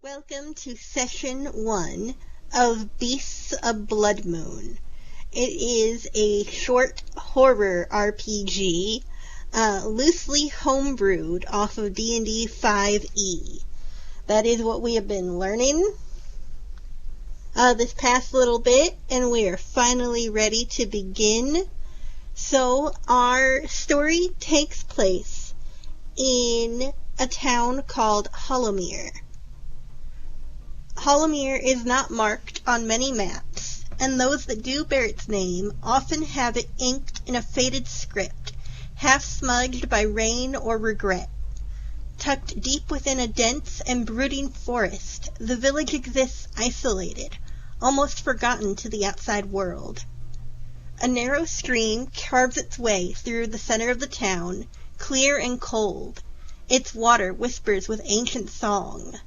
Welcome to Session 1 of Beasts of Bloodmoon. It is a short horror RPG, loosely homebrewed off of D&D 5e. That is what we have been learning this past little bit, and we are finally ready to begin. So, our story takes place in a town called Hollowmere. Hollowmere is not marked on many maps, and those that do bear its name often have it inked in a faded script, half smudged by rain or regret. Tucked deep within a dense and brooding forest, the village exists isolated, almost forgotten to the outside world. A narrow stream carves its way through the center of the town, clear and cold. Its water whispers with ancient song.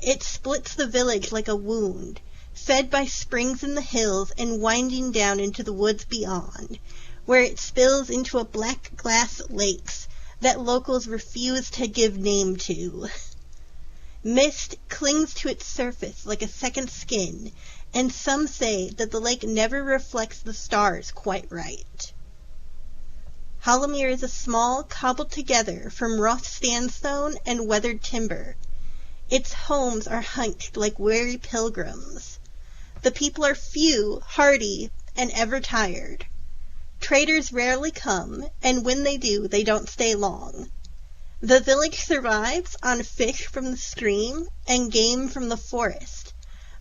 It splits the village like a wound, fed by springs in the hills and winding down into the woods beyond, where it spills into a black glass lakes that locals refuse to give name to. Mist clings to its surface like a second skin, and some say that the lake never reflects the stars quite right. Hollowmere is a small, cobbled together from rough sandstone and weathered timber. Its homes are hunched like weary pilgrims. The people are few, hardy, and ever tired. Traders rarely come, and when they do, they don't stay long. The village survives on fish from the stream and game from the forest,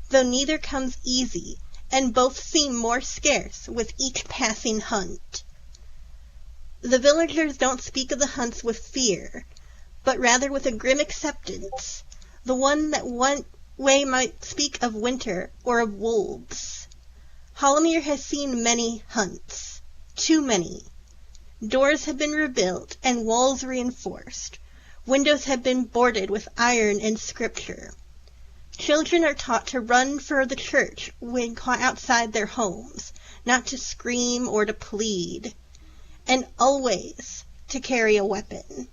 though neither comes easy, and both seem more scarce with each passing hunt. The villagers don't speak of the hunts with fear, but rather with a grim acceptance, the one that one way might speak of winter or of wolves. Hollowmere has seen many hunts, too many. Doors have been rebuilt and walls reinforced. Windows have been boarded with iron and scripture. Children are taught to run for the church when caught outside their homes, not to scream or to plead, and always to carry a weapon.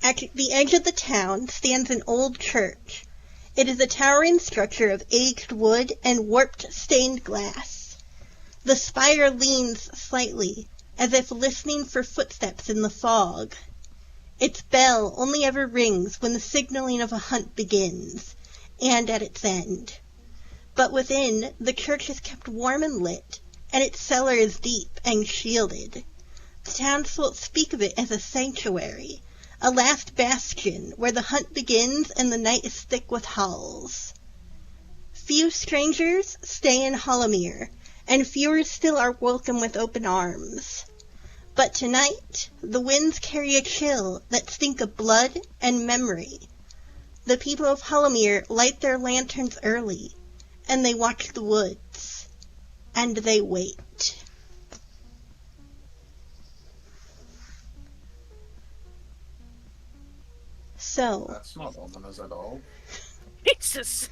At the edge of the town stands an old church. It is a towering structure of aged wood and warped stained glass. The spire leans slightly, as if listening for footsteps in the fog. Its bell only ever rings when the signaling of a hunt begins, and at its end. But within, the church is kept warm and lit, and its cellar is deep and shielded. The townsfolk speak of it as a sanctuary, a last bastion where the hunt begins and the night is thick with howls. Few strangers stay in Hollowmere, and fewer still are welcome with open arms. But tonight, the winds carry a chill that stink of blood and memory. The people of Hollowmere light their lanterns early, and they watch the woods, and they wait. So, that's not ominous at all. Jesus!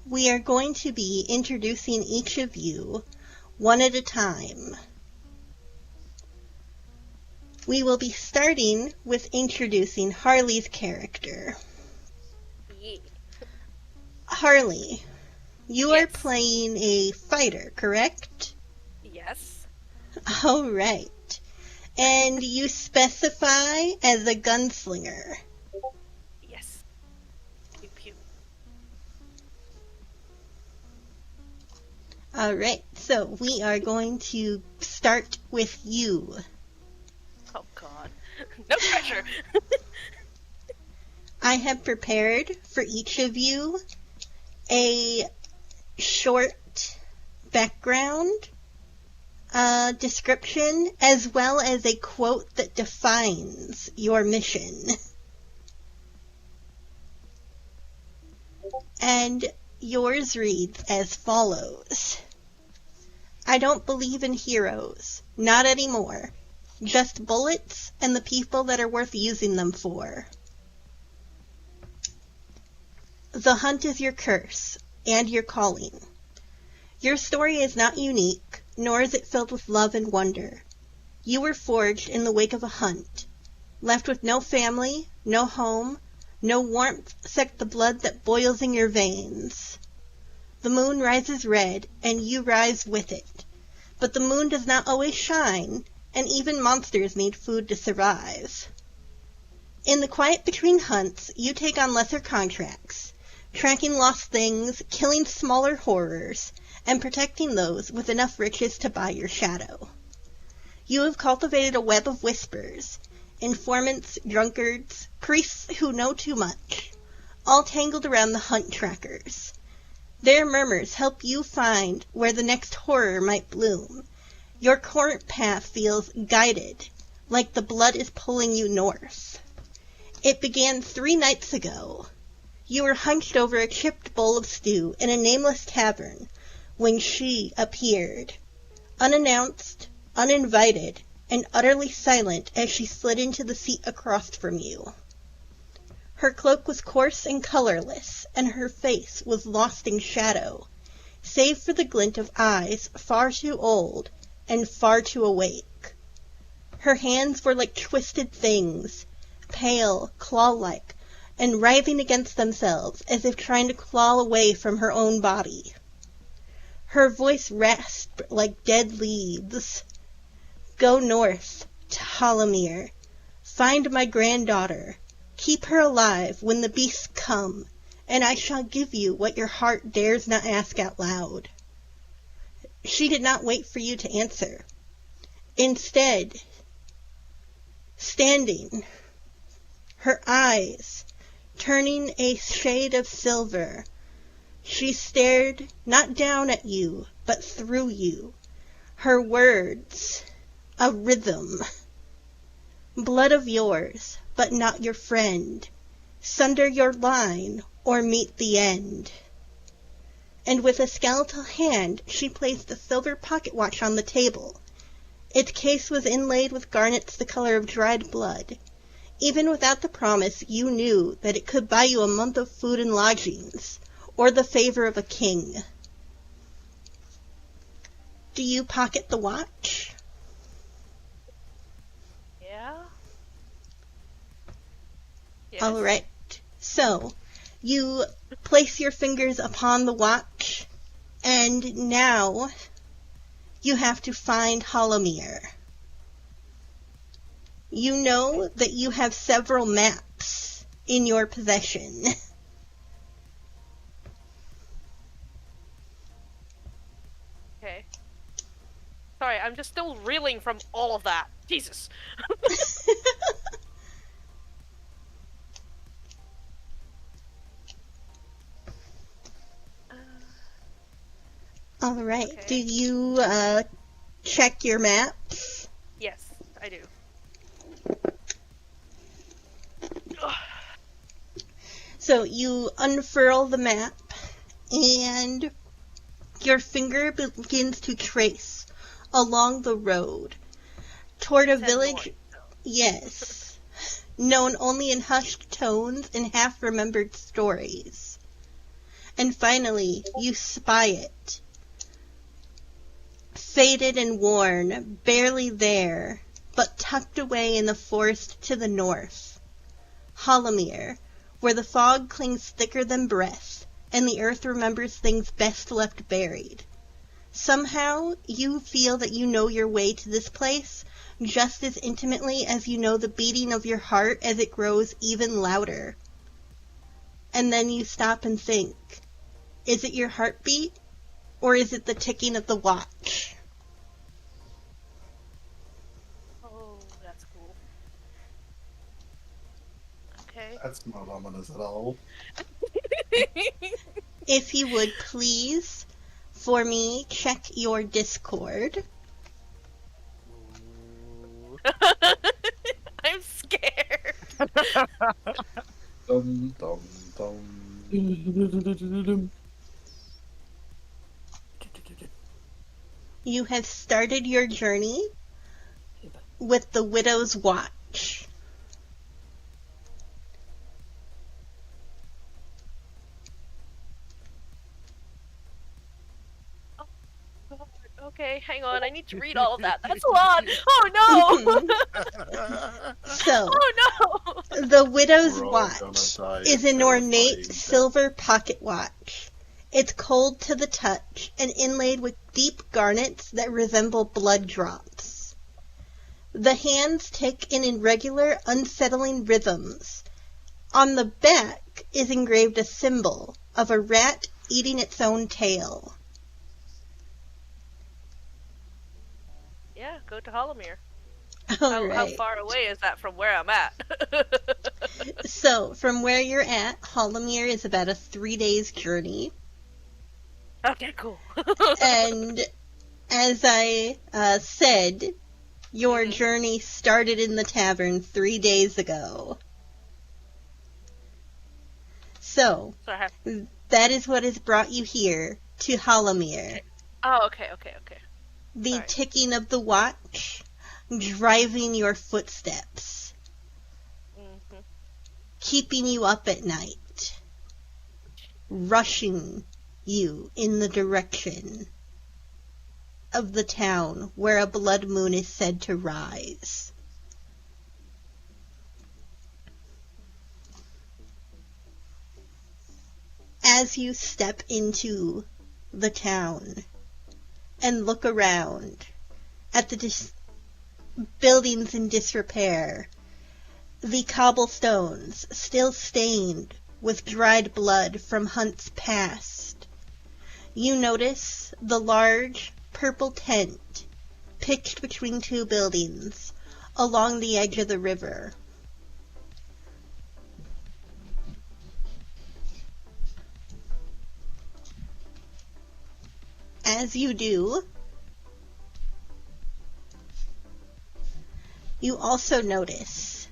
We are going to be introducing each of you one at a time. We will be starting with introducing Harley's character. Yeah. Harley, you Yes. are playing a fighter, correct? Yes. All right. And you specify as a gunslinger. Yes. Pew pew. All right, so we are going to start with you. Oh god. No pressure. I have prepared for each of you a short background description, as well as a quote that defines your mission. And yours reads as follows. I don't believe in heroes. Not anymore. Just bullets and the people that are worth using them for. The hunt is your curse, and your calling. Your story is not unique, nor is it filled with love and wonder. You were forged in the wake of a hunt. left with no family, no home, no warmth except the blood that boils in your veins. The moon rises red, and you rise with it. But the moon does not always shine, and even monsters need food to survive. In the quiet between hunts, you take on lesser contracts, tracking lost things, killing smaller horrors, and protecting those with enough riches to buy your shadow. You have cultivated a web of whispers, informants, drunkards, priests who know too much, all tangled around the hunt trackers. Their murmurs help you find where the next horror might bloom. Your current path feels guided, like the blood is pulling you north. It began 3 nights ago. You were hunched over a chipped bowl of stew in a nameless tavern when she appeared, unannounced, uninvited, and utterly silent as she slid into the seat across from you. Her cloak was coarse and colorless, and her face was lost in shadow, save for the glint of eyes far too old and far too awake. Her hands were like twisted things, pale, claw-like, and writhing against themselves as if trying to claw away from her own body. Her voice rasped like dead leaves. Go north to Hollomere. Find my granddaughter. Keep her alive when the beasts come, and I shall give you what your heart dares not ask out loud. She did not wait for you to answer. Instead, standing, her eyes turning a shade of silver, she stared not down at you, but through you. Her words, a rhythm. Blood of yours, but not your friend. Sunder your line, or meet the end. And with a skeletal hand, she placed a silver pocket watch on the table. Its case was inlaid with garnets the color of dried blood. Even without the promise, you knew that it could buy you a month of food and lodgings, or the favor of a king. Do you pocket the watch? Yeah? Yes. All right. So, you place your fingers upon the watch, and now you have to find Hollomere. You know that you have several maps in your possession. Okay. Sorry, I'm just still reeling from all of that. Jesus. All right. Okay. Do you check your maps? Yes, I do. So you unfurl the map, and your finger begins to trace along the road toward a village, North, so. yes, known only in hushed tones and half-remembered stories. And finally, you spy it. Faded and worn, barely there, but tucked away in the forest to the north. Hollomere, where the fog clings thicker than breath, and the earth remembers things best left buried. Somehow, you feel that you know your way to this place just as intimately as you know the beating of your heart as it grows even louder. And then you stop and think, is it your heartbeat, or is it the ticking of the watch? Oh, that's cool. Okay. That's not ominous at all. If you would please, for me, check your Discord. I'm scared. Dum dum dum. You have started your journey with the Widow's Watch. God, Okay, hang on. I need to read all of that. That's a lot. Oh no! So, Oh no! the Widow's We're all Watch gonna die is of an ornate terrifying silver pocket watch. It's cold to the touch and inlaid with deep garnets that resemble blood drops. The hands tick in irregular, unsettling rhythms. On the back is engraved a symbol of a rat eating its own tail. Yeah, go to Hollomere. All How right. far away is that from where I'm at? So, from where you're at, Hollomere is about a 3 days journey. Okay, cool. And as I said, your Mhm. journey started in the tavern 3 days ago. So, So I have... that is what has brought you here to Hollomere. Oh, okay. The Sorry. ticking of the watch driving your footsteps, Mhm. keeping you up at night, rushing you in the direction of the town where a blood moon is said to rise. As you step into the town and look around at the buildings in disrepair, the cobblestones still stained with dried blood from hunts past, you notice the large purple tent pitched between two buildings along the edge of the river. As you do, you also notice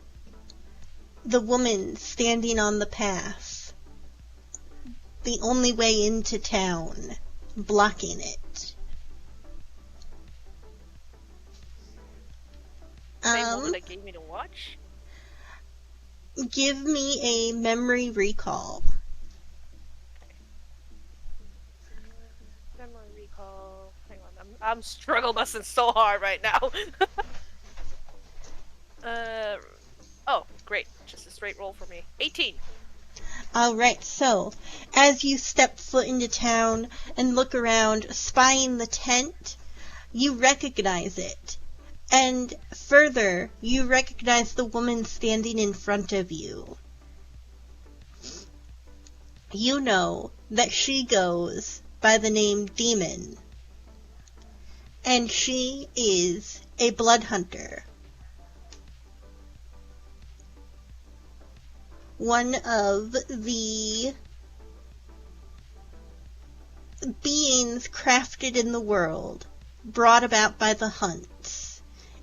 the woman standing on the path, the only way into town, blocking it. Same woman that gave me the watch? Give me a memory recall. Memory recall. Hang on, I'm struggle busting so hard right now. Oh, great. Just a straight roll for me. 18. Alright, so, as you step foot into town and look around, spying the tent, you recognize it. And further, you recognize the woman standing in front of you. You know that she goes by the name Demon. And she is a blood hunter. One of the beings crafted in the world, brought about by the hunts,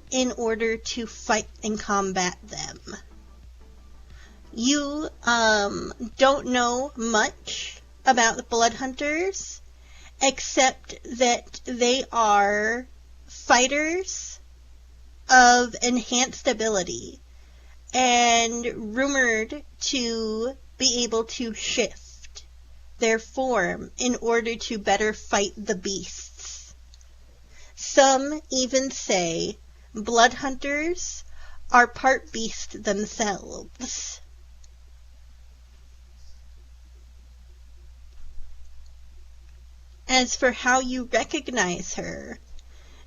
in order to fight and combat them. You don't know much about the blood hunters, except that they are fighters of enhanced ability, and rumored to be able to shift their form in order to better fight the beasts. Some even say blood hunters are part beast themselves. As for how you recognize her,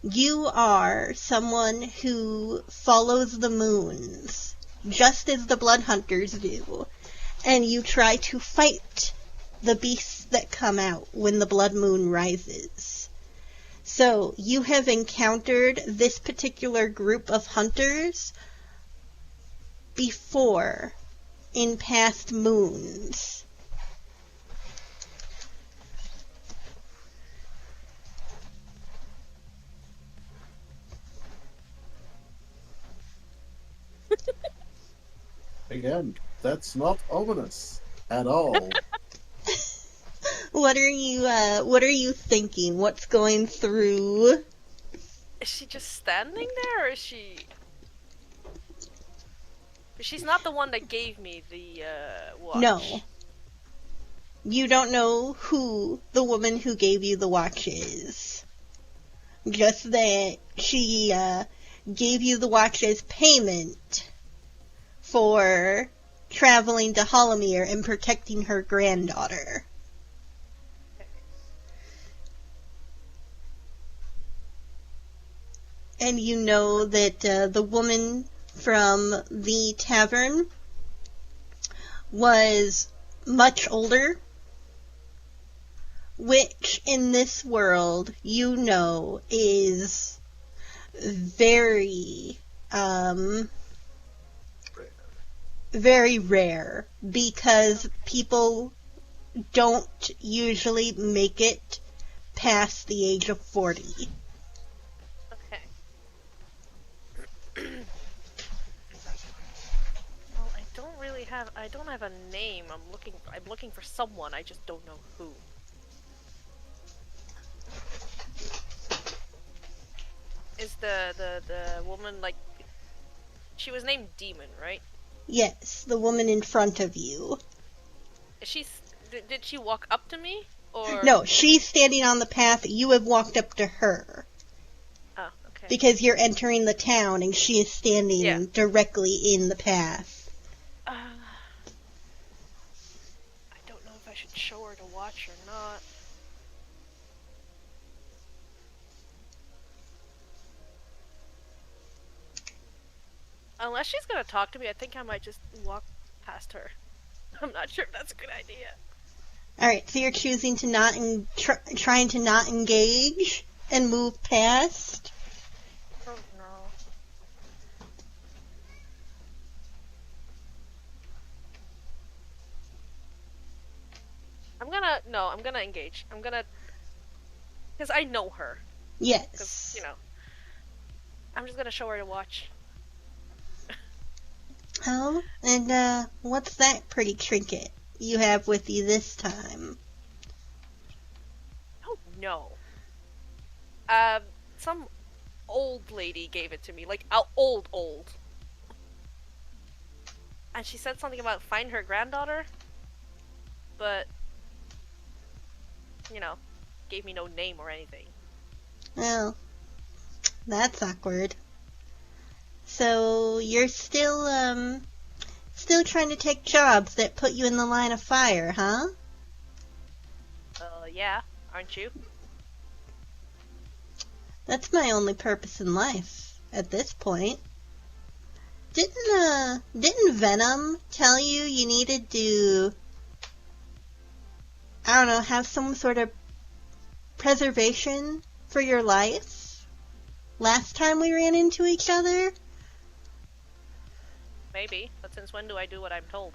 you are someone who follows the moons, just as the blood hunters do, and you try to fight the beasts that come out when the blood moon rises. So, you have encountered this particular group of hunters before, in past moons. Again, that's not ominous at all. What are you thinking? What's going through? Is she just standing there, or is she... She's not the one that gave me the, watch. No. You don't know who the woman who gave you the watch is. Just that she gave you the watch as payment for traveling to Hollomere and protecting her granddaughter. And you know that the woman from the tavern was much older, which in this world you know is very, very rare, because people don't usually make it past the age of 40. Okay. Well, I don't have a name. I'm looking for someone. I just don't know who. Is the woman, like, she was named Demon, right? Yes, the woman in front of you. Did she walk up to me, or? No, she's standing on the path. You have walked up to her. Oh, okay. Because you're entering the town and she is standing directly in the path. I don't know if I should show her to watch or not. Unless she's gonna talk to me, I think I might just walk past her. I'm not sure if that's a good idea. Alright, so you're choosing to not trying to not engage and move past? Oh no. I'm gonna engage. Because I know her. Yes. Because, I'm just gonna show her to watch. Oh, and what's that pretty trinket you have with you this time? Oh no. Some old lady gave it to me, like old. And she said something about find her granddaughter, but gave me no name or anything. Well, that's awkward. So you're still trying to take jobs that put you in the line of fire, huh? Yeah, aren't you? That's my only purpose in life at this point. Didn't Venom tell you needed to, I don't know, have some sort of preservation for your life last time we ran into each other? Maybe, but since when do I do what I'm told?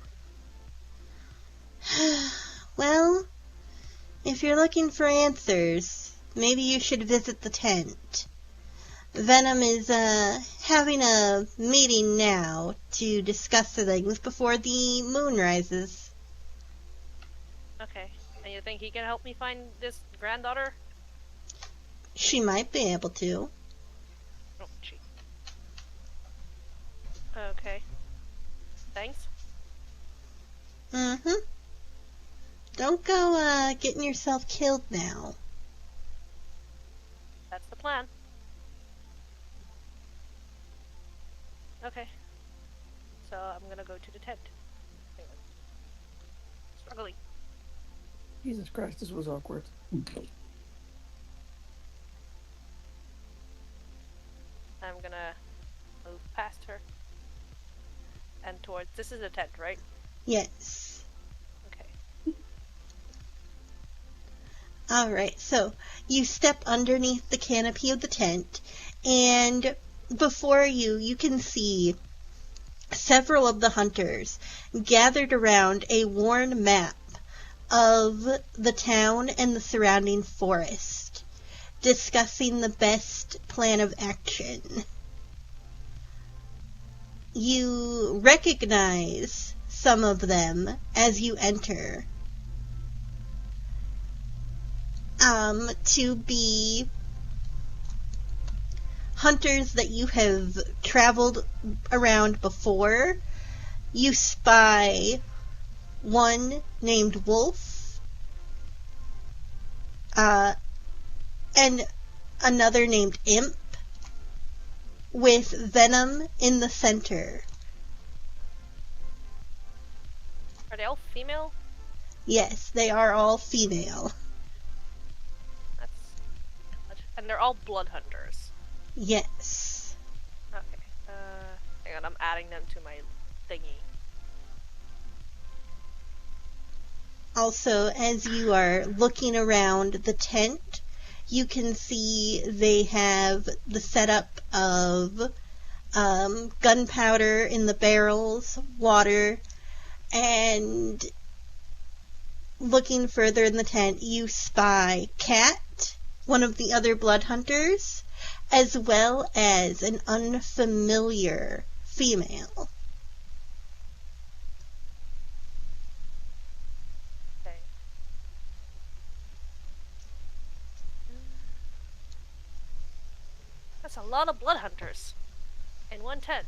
Well, if you're looking for answers, maybe you should visit the tent. Venom is having a meeting now to discuss the things before the moon rises. Okay, and you think he can help me find this granddaughter? She might be able to. Oh, gee. Okay. Thanks. Mm-hmm. Don't go getting yourself killed now. That's the plan. Okay. So I'm gonna go to the tent. Struggling. Jesus Christ, this was awkward. I'm gonna move past her. And towards... This is the tent, right? Yes. Okay. Alright, so you step underneath the canopy of the tent, and before you can see several of the hunters gathered around a worn map of the town and the surrounding forest, discussing the best plan of action. You recognize some of them as you enter to be hunters that you have traveled around before. You spy one named Wolf, and another named Imp with venom in the center. Are they all female? Yes, they are all female. That's... And they're all blood hunters. Yes. Okay. Hang on, I'm adding them to my thingy. Also, as you are looking around the tent, you can see they have the setup of gunpowder in the barrels, water, and looking further in the tent, you spy Cat, one of the other blood hunters, as well as an unfamiliar female. Okay. That's a lot of blood hunters in one tent.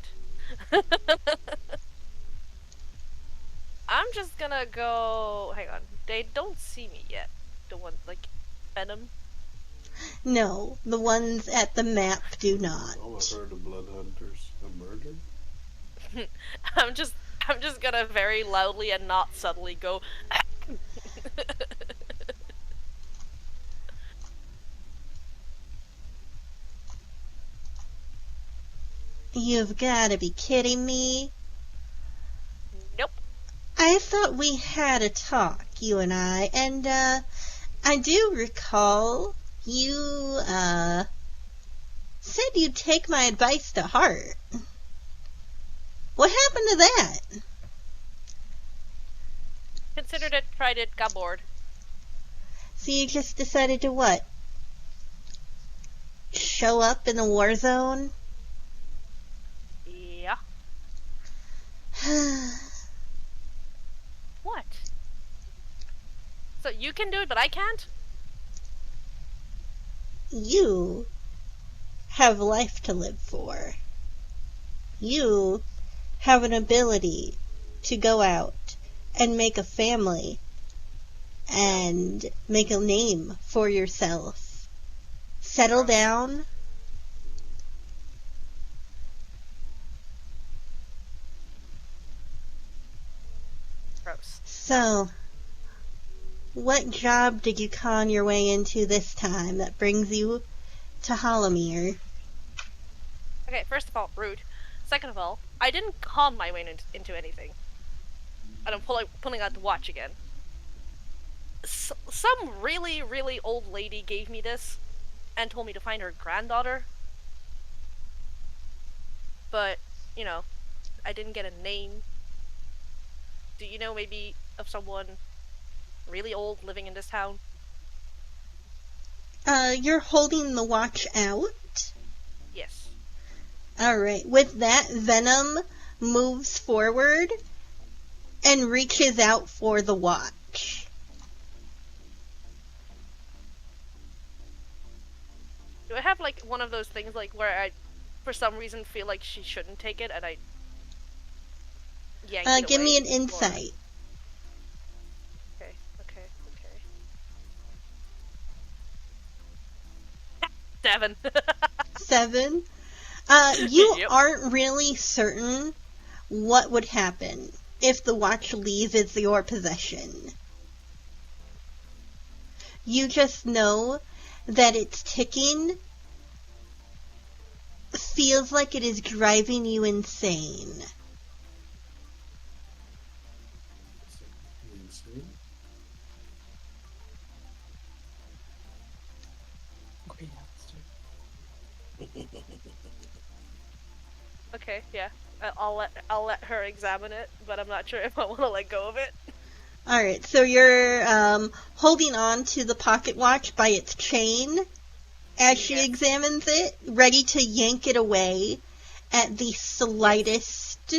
I'm just gonna go... Hang on. They don't see me yet. The ones, like, Venom. No, the ones at the map do not. Oh, I've heard of blood hunters. A murder? I'm just gonna very loudly and not subtly go... You've gotta be kidding me. Nope. I thought we had a talk, you and and I do recall you, said you'd take my advice to heart. What happened to that? Considered it, tried it, got bored. So you just decided to what? Show up in the war zone? Yeah. What? So you can do it, but I can't? You have life to live for. You have an ability to go out and make a family and make a name for yourself. Settle down. Gross. So, what job did you con your way into this time that brings you to Hollowmere? Okay, first of all, rude. Second of all, I didn't con my way into anything. And I'm pulling out the watch again. Some really, really old lady gave me this and told me to find her granddaughter. But, you know, I didn't get a name. Do you know maybe of someone really old living in this town? You're holding the watch out? Yes. Alright, with that, Venom moves forward and reaches out for the watch. Do I have, like, one of those things, like, where I, for some reason, feel like she shouldn't take it, and I yank it Give away? me an insight. Okay. 7. 7. You Yep. aren't really certain what would happen if the watch leaves your possession. You just know that its ticking feels like it is driving you insane. Insane? Okay, yeah, let's do it. Okay, yeah. I'll let her examine it, but I'm not sure if I want to let go of it. Alright, so you're holding on to the pocket watch by its chain as she Yes. examines it, ready to yank it away at the slightest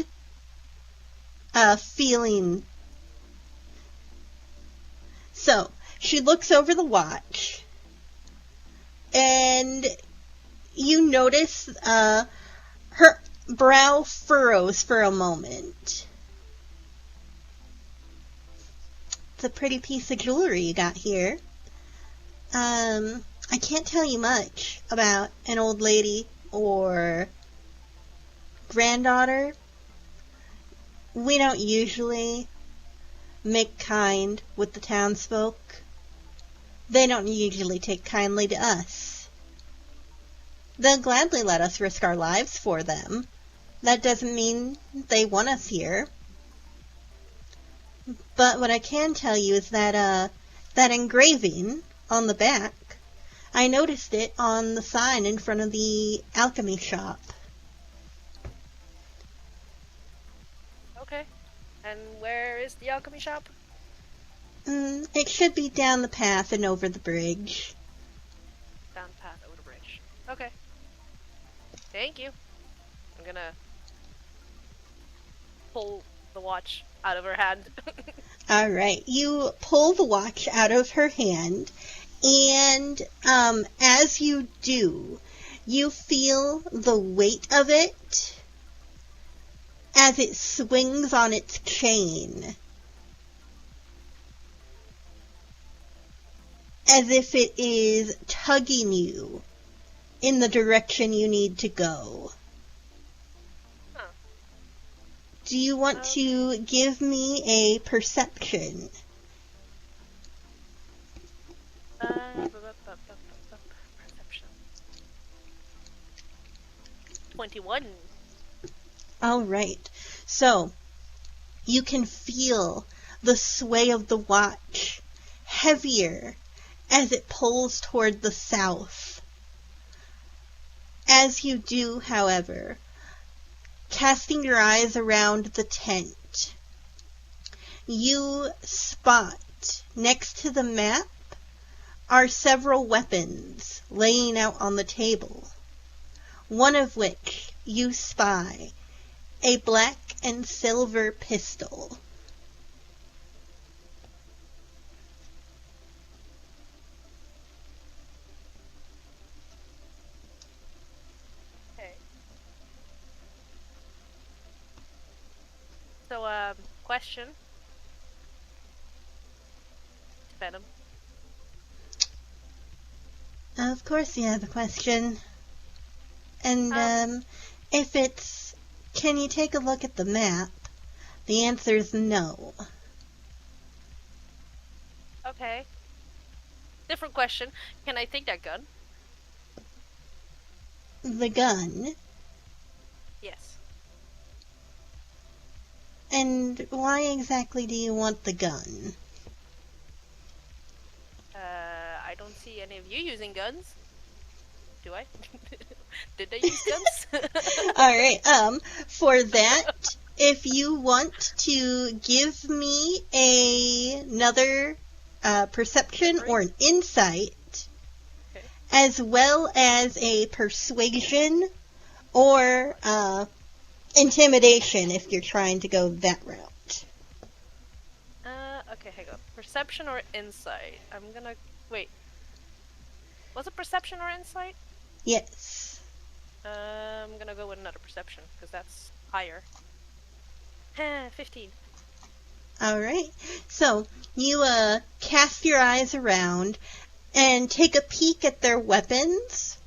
feeling. So, she looks over the watch, and you notice her brow furrows for a moment. It's a pretty piece of jewelry you got here. I can't tell you much about an old lady or granddaughter. We don't usually make kind with the townsfolk. They don't usually take kindly to us. They'll gladly let us risk our lives for them. That doesn't mean they want us here. But what I can tell you is that that engraving on the back, I noticed it on the sign in front of the alchemy shop. Okay. And where is the alchemy shop? It should be down the path and over the bridge. Down the path over the bridge. Okay. Thank you. I'm gonna pull the watch out of her hand. Alright, you pull the watch out of her hand, and as you do, you feel the weight of it as it swings on its chain. As if it is tugging you in the direction you need to go. Huh. Do you want to give me a perception? Perception. 21. Alright, so you can feel the sway of the watch heavier as it pulls toward the south. As you do, however, casting your eyes around the tent, you spot next to the map are several weapons laying out on the table, one of which you spy a black and silver pistol. Okay. So, question. Venom. Of course you have a question. And, if it's, can you take a look at the map? The answer's no. Okay. Different question. Can I take that gun? The gun? Yes. And why exactly do you want the gun? I don't see any of you using guns. Do I? Did they use guns? Alright, for that, if you want to give me another perception or an insight, Okay. as well as a persuasion or intimidation if you're trying to go that route. Okay, hang on. Perception or insight? I'm gonna... Wait. Was it perception or insight? Yes. I'm gonna go with another perception, because that's higher. 15. Alright, so you cast your eyes around and take a peek at their weapons.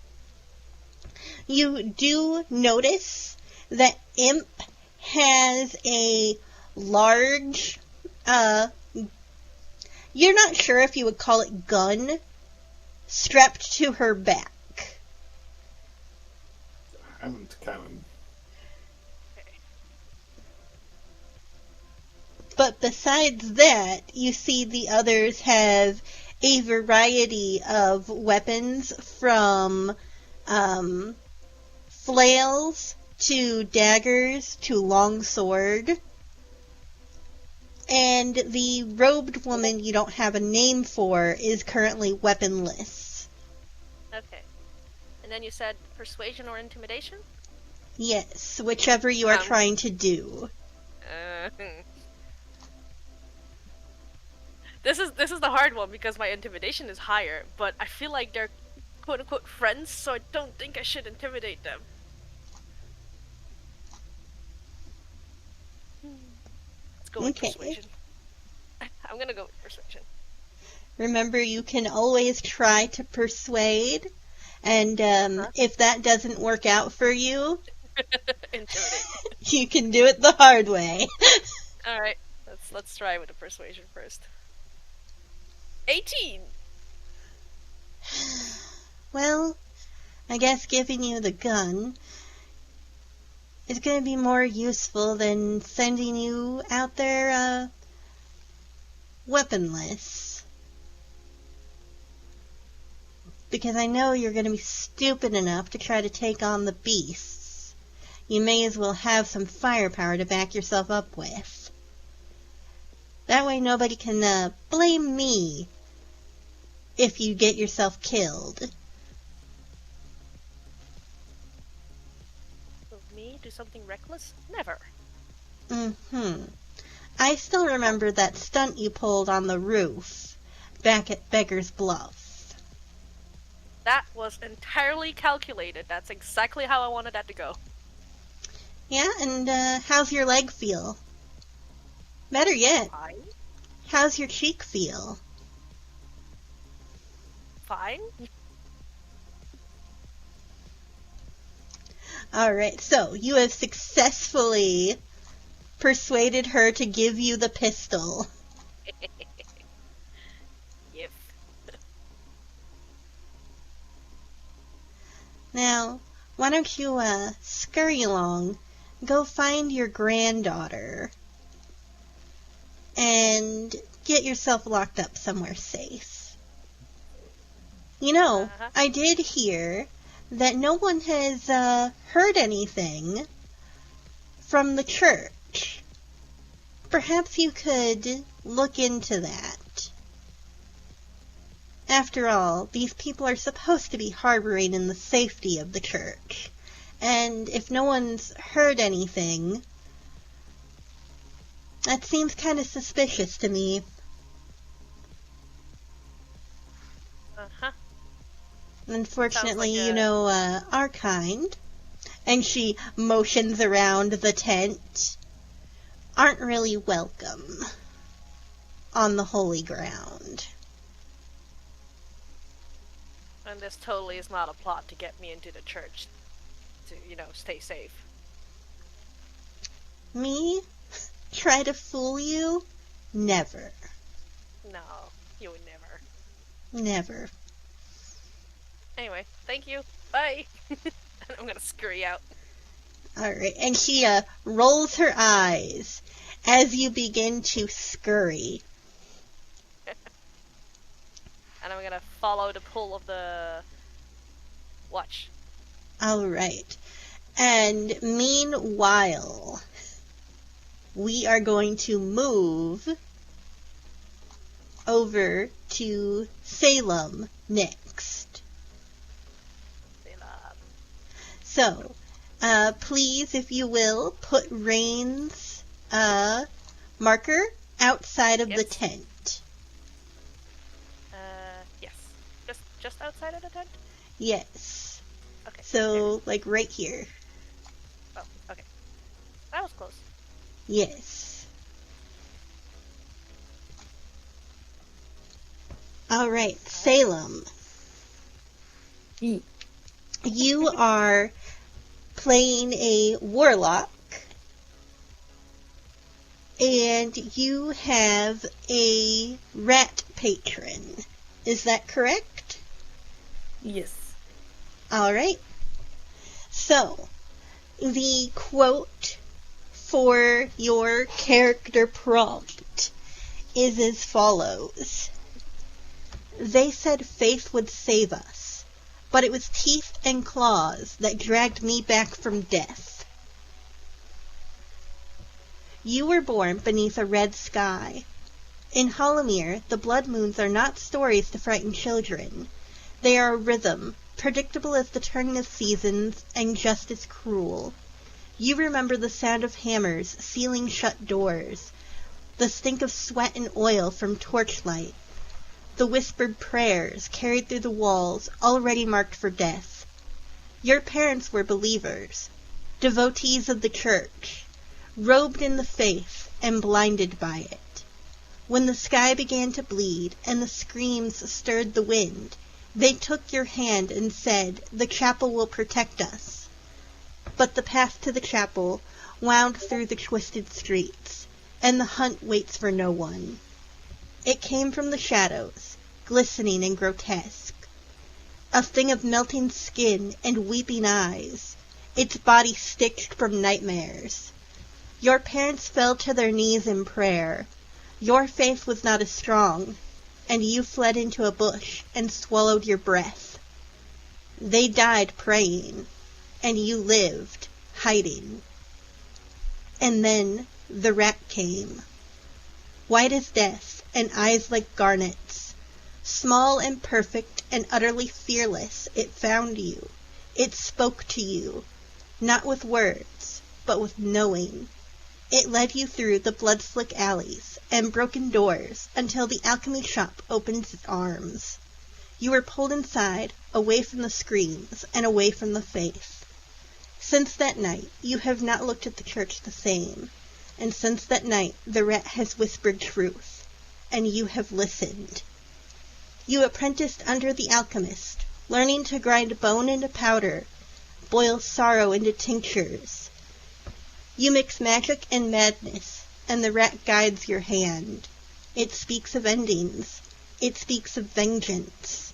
You do notice that Imp has a large, you're not sure if you would call it gun, strapped to her back. Hand cannon. Okay. But besides that, you see the others have a variety of weapons from flails to daggers to longsword. And the robed woman you don't have a name for is currently weaponless. Okay. And then you said persuasion or intimidation? Yes, whichever you are Um. trying to do. This is the hard one because my intimidation is higher, but I feel like they're quote unquote friends, so I don't think I should intimidate them. Let's go with Okay. persuasion. I'm gonna go with persuasion. Remember, you can always try to persuade, and if that doesn't work out for you, Intimidate. you can do it the hard way. Alright, let's try with the persuasion first. 18! Well, I guess giving you the gun is going to be more useful than sending you out there, weaponless. Because I know you're going to be stupid enough to try to take on the beasts. You may as well have some firepower to back yourself up with. That way nobody can, blame me if you get yourself killed. Will me do something reckless? Never. I still remember that stunt you pulled on the roof back at Beggar's Bluff. That was entirely calculated. That's exactly how I wanted that to go. Yeah, and how's your leg feel? Better yet, Fine. how's your cheek feel? Fine. Alright, so you have successfully persuaded her to give you the pistol. Yep. Now, why don't you, scurry along, go find your granddaughter, and get yourself locked up somewhere safe. You know, Uh-huh. I did hear that no one has, heard anything from the church. Perhaps you could look into that. After all, these people are supposed to be harboring in the safety of the church. And if no one's heard anything, that seems kind of suspicious to me. Uh-huh. Unfortunately, Sounds like you know, our kind, and she motions around the tent, aren't really welcome on the holy ground. And this totally is not a plot to get me into the church to, stay safe. Me? Try to fool you? Never. No, you would never. Never. Anyway, thank you. Bye. I'm gonna scurry out. Alright, and she, rolls her eyes as you begin to scurry. And I'm gonna follow the pull of the watch. Alright. And meanwhile, we are going to move over to Salem next. So, please, if you will, put Rain's marker outside of the Yes. tent. Yes. Just outside of the tent? Yes. Okay. So, like right here. Oh, okay. That was close. Yes. Alright, Salem. You are playing a warlock, and you have a rat patron. Is that correct? Yes. Alright. So, the quote for your character prompt is as follows. They said faith would save us, but it was teeth and claws that dragged me back from death. You were born beneath a red sky. In Hollowmere, the Bloodmoons are not stories to frighten children. They are a rhythm, predictable as the turning of seasons and just as cruel. You remember the sound of hammers sealing shut doors, the stink of sweat and oil from torchlight, the whispered prayers carried through the walls already marked for death. Your parents were believers, devotees of the church, robed in the faith and blinded by it. When the sky began to bleed and the screams stirred the wind, they took your hand and said, "The chapel will protect us." But the path to the chapel wound through the twisted streets, and the hunt waits for no one. It came from the shadows, glistening and grotesque. A thing of melting skin and weeping eyes, its body stitched from nightmares. Your parents fell to their knees in prayer. Your faith was not as strong, and you fled into a bush and swallowed your breath. They died praying, and you lived, hiding. And then the rat came, white as death and eyes like garnets. Small and perfect and utterly fearless, it found you. It spoke to you, not with words, but with knowing. It led you through the blood-slick alleys and broken doors until the alchemy shop opened its arms. You were pulled inside, away from the screams and away from the faith. Since that night, you have not looked at the church the same, and since that night the rat has whispered truth, and you have listened. You apprenticed under the alchemist, learning to grind bone into powder, boil sorrow into tinctures. You mix magic and madness, and the rat guides your hand. It speaks of endings. It speaks of vengeance.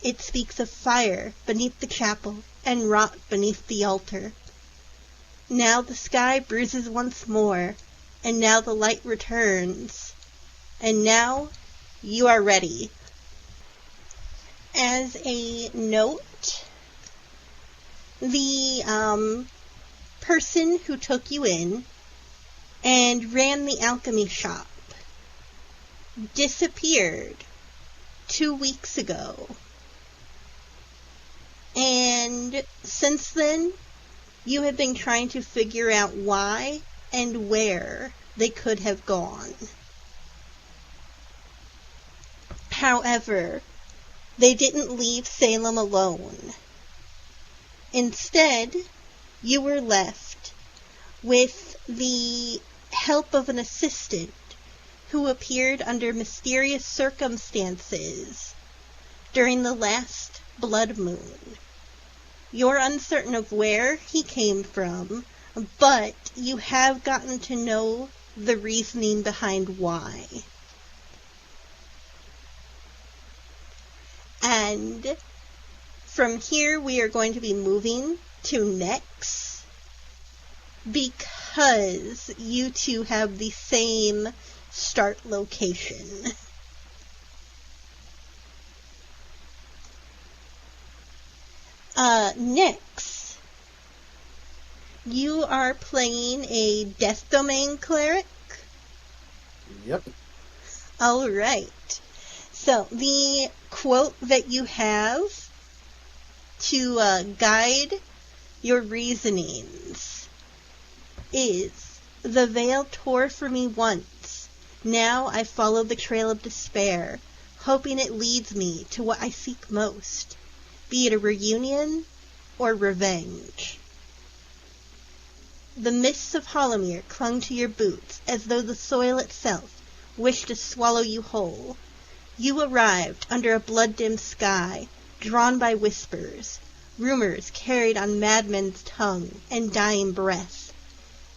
It speaks of fire beneath the chapel and rot beneath the altar. Now the sky bruises once more, and now the light returns. And now you are ready. As a note, the person who took you in and ran the alchemy shop disappeared 2 weeks ago. And since then, you have been trying to figure out why and where they could have gone. However, they didn't leave Salem alone. Instead, you were left with the help of an assistant who appeared under mysterious circumstances during the last Bloodmoon. You're uncertain of where he came from, but you have gotten to know the reasoning behind why. And from here we are going to be moving to Nex, because you two have the same start location. Nex, you are playing a Death Domain cleric? Yep. Alright. So, the quote that you have to guide your reasonings is, "The veil tore for me once. Now I follow the trail of despair, hoping it leads me to what I seek most, be it a reunion or revenge." The mists of Hollowmere clung to your boots as though the soil itself wished to swallow you whole. You arrived under a blood-dimmed sky, drawn by whispers, rumors carried on madmen's tongue and dying breath.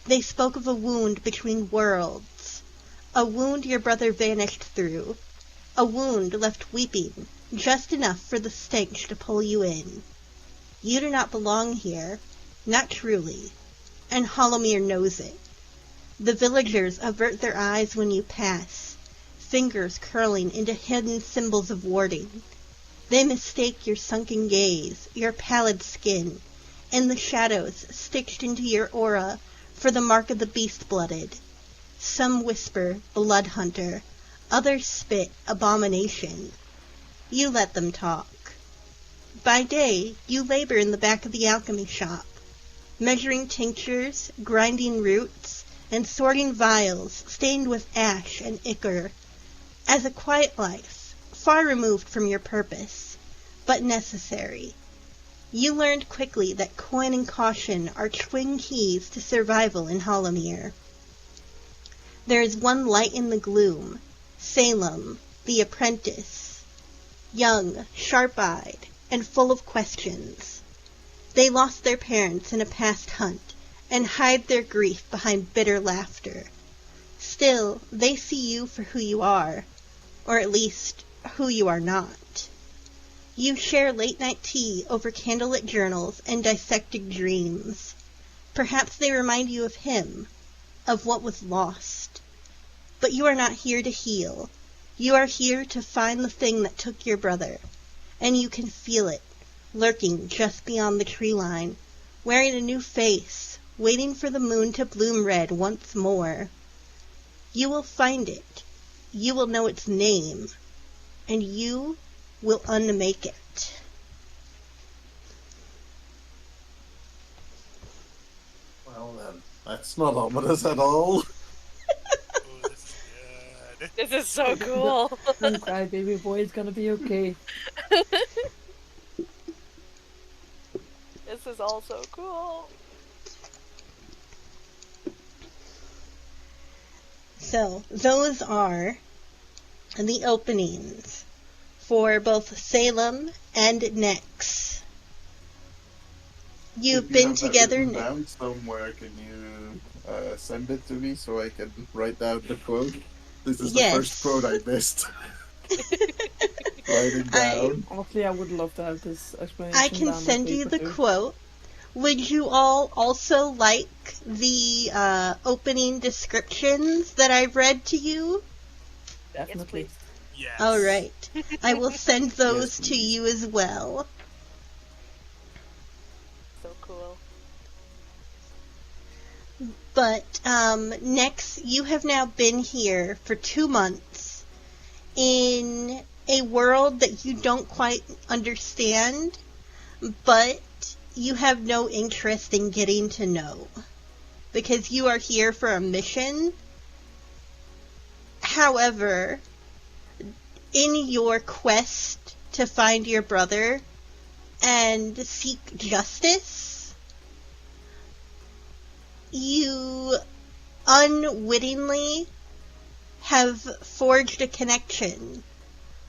They spoke of a wound between worlds, a wound your brother vanished through, a wound left weeping, just enough for the stench to pull you in. You do not belong here, not truly, and Hollowmere knows it. The villagers avert their eyes when you pass, fingers curling into hidden symbols of warding. They mistake your sunken gaze, your pallid skin, and the shadows stitched into your aura for the mark of the beast-blooded. Some whisper, blood hunter, others spit, abomination. You let them talk. By day, you labor in the back of the alchemy shop, measuring tinctures, grinding roots, and sorting vials stained with ash and ichor. As a quiet life, far removed from your purpose, but necessary. You learned quickly that coin and caution are twin keys to survival in Hollowmere. There is one light in the gloom, Salem, the apprentice, young, sharp-eyed, and full of questions. They lost their parents in a past hunt and hide their grief behind bitter laughter. Still, they see you for who you are, or at least who you are not. You share late-night tea over candlelit journals and dissected dreams. Perhaps they remind you of him, of what was lost. But you are not here to heal. You are here to find the thing that took your brother, and you can feel it, lurking just beyond the tree line, wearing a new face, waiting for the moon to bloom red once more. You will find it. You will know its name, and you will unmake it. Well then, that's not ominous at all. Oh, this is good. This is so cool. Don't cry, baby boy. It's gonna be okay. This is all so cool. So, those are the openings for both Salem and Nyx. You've If you been have that together written now. down somewhere, can you send it to me so I can write down the quote? This is Yes. the first quote I missed. Write it down. Honestly, I would love to have this explanation. I can down on send you paper, the too. quote. Would you all also like the opening descriptions that I've read to you? Definitely. Yes, Yes. All right. I will send those Yes, to please. you as well. So cool. But next, you have now been here for 2 months in a world that you don't quite understand, but you have no interest in getting to know, because you are here for a mission. However, in your quest to find your brother and seek justice, you unwittingly have forged a connection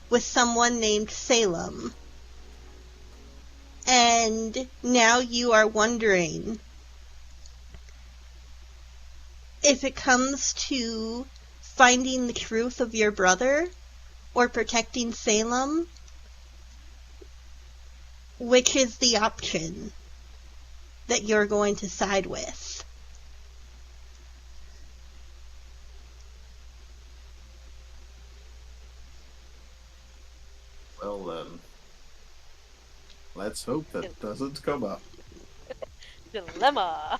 with someone named Salem. And now you are wondering if it comes to finding the truth of your brother or protecting Salem, which is the option that you're going to side with. Well then, let's hope that doesn't come up. Dilemma.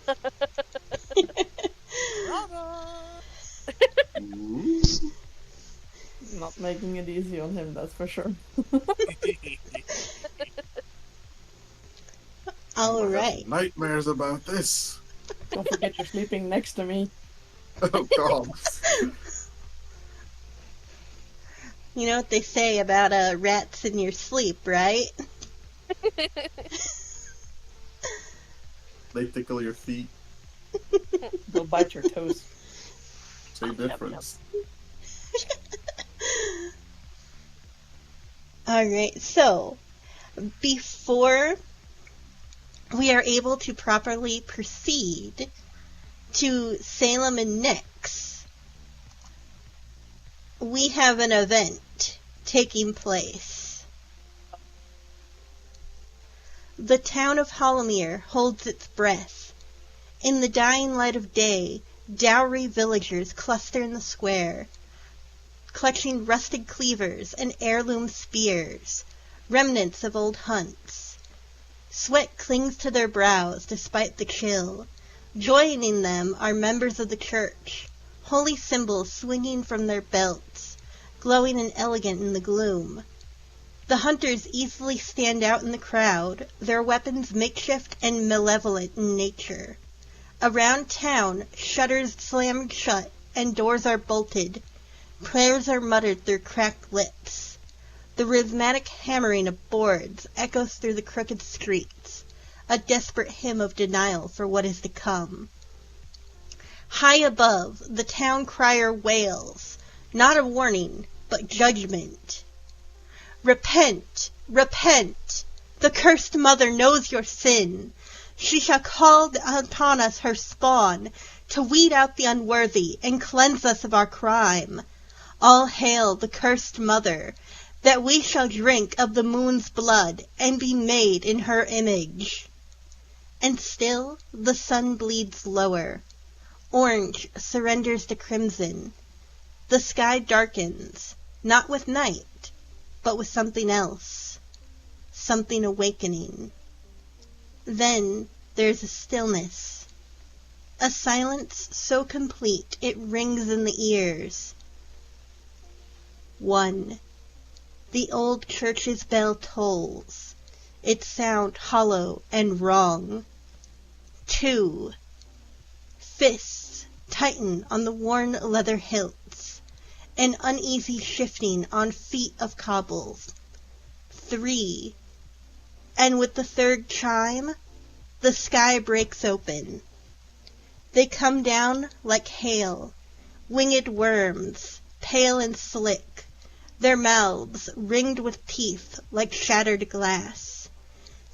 Ooh. Not making it easy on him, that's for sure. All I have right. nightmares about this. Don't forget you're sleeping next to me. Oh god. You know what they say about rats in your sleep, right? They tickle your feet. They'll bite your toes. Same difference. Alright, so before we are able to properly proceed to Salem and Nyx, we have an event taking place. The town of Hollowmere holds its breath. In the dying light of day, dowry villagers cluster in the square, clutching rusted cleavers and heirloom spears, remnants of old hunts. Sweat clings to their brows despite the chill. Joining them are members of the church, holy symbols swinging from their belts, glowing and elegant in the gloom. The hunters easily stand out in the crowd, their weapons makeshift and malevolent in nature. Around town, shutters slam shut and doors are bolted. Prayers are muttered through cracked lips. The rhythmic hammering of boards echoes through the crooked streets, a desperate hymn of denial for what is to come. High above, the town crier wails, not a warning, but judgment. Repent, repent! The cursed mother knows your sin. She shall call upon us her spawn, to weed out the unworthy and cleanse us of our crime. All hail the cursed mother, that we shall drink of the moon's blood and be made in her image. And still the sun bleeds lower. Orange surrenders to crimson. The sky darkens, not with night, but with something else, something awakening. Then there's a stillness, a silence so complete it rings in the ears. 1. The old church's bell tolls, its sound hollow and wrong. 2. Fists tighten on the worn leather hilts, an uneasy shifting on feet of cobbles. 3. And with the third chime, the sky breaks open. They come down like hail, winged worms, pale and slick, their mouths ringed with teeth like shattered glass.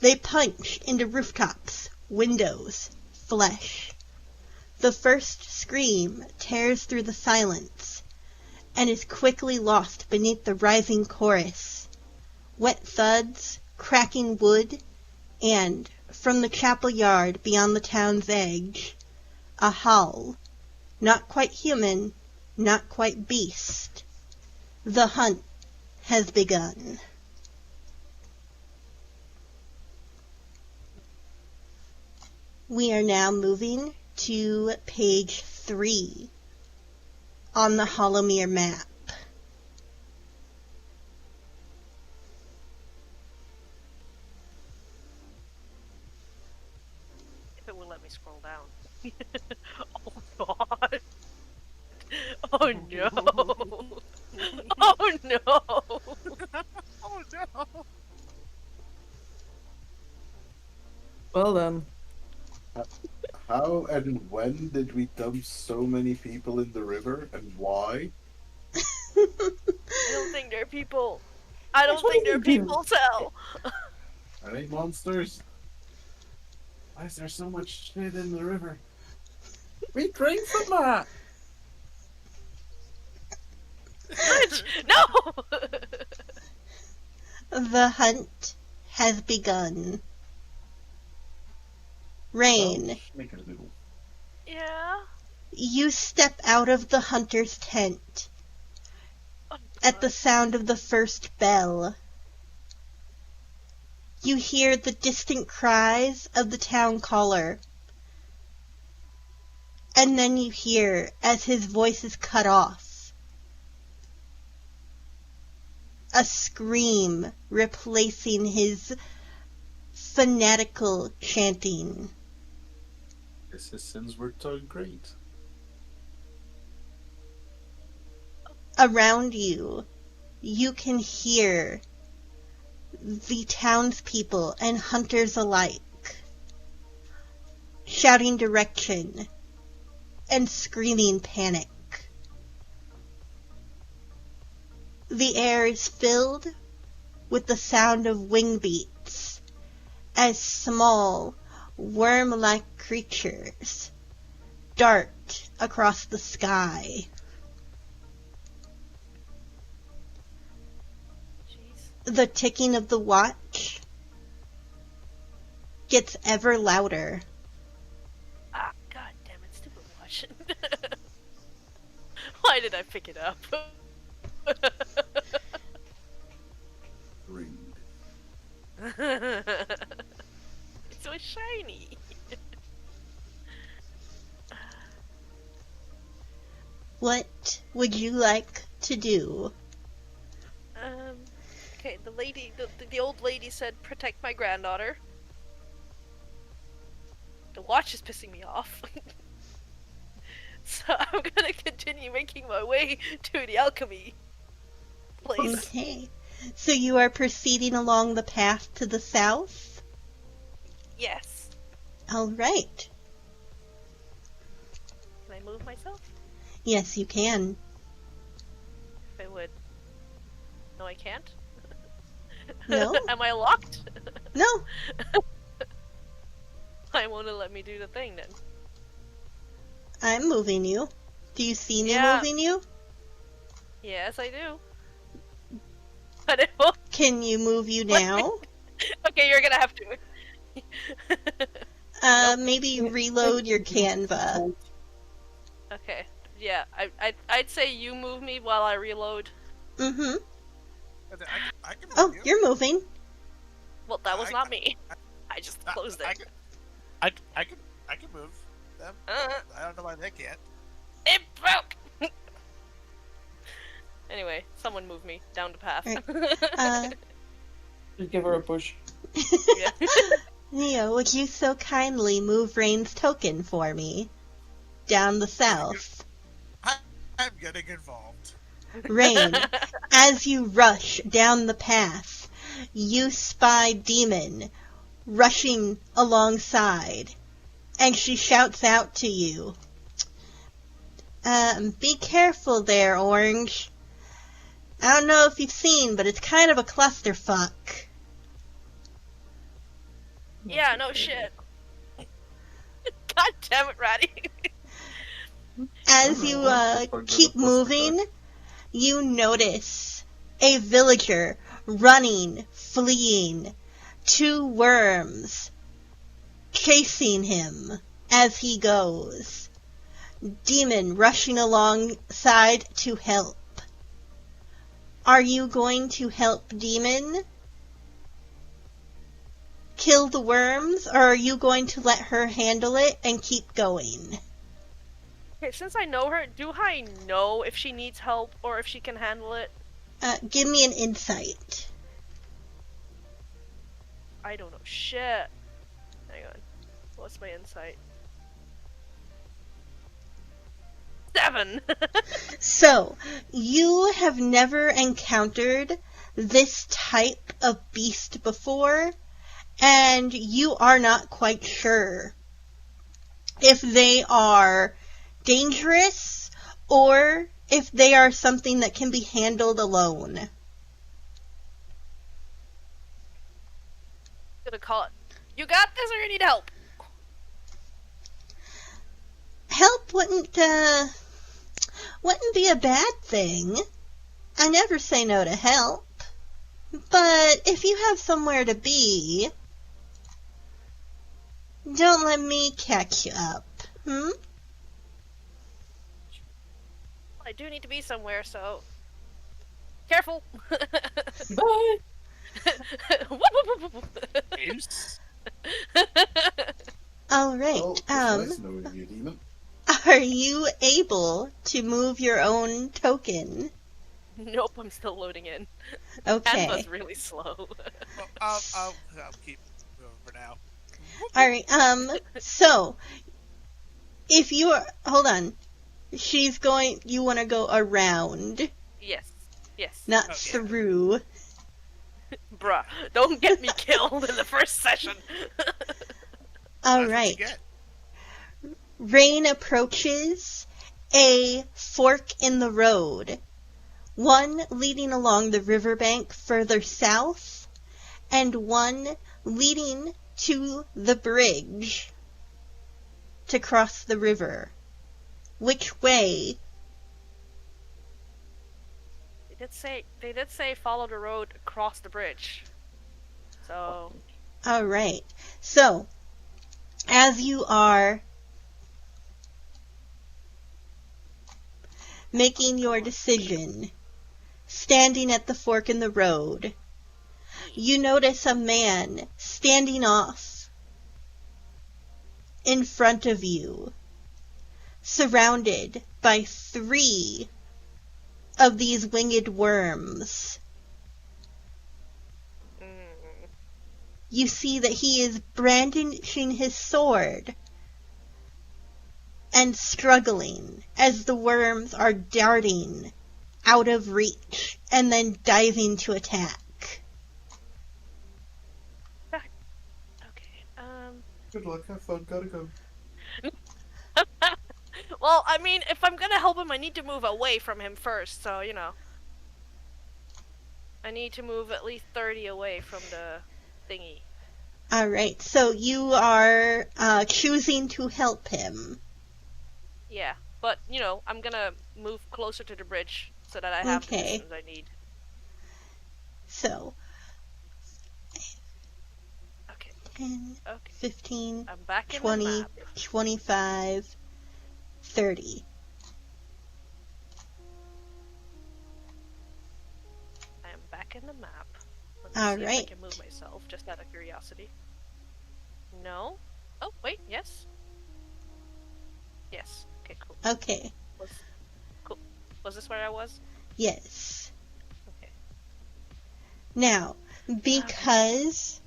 They punch into rooftops, windows, flesh. The first scream tears through the silence and is quickly lost beneath the rising chorus. Wet thuds, cracking wood, and, from the chapel yard beyond the town's edge, a howl, not quite human, not quite beast. The hunt has begun. We are now moving to page 3 on the Hollowmere map. If it will let me scroll down. Oh god. Oh no. Oh no. Oh no! Well then. How and when did we dump so many people in the river, and why? I don't think they're people. I don't What think do you they're do? people, Sal. Are they monsters? Why is there so much shit in the river? We drank from that! Rich, no! The hunt has begun. Rain, Snickerdoodle. Yeah? you step out of the hunter's tent Oh, at the sound of the first bell. You hear the distant cries of the town caller. And then you hear as his voice is cut off, a scream replacing his fanatical chanting. Guess his sins were so great. Around you, you can hear the townspeople and hunters alike shouting direction and screaming panic. The air is filled with the sound of wing beats as small, worm-like creatures dart across the sky. jeez. The ticking of the watch gets ever louder. Ah, god damn it, stupid watch. Why did I pick it up? Rude. It's so shiny. What would you like to do? Okay, the old lady said protect my granddaughter. The watch is pissing me off. So I'm gonna continue making my way to the alchemy place. Okay. So you are proceeding along the path to the south? Yes. All right. Can I move myself? Yes, you can. would. No, I can't? No? Am I locked? No. Why won't it let me do the thing then? I'm moving you. Do you see me Yeah. moving you? Yes, I do. But it won't. Can you move you What? now? Okay, you're gonna have to. Maybe reload your Canva. Okay. Yeah, I'd say you move me while I reload. Mm-hmm. I can Oh, move you. you're moving. Well, that was I- not me. I just closed I, it. I can move them. Uh, I don't know why they can't. it broke! Anyway, someone move me down the path. Uh, Just give her a push. Yeah. Neo, would you so kindly move Rain's token for me? Down the south. I'm getting involved. Rain, as you rush down the path, you spy Demon rushing alongside, and she shouts out to you. Be careful there, Orange. I don't know if you've seen, but it's kind of a clusterfuck. Yeah, no shit. God damn it, Ratty. As you keep moving, you notice a villager running, fleeing, 2 worms chasing him as he goes. Demon rushing alongside to help. Are you going to help Demon kill the worms, or are you going to let her handle it and keep going? Okay, since I know her, do I know if she needs help or if she can handle it? Give me an insight. I don't know shit. Hang on. What's my insight? 7! So, you have never encountered this type of beast before, and you are not quite sure if they are dangerous or if they are something that can be handled alone. Gonna call it. You got this or you need help? Help wouldn't be a bad thing. I never say no to help. But if you have somewhere to be, don't let me catch you up, I do need to be somewhere, so... Careful! Bye! Whoop, whoop, whoop, whoop. Ace? Alright, Oh, it's nice knowing you, Demon. are you able to move your own token? Nope, I'm still loading in. Okay. Canva's really slow. Well, I'll keep moving for now. Alright, so, if you are, hold on, you want to go around, Yes. Yes. not Oh, yeah. through. Bruh, don't get me killed in the first session. That's Alright. what you get. Rain approaches a fork in the road, one leading along the riverbank further south, and one leading to the bridge to cross the river. Which way? They did say follow the road across the bridge. So Alright, so, as you are making your decision, standing at the fork in the road, you notice a man standing off in front of you, surrounded by 3 of these winged worms. You see that he is brandishing his sword and struggling as the worms are darting out of reach and then diving to attack. okay. Good luck, have fun, gotta go. Well, I mean, if I'm gonna help him, I need to move away from him first. So you know. I need to move at least 30 away from the thingy. Alright, so you are choosing to help him. Yeah, but, I'm gonna move closer to the bridge so that I have the Okay. distance I need. So, Okay. 10, Okay. 15, I'm back in the 20, map. 25, 30. I am back in the map. Let me see if I Alright. can move myself, just out of curiosity. No? Oh, wait, yes? Yes. Okay, cool. Okay, Cool. Was this where I was? yes. Okay. Now, because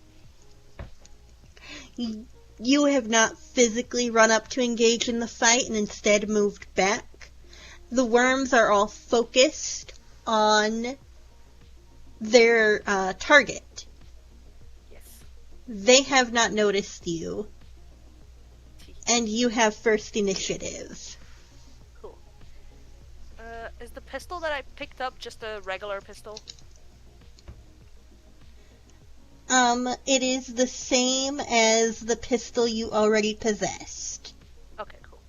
you have not physically run up to engage in the fight and instead moved back, the worms are all focused on their target. Yes. They have not noticed you, and you have first initiative. Cool. Is the pistol that I picked up just a regular pistol? It is the same as the pistol you already possessed. Okay, cool.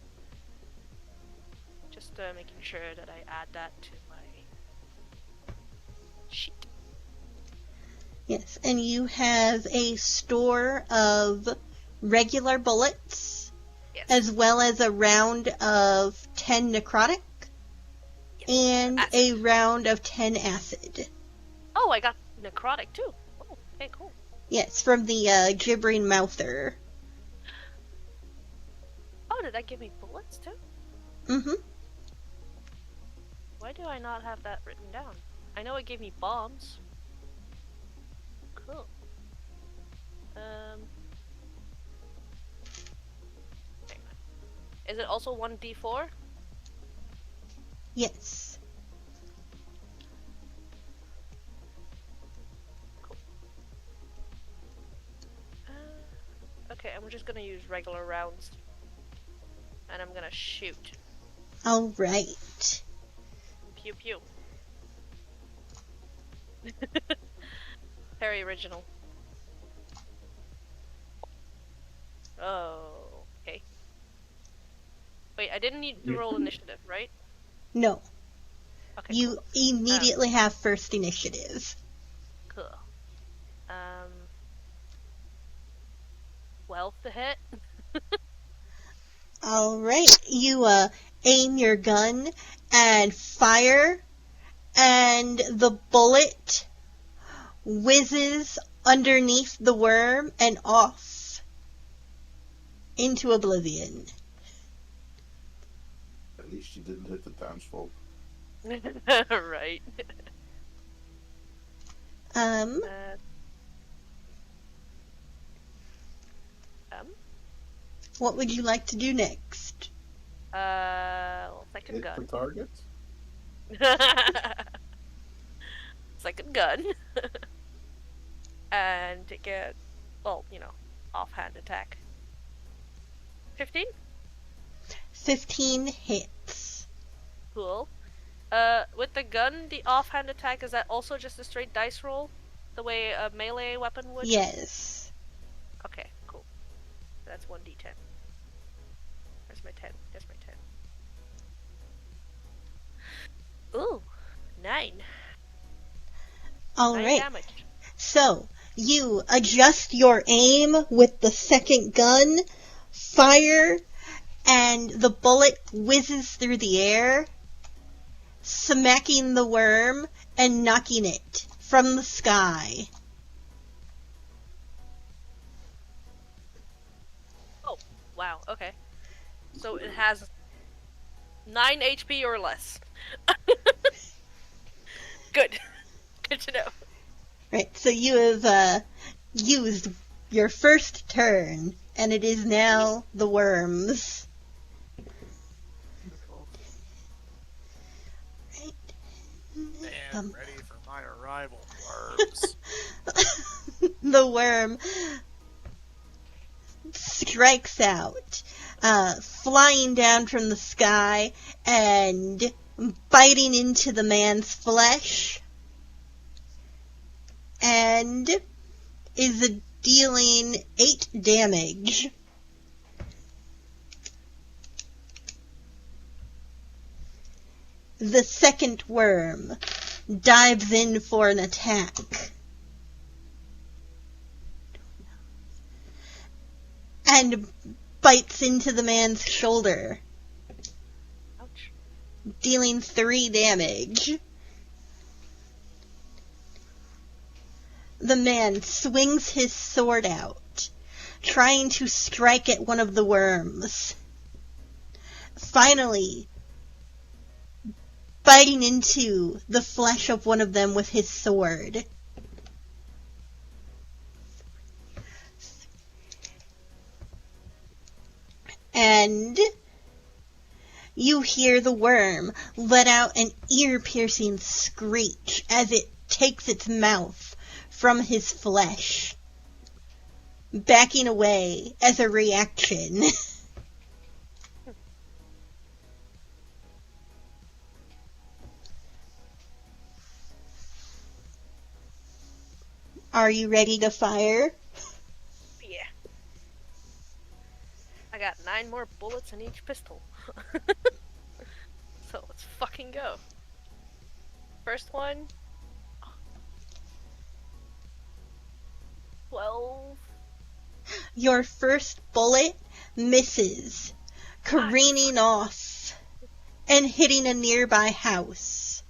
Just making sure that I add that to my sheet. Yes, and you have a store of regular bullets, Yes. as well as a round of 10 necrotic, Yes. and Acid. a round of 10 acid. Oh, I got necrotic too. Oh, okay, cool. Yes, from the gibbering mouther. Oh, did that give me bullets too? Mm-hmm. Why do I not have that written down? I know it gave me bombs. Cool. Hang on. Is it also 1d4? Yes. Cool. Okay, I'm just gonna use regular rounds. And I'm gonna shoot. Alright. Pew pew. Very original. Oh, okay. Wait, I didn't need to roll initiative, right? No. Okay, You cool. immediately have first initiative. Cool. 12 to hit. Alright, you aim your gun and fire, and the bullet whizzes underneath the worm and off into oblivion. At least you didn't hit the townsfolk. Right. Um, what would you like to do next? Second Hit the gun. target? Second gun. And take a, offhand attack. 15? 15 hits. Cool. With the gun, the offhand attack, is that also just a straight dice roll? The way a melee weapon would? Yes. Okay, cool. That's 1d10. Where's my 10? There's my 10. Ooh, 9. 9 Alright, damage. so you adjust your aim with the second gun, fire, and the bullet whizzes through the air, smacking the worm and knocking it from the sky. Oh, wow, okay. So it has 9 HP or less. Good. Good to know. Right, so you have used your first turn, and it is now the worms. Right. And ready for my arrival, worms. The worm strikes out, flying down from the sky and biting into the man's flesh. and is dealing 8 damage. The second worm dives in for an attack. And bites into the man's shoulder, Ouch. dealing 3 damage. The man swings his sword out, trying to strike at one of the worms. Finally, biting into the flesh of one of them with his sword. And you hear the worm let out an ear-piercing screech as it takes its mouth from his flesh, backing away as a reaction. Are you ready to fire? Yeah. I got 9 more bullets in each pistol. So let's fucking go. First one. 12. Your first bullet misses, careening off and hitting a nearby house.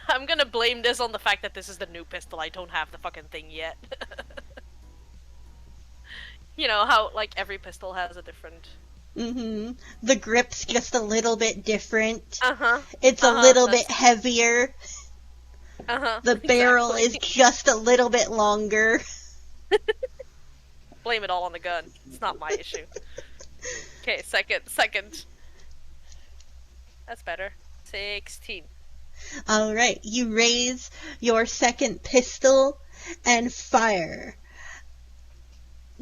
I'm gonna blame this on the fact that this is the new pistol. I don't have the fucking thing yet. You know how, like, every pistol has a different... Mm-hmm. The grip's just a little bit different. Uh-huh. It's a little bit heavier. Uh-huh. The barrel exactly. is just a little bit longer. Blame it all on the gun. It's not my issue. Okay, second. That's better. 16. Alright, you raise your second pistol and fire,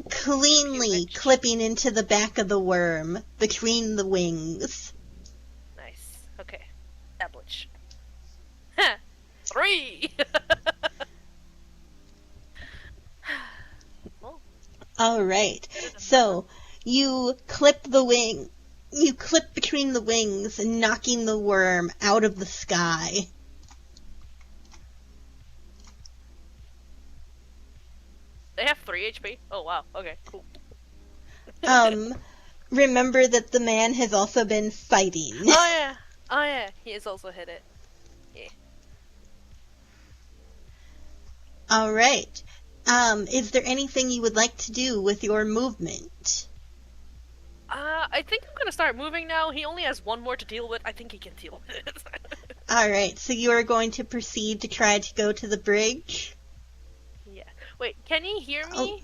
cleanly clipping into the back of the worm between the wings. Nice. Okay. Establish. 3! Well, Alright, so you clip between the wings, knocking the worm out of the sky. they have 3 HP? Oh wow, okay, cool. Remember that the man has also been fighting. Oh yeah, he has also hit it. Yeah. Alright, is there anything you would like to do with your movement? I think I'm gonna start moving now. He only has 1 more to deal with. I think he can deal with it. Alright, so you are going to proceed to try to go to the bridge? Yeah. Wait, can he hear me? Oh,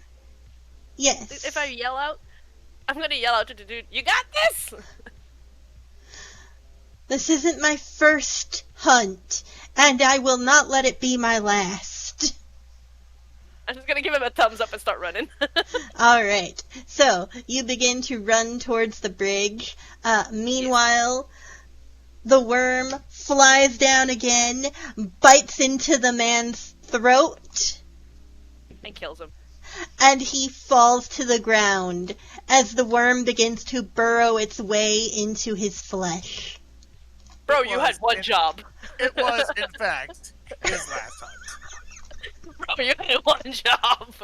yes. If I yell out? I'm gonna yell out to the dude, "You got this!" This isn't my first hunt, and I will not let it be my last. I'm just gonna give him a thumbs up and start running. Alright, so you begin to run towards the bridge. Meanwhile, the worm flies down again, bites into the man's throat, And kills him. and he falls to the ground as the worm begins to burrow its way into his flesh. Bro, you had one job. It was, in fact, his last hunt. Bro, you had one job.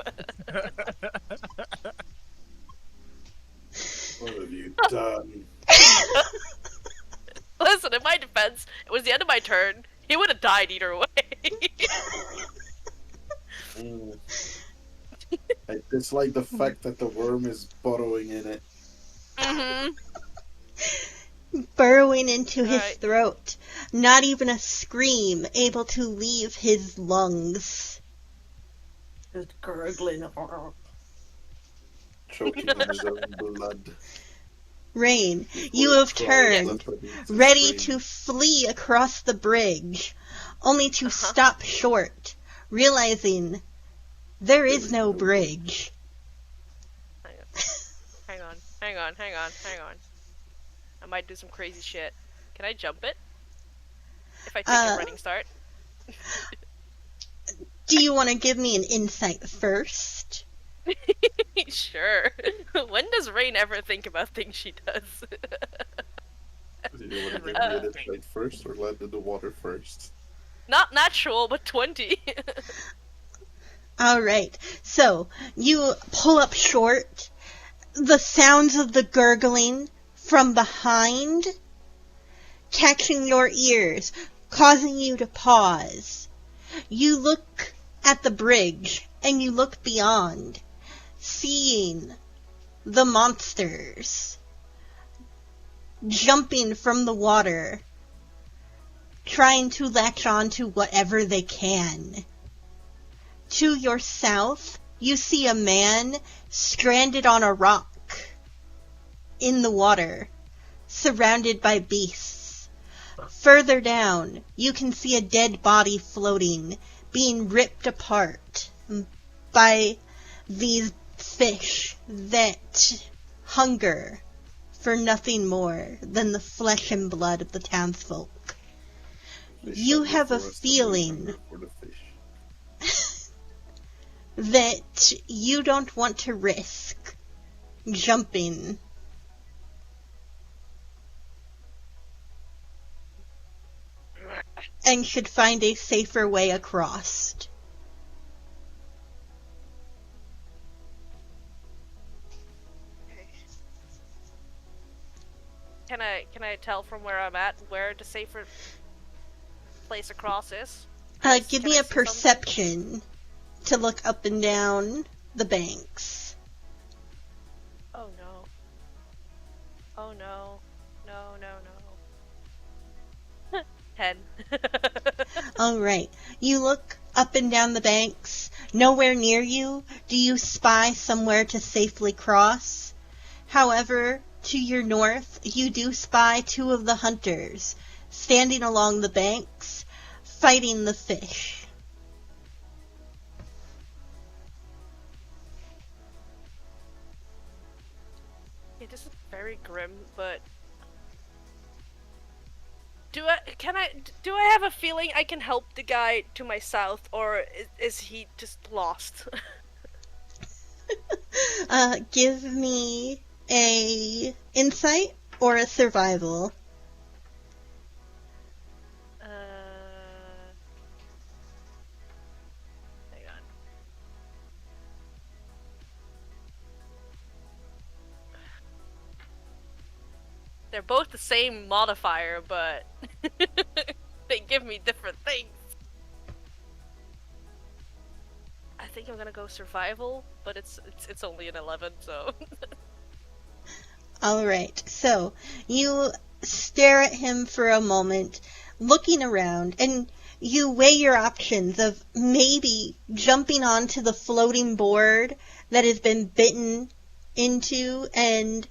What have you done? Listen, in my defense, it was the end of my turn. He would have died either way. Mm. I dislike the fact that the worm is burrowing in it. Mm-hmm. Burrowing into his Alright. throat, not even a scream able to leave his lungs. Just gurgling. Choking on his own blood. Rain, you have turned, ready to flee across the bridge, only to stop short, realizing there is no bridge. Hang on. I might do some crazy shit. Can I jump it? If I take a running start? Do you want to give me an insight first? Sure. When does Rain ever think about things she does? Do you want to give me an insight first or land in the water first? Not natural, but 20. Alright, so you pull up short. The sounds of the gurgling from behind catching your ears, causing you to pause. You look at the bridge, and you look beyond, seeing the monsters jumping from the water, trying to latch on to whatever they can. To your south, you see a man stranded on a rock in the water, surrounded by beasts. Further down, you can see a dead body floating, being ripped apart by these fish that hunger for nothing more than the flesh and blood of the townsfolk. You have a feeling that you don't want to risk jumping. And should find a safer way across. Can I tell from where I'm at where the safer place across is? Give me a perception to look up and down the banks. Oh no. Oh no. No, no, no. 10. Alright. You look up and down the banks. Nowhere near you do you spy somewhere to safely cross. However, to your north, you do spy two of the hunters, standing along the banks, fighting the fish. Yeah, this is very grim, but do I have a feeling I can help the guy to my south, or is he just lost? Give me a insight or a survival. Hang on. They're both the same modifier, but they give me different things. I think I'm gonna go survival, but it's only an 11, so. Alright, so you stare at him for a moment, looking around, and you weigh your options of maybe jumping onto the floating board that has been bitten into and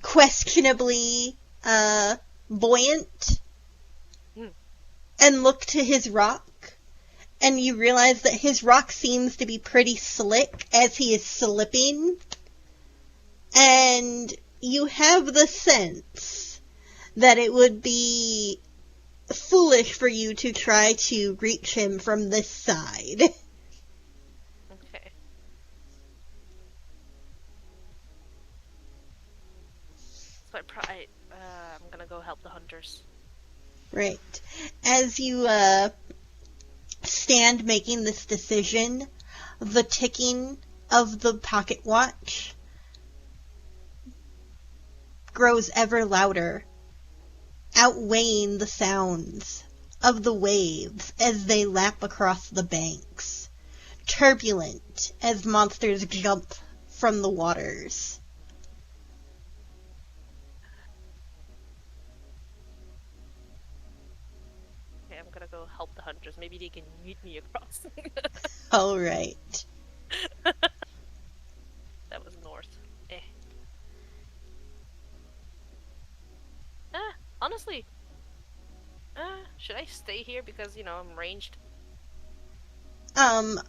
questionably buoyant, and look to his rock, and you realize that his rock seems to be pretty slick as he is slipping, and you have the sense that it would be foolish for you to try to reach him from this side. Okay. So I'm gonna go help the hunters. Right. As you stand making this decision, the ticking of the pocket watch grows ever louder, outweighing the sounds of the waves as they lap across the banks, turbulent as monsters jump from the waters. Okay, I'm gonna go help the hunters. Maybe they can meet me across. Alright. That was north. Honestly, should I stay here because, I'm ranged? Are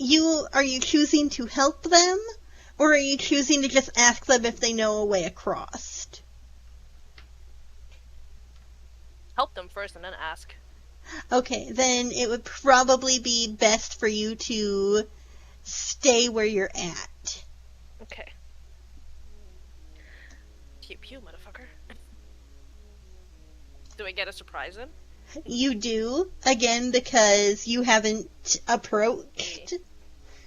you choosing to help them, or are you choosing to just ask them if they know a way across? Help them first and then ask. Okay, then it would probably be best for you to stay where you're at. Okay. Pew pew, motherfucker. Do I get a surprise then? You do, again, because you haven't approached.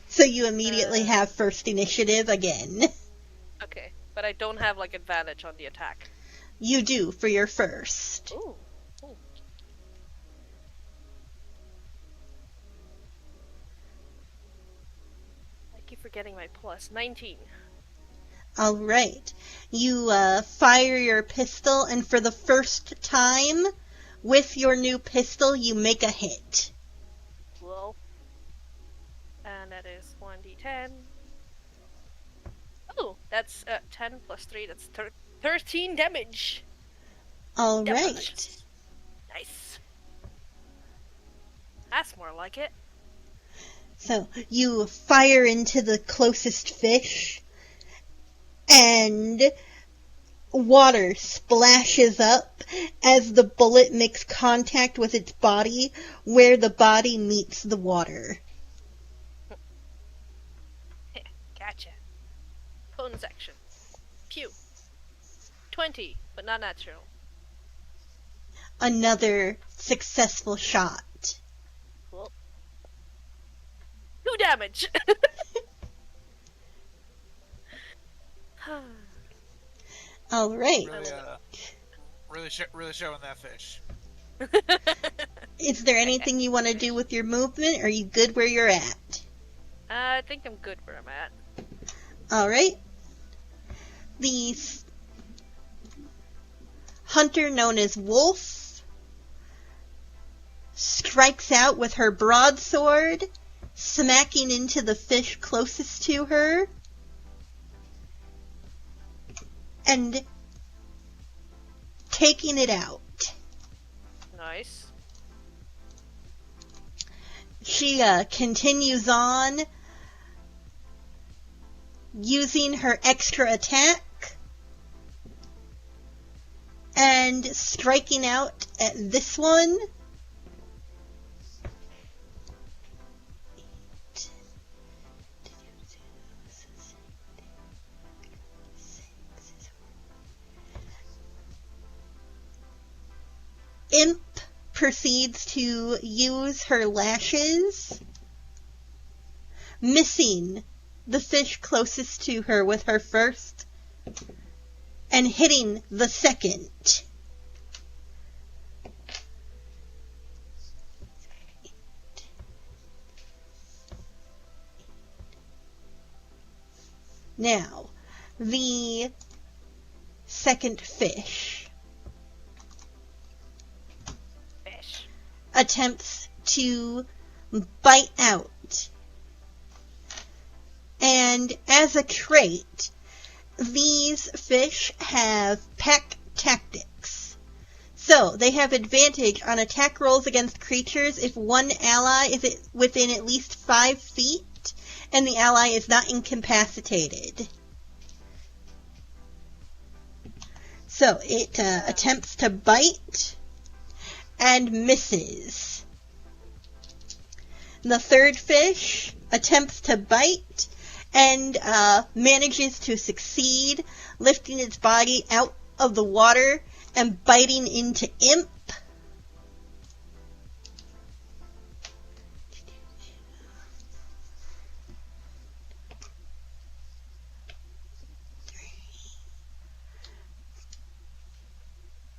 So you immediately have first initiative again. Okay, but I don't have, like, advantage on the attack. You do, for your first. Ooh. Ooh. I keep forgetting my plus. 19. Alright. You fire your pistol, and for the first time, with your new pistol, you make a hit. Cool. And that is 1d10. Oh, that's 10 plus 3, that's 13 damage. Alright. Damage. Nice. That's more like it. So, you fire into the closest fish, and water splashes up as the bullet makes contact with its body, where the body meets the water. Gotcha. Bonus action. Pew. 20, but not natural. Another successful shot. Cool. 2 damage! Alright. Really showing that fish. Is there anything you want to do with your movement, or are you good where you're at? I think I'm good where I'm at. Alright. The hunter known as Wolf strikes out with her broadsword, smacking into the fish closest to her, and taking it out. Nice. She continues on, using her extra attack, and striking out at this one. Imp proceeds to use her lashes, missing the fish closest to her with her first, and hitting the second. Now, the second fish attempts to bite out. And as a trait, these fish have pack tactics. So, they have advantage on attack rolls against creatures if one ally is within at least 5 feet, and the ally is not incapacitated. So, it attempts to bite, and misses. The third fish attempts to bite and manages to succeed, lifting its body out of the water and biting into Imp.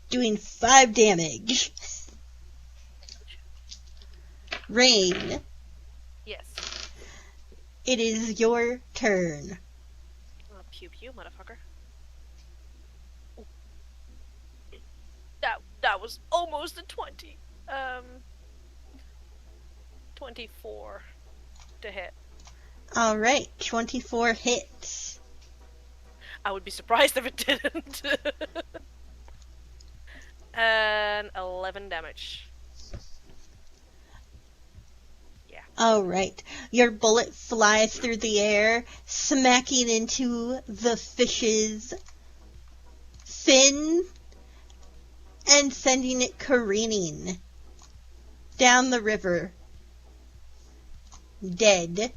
Doing 5 damage. Rain, Yes. it is your turn. Pew pew, motherfucker. Ooh. That was almost a 20. 24 to hit. Alright, 24 hits. I would be surprised if it didn't. And 11 damage. Alright, your bullet flies through the air, smacking into the fish's fin and sending it careening. down the river, dead.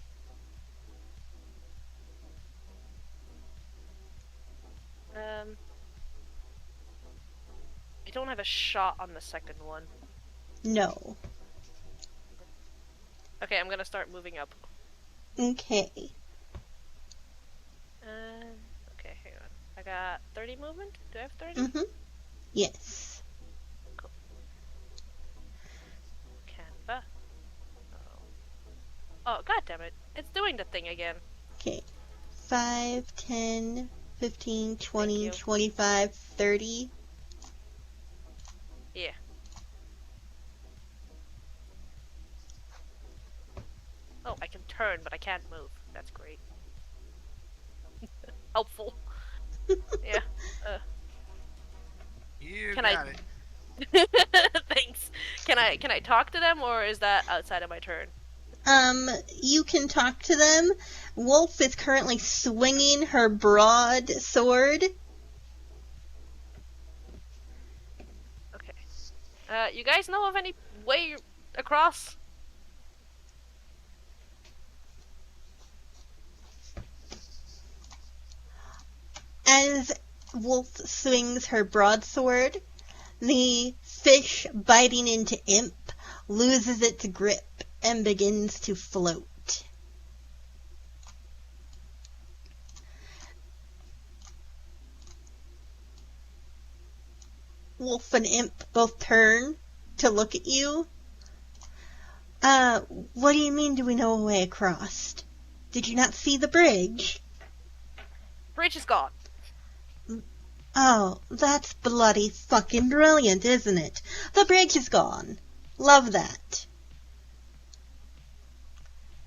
I don't have a shot on the second one. No. Okay, I'm gonna start moving up. Okay. Okay, hang on. I got 30 movement? Do I have 30? Mm-hmm. Yes. Cool. Canva. Oh, god damn it. It's doing the thing again. Okay. 5, 10, 15, 20, you. 25, 30. Yeah. Oh, I can turn, but I can't move. That's great. Helpful. Yeah. You Can got I- it. Thanks. Can I talk to them, or is that outside of my turn? You can talk to them. Wolf is currently swinging her broadsword. Okay. You guys know of any way across? As Wolf swings her broadsword, the fish biting into Imp loses its grip and begins to float. Wolf and Imp both turn to look at you. What do you mean, do we know a way across? Did you not see the bridge? Bridge is gone. Oh, that's bloody fucking brilliant, isn't it? The bridge is gone. Love that.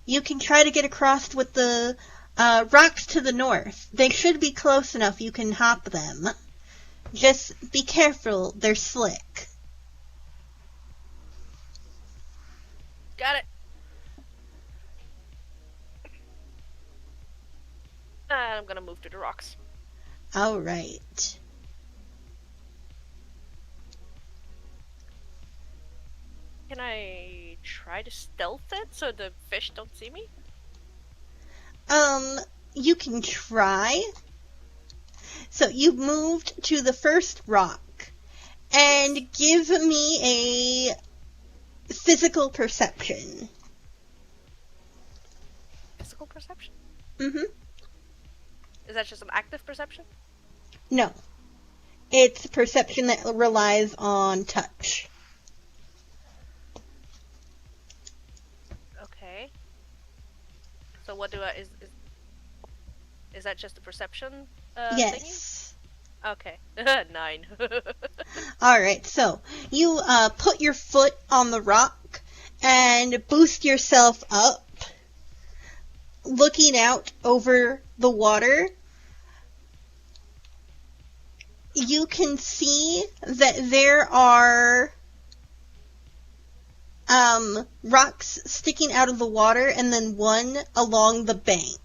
You can try to get across with the rocks to the north. They should be close enough you can hop them. Just be careful, they're slick. Got it. And I'm gonna move to the rocks. Alright. Can I try to stealth it so the fish don't see me? You can try. So you've moved to the first rock. And give me a physical perception. Physical perception? Mm-hmm. Is that just an active perception? No. It's perception that relies on touch. Okay. So what do I is that just a perception Yes. thingy? Okay. 9. Alright, so you put your foot on the rock and boost yourself up, looking out over the water. You can see that there are rocks sticking out of the water and then one along the bank.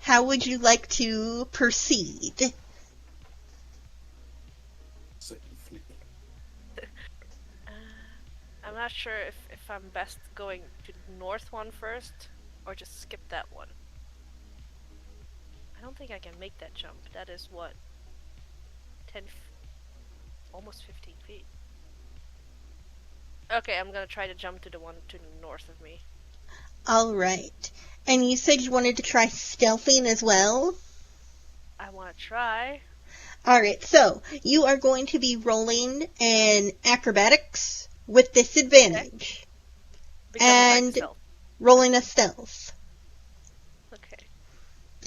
How would you like to proceed? Safely. I'm not sure if I'm best going to the north one first or just skip that one. I don't think I can make that jump. That is what? Almost 15 feet. Okay, I'm gonna try to jump to the one to the north of me. Alright. And you said you wanted to try stealthing as well? I wanna try. Alright, so you are going to be rolling an acrobatics with disadvantage. Because I'm trying And to stealth. rolling a stealth. Okay.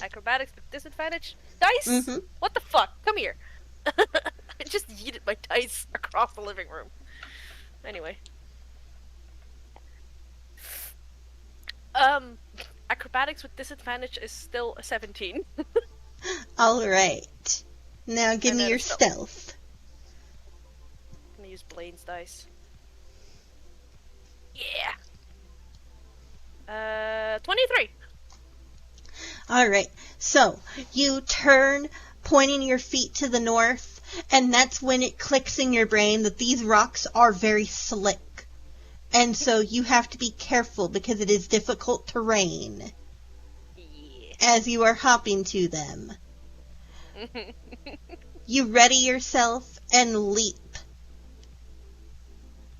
Acrobatics with disadvantage? Dice? Mm-hmm. What the fuck? Come here. I just yeeted my dice across the living room. Anyway. Acrobatics with disadvantage is still a 17. Alright. Now give And me then your stealth. stealth. I'm gonna use Blaine's dice. Yeah! 23! Alright, so you turn, pointing your feet to the north, and that's when it clicks in your brain that these rocks are very slick. And so you have to be careful because it is difficult terrain Yeah. as you are hopping to them. You ready yourself and leap.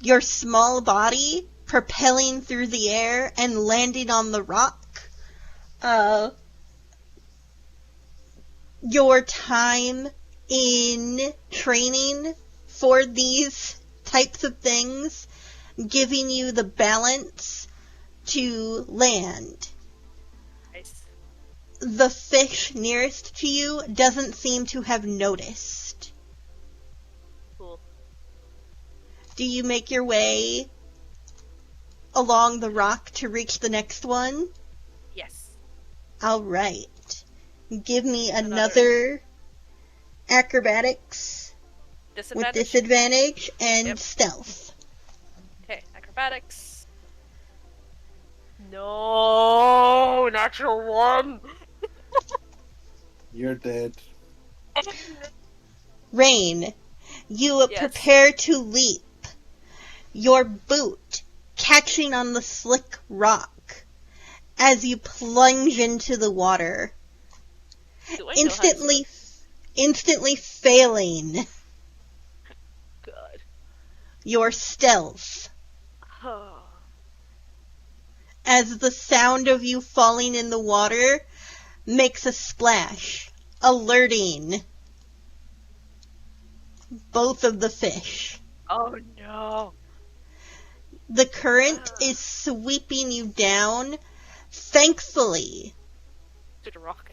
Your small body propelling through the air and landing on the rock. Your time in training for these types of things giving you the balance to land. Nice. The fish nearest to you doesn't seem to have noticed. Cool. Do you make your way along the rock to reach the next one? Yes. All right. Give me another acrobatics with disadvantage and stealth. Okay, acrobatics. No, natural one. You're dead. Rain, you Yes. prepare to leap. Your boot catching on the slick rock as you plunge into the water. Do I know how to swim? Instantly failing God. your stealth Oh. as the sound of you falling in the water makes a splash, alerting both of the fish. Oh no. The current is sweeping you down. Thankfully, To the rock.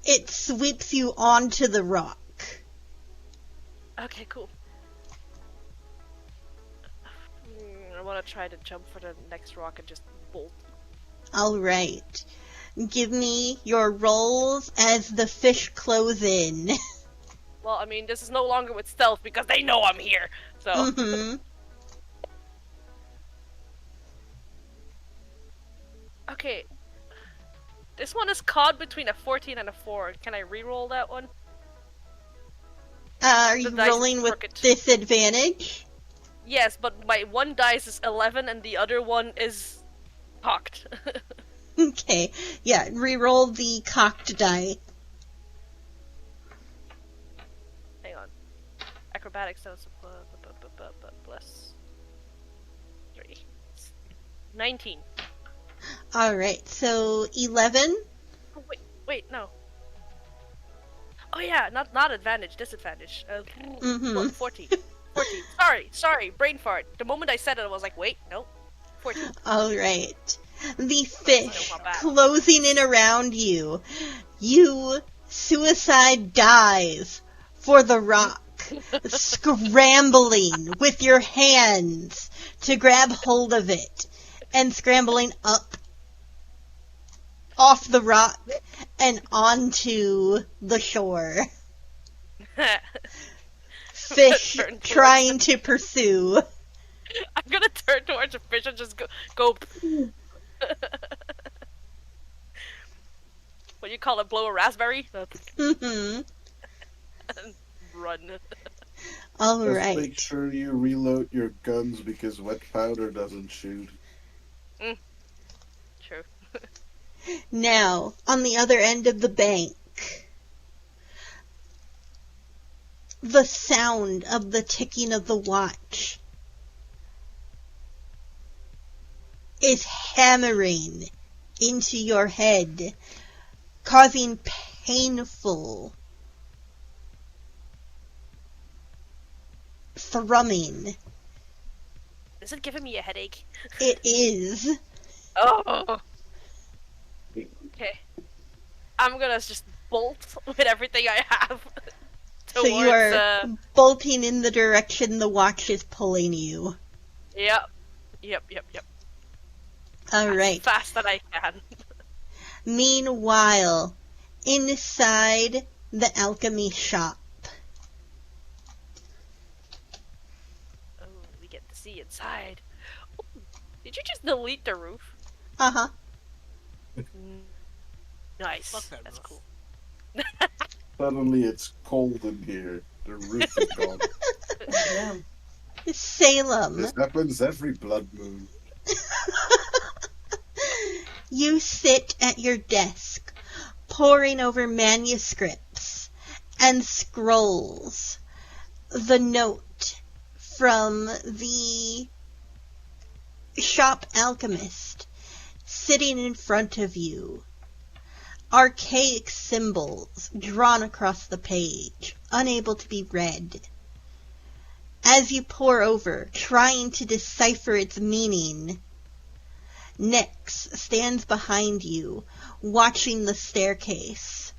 it sweeps you onto the rock. Okay, cool. I want to try to jump for the next rock and just bolt. Alright. Give me your rolls as the fish close in. Well, I mean, this is no longer with stealth because they know I'm here. So. Mm-hmm. Okay. This one is caught between a 14 and a 4. Can I re-roll that one? Are The you dice rolling is with crooked. disadvantage? Yes, but my one dice is 11 and the other one is cocked. Okay. Yeah, re-roll the cocked die. Hang on. Acrobatics, that was plus 3. 19. Alright, so 11? Oh, wait, no. Oh yeah, not advantage, disadvantage. Mhm. 14. 14. Sorry, brain fart. The moment I said it, I was like, wait, no. 14. Alright. The So fish not bad. closing in around you. You suicide dive for the rock, scrambling with your hands to grab hold of it, and scrambling up off the rock and onto the shore. Fish Turn towards trying to pursue. I'm gonna turn towards the fish and just go. What do you call it? Blow a raspberry? Mhm. Run. Just Alright. make sure you reload your guns because wet powder doesn't shoot. True. Now, on the other end of the bank, the sound of the ticking of the watch is hammering into your head, causing painful thrumming. Is it giving me a headache? It is. Oh. Okay. I'm gonna just bolt with everything I have. So you towards, are bolting in the direction the watch is pulling you. Yep. Alright. As fast that I can. Meanwhile, inside the alchemy shop, Oh, we get to see inside. Oh, did you just delete the roof? uh-huh. Nice. Fuck that That's roof. cool. Suddenly it's cold in here. The roof is gone. Yeah. Salem, This happens every blood moon. you sit at your desk, poring over manuscripts and scrolls. The note from the shop alchemist sitting in front of you. Archaic symbols drawn across the page, unable to be read. As you pore over, trying to decipher its meaning, Nyx stands behind you, watching the staircase,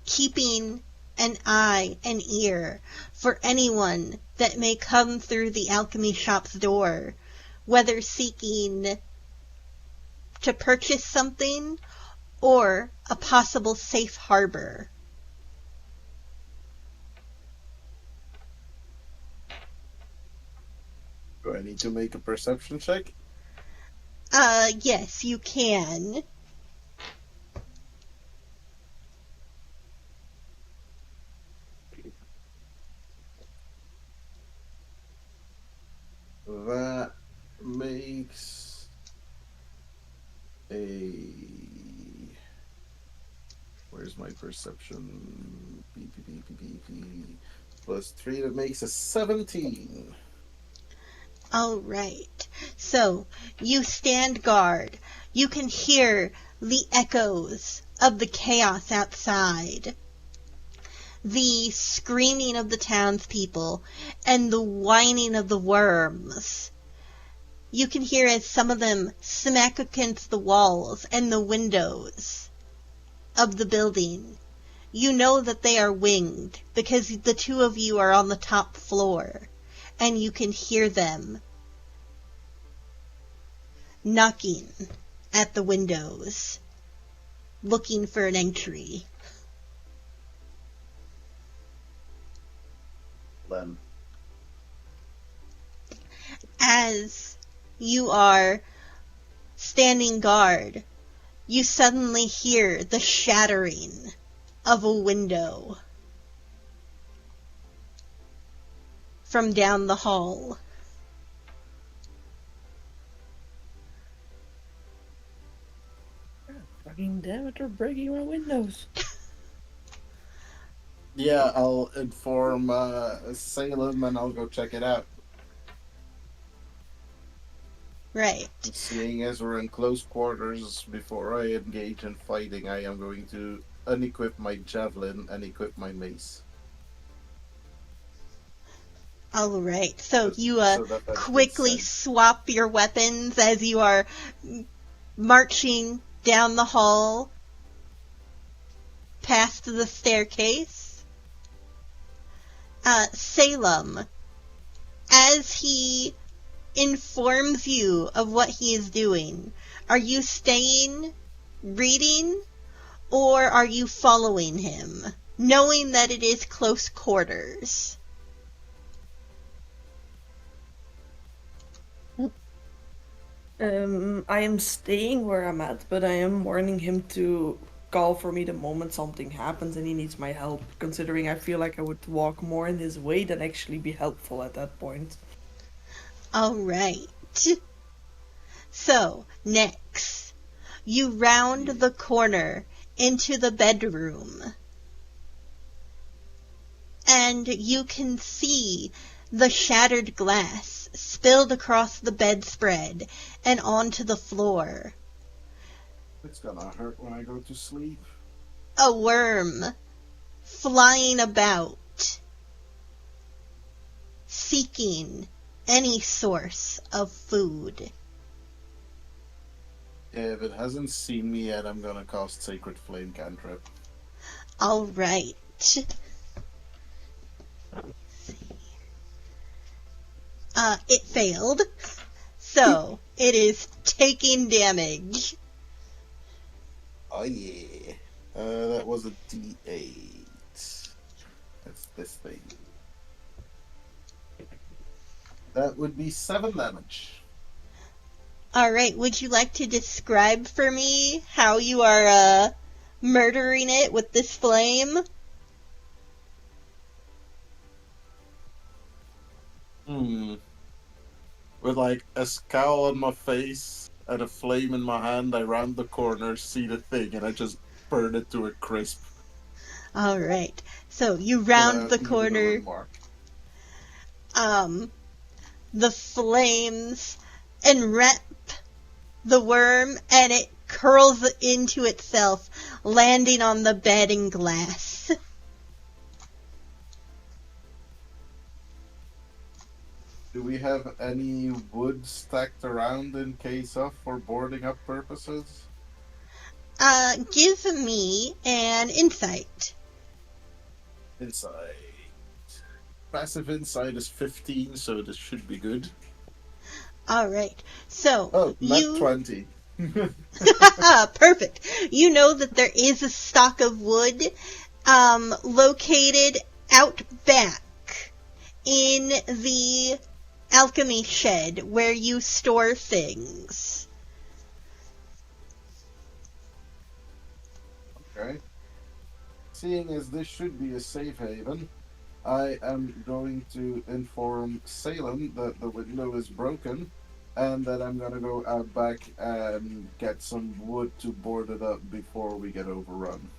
keeping an eye and ear for anyone that may come through the alchemy shop's door, whether seeking to purchase something or a possible safe harbor. Do I need to make a perception check? Yes, you can. That makes a... Where's my perception? Plus 3, that makes a 17. All right. So, you stand guard. You can hear the echoes of the chaos outside, the screaming of the townspeople, and the whining of the worms. You can hear as some of them smack against the walls and the windows of the building. You know that they are winged because the two of you are on the top floor, and you can hear them knocking at the windows, looking for an entry. Then As you are standing guard, you suddenly hear the shattering of a window from down the hall. Fucking damn it, they're breaking my windows. yeah, I'll inform Salem and I'll go check it out. Right. Seeing as we're in close quarters, before I engage in fighting, I am going to unequip my javelin and equip my mace. All right. So you So that quickly makes sense. swap your weapons as you are marching down the hall past the staircase. Salem, as he informs you of what he is doing, are you staying reading or are you following him, knowing that it is close quarters? I am staying where I'm at, but I am warning him to call for me the moment something happens and he needs my help, considering I feel like I would walk more in his way than actually be helpful at that point. All right. So, next, you round the corner into the bedroom, and you can see the shattered glass spilled across the bedspread and onto the floor. It's gonna hurt when I go to sleep. A worm flying about, seeking any source of food. Yeah, if it hasn't seen me yet, I'm gonna cast Sacred Flame cantrip. All right. It failed, so it is taking damage. Oh yeah. That was a D8. That's this thing. That would be 7 damage. All right, would you like to describe for me how you are murdering it with this flame? With like a scowl on my face and a flame in my hand, I round the corner, see the thing, and I just burn it to a crisp Alright, so you round the without leaving a corner, remark. the flames enwrap the worm, and it curls into itself, landing on the bed and glass. Do we have any wood stacked around in case of for boarding up purposes? Give me an insight. Insight. Passive insight is 15, so this should be good. Alright, so Oh, not you... 20. Perfect. You know that there is a stock of wood located out back in the alchemy shed where you store things. Okay. Seeing as this should be a safe haven, I am going to inform Salem that the window is broken and that I'm going to go out back and get some wood to board it up before we get overrun.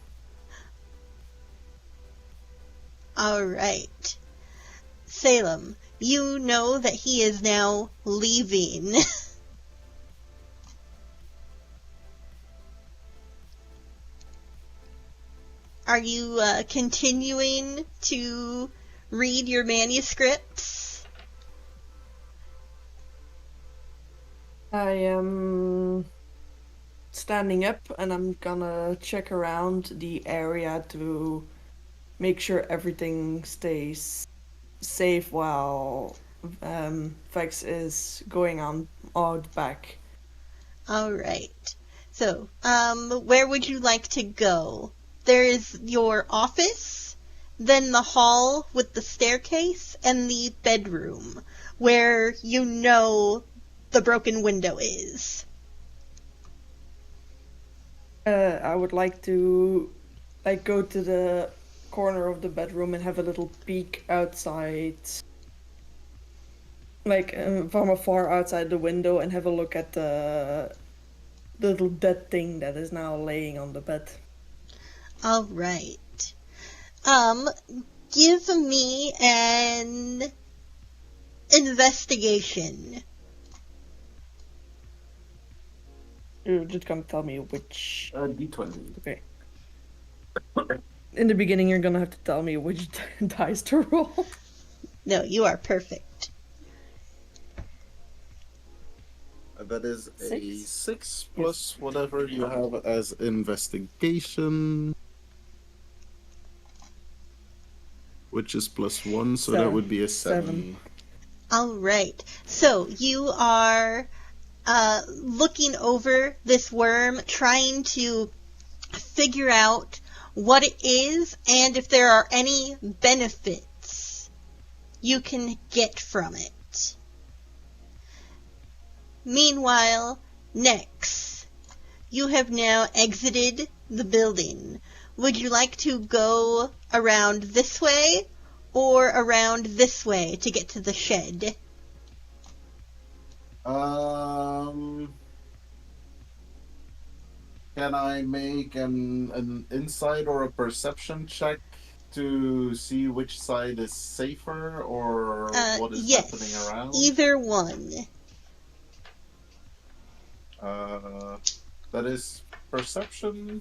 Alright. Salem, you know that he is now leaving. Are you continuing to read your manuscripts? I am standing up and I'm gonna check around the area to make sure everything stays safe while Vex is going on out back. Alright. So, where would you like to go? There is your office, then the hall with the staircase, and the bedroom, where you know the broken window is. I would like to go to the corner of the bedroom and have a little peek outside, from afar outside the window, and have a look at the little dead thing that is now laying on the bed. Alright. Give me an investigation. You're just gonna tell me which... D20. Okay. In the beginning, you're gonna have to tell me which dice to roll. No, you are perfect. That is a 6. 6 plus whatever you have as investigation. Which is +1, so that would be a 7. Alright. So, you are looking over this worm, trying to figure out what it is and if there are any benefits you can get from it. Meanwhile, Nex, you have now exited the building. Would you like to go around this way or around this way to get to the shed? Can I make an insight or a perception check to see which side is safer or what is happening around? Either one. That is perception.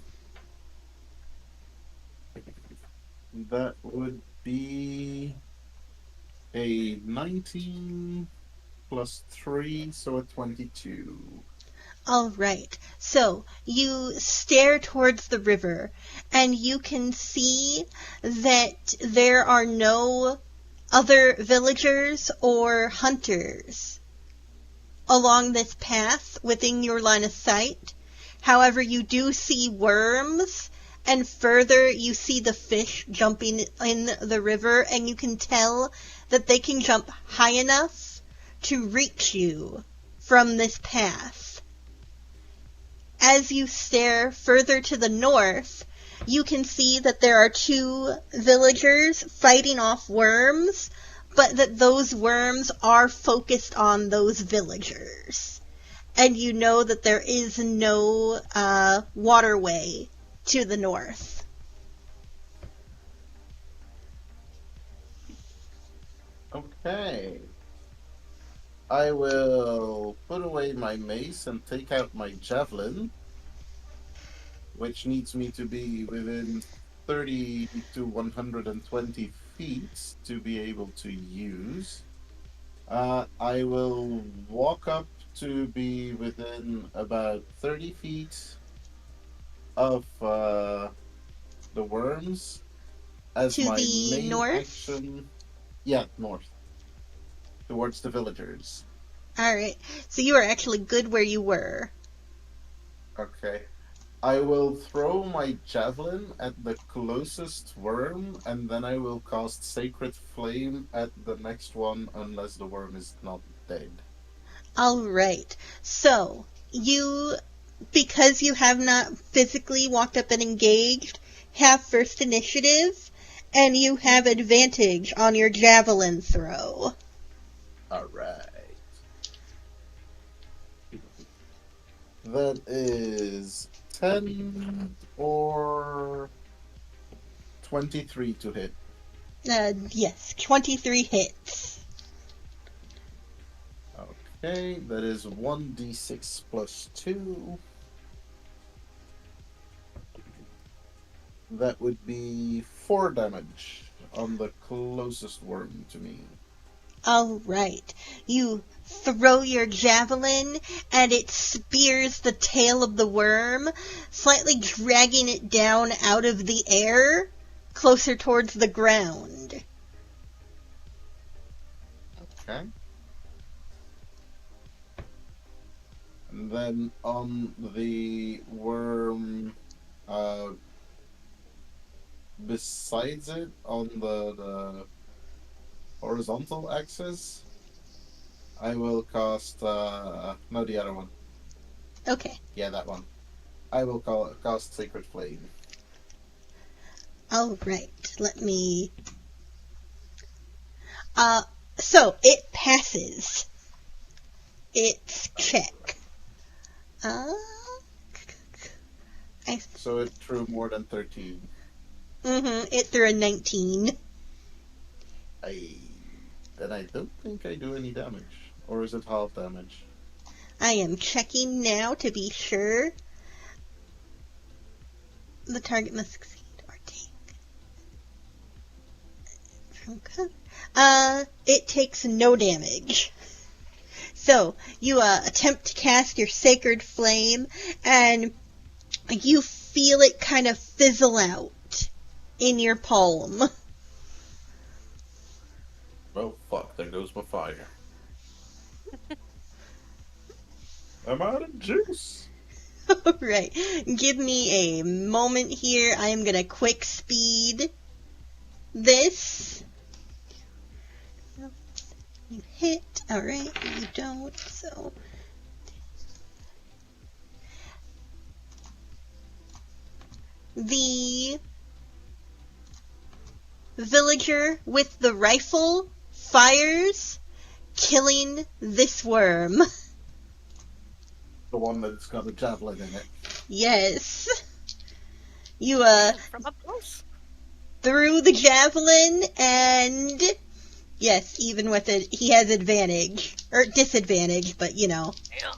That would be a 19 plus 3, so a 22. Alright, so you stare towards the river, and you can see that there are no other villagers or hunters along this path within your line of sight. However, you do see worms, and further you see the fish jumping in the river, and you can tell that they can jump high enough to reach you from this path. As you stare further to the north, you can see that there are two villagers fighting off worms, but that those worms are focused on those villagers. And you know that there is no waterway to the north. Okay. I will put away my mace and take out my javelin, which needs me to be within 30 to 120 feet to be able to use. I will walk up to be within about 30 feet of the worms as To my the main north? action. Yeah, north. Towards the villagers. Alright, so you are actually good where you were. Okay. I will throw my javelin at the closest worm, and then I will cast Sacred Flame at the next one, unless the worm is not dead. Alright, so because you have not physically walked up and engaged, have first initiative, and you have advantage on your javelin throw. Alright. That is 10 or 23 to hit. Yes, 23 hits. Okay, that is 1d6 plus 2. That would be 4 damage on the closest worm to me. Alright, you throw your javelin, and it spears the tail of the worm, slightly dragging it down out of the air, closer towards the ground. Okay. And then on the worm besides it, on the horizontal axis, I will cast no, the other one. Okay. Yeah, that one. I will cast Sacred Flame. Alright, let me... So, it passes its check. So it threw more than 13. It threw a 19. Then I don't think I do any damage. Or is it half damage? I am checking now to be sure. The target must succeed or take from cover. It takes no damage. So, you attempt to cast your Sacred Flame, and you feel it kind of fizzle out in your palm. Oh, fuck, there goes my fire. I'm out of juice. Alright, give me a moment here. I am gonna quick speed this. You hit, alright, you don't, so... The villager with the rifle fires, killing this worm. The one that's got a javelin in it. Yes. You, From up close. threw the javelin, and yes, even with it, he has advantage. Or disadvantage, but you know. Damn.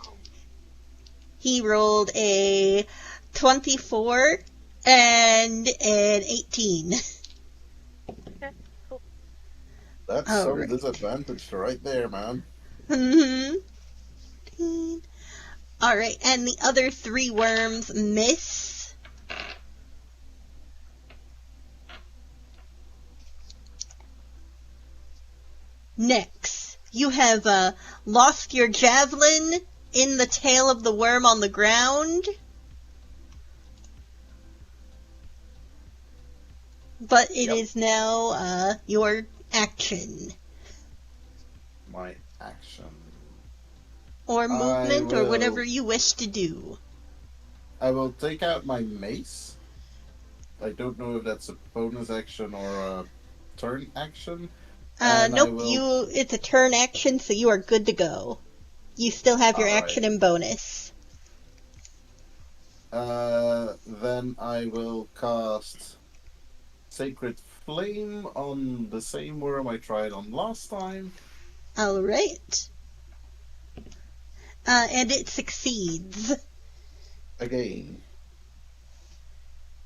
He rolled a 24 and an 18. Okay, cool. That's Oh, some right. disadvantage right there, man. Mm-hmm. Alright, and the other 3 worms miss. Next, you have lost your javelin in the tail of the worm on the ground. But it Yep. is now your action. My action. Or movement, or will- whatever you wish to do. I will take out my mace I don't know if that's a bonus action or a turn action. And I Nope, will. it's a turn action, so you are good to go. You still have your action Alright. and bonus. Then I will cast Sacred Flame on the same worm I tried on last time. Alright. And it succeeds. Again.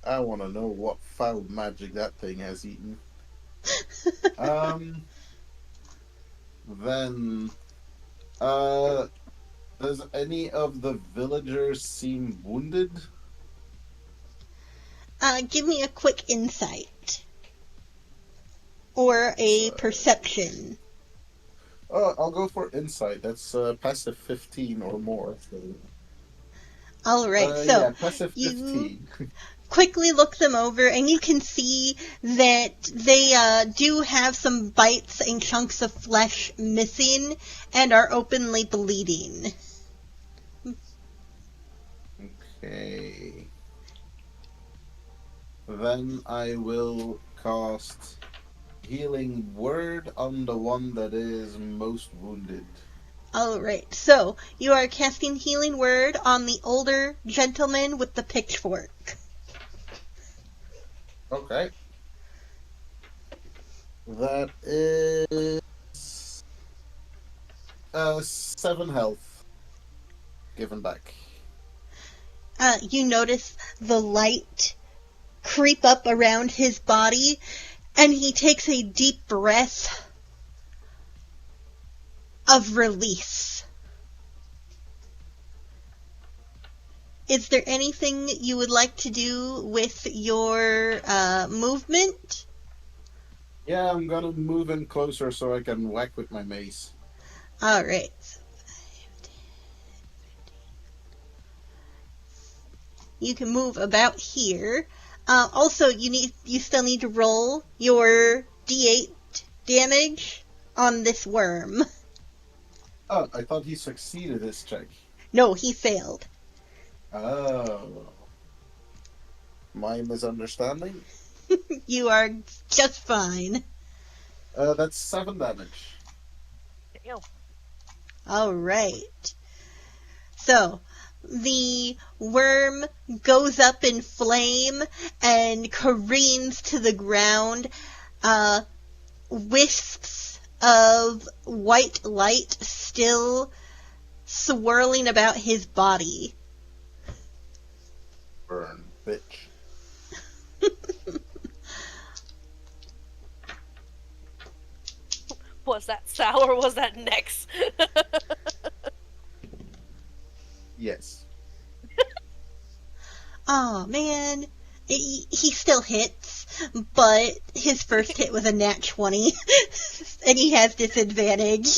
I want to know what foul magic that thing has eaten. Then, does any of the villagers seem wounded? Give me a quick insight. Or a perception. I'll go for insight. That's passive 15 or more. Alright, so yeah, passive you 15. quickly look them over, and you can see that they do have some bites and chunks of flesh missing and are openly bleeding. Okay. Then I will cast Healing Word on the one that is most wounded. Alright, so you are casting Healing Word on the older gentleman with the pitchfork. Okay. That is 7 health given back. You notice the light creep up around his body, and he takes a deep breath of release. Is there anything you would like to do with your movement? Yeah, I'm gonna move in closer so I can whack with my mace. Alright. You can move about here. Also, you still need to roll your D8 damage on this worm. Oh, I thought he succeeded this check. No, he failed. Oh. My misunderstanding? You are just fine. That's 7 damage. Damn. Alright. So, the worm goes up in flame and careens to the ground. Wisps of white light still swirling about his body. Burn, bitch. Was that Sal or was that Nex? Yes. Oh man, he still hits, but his first hit was a nat 20, and he has disadvantage.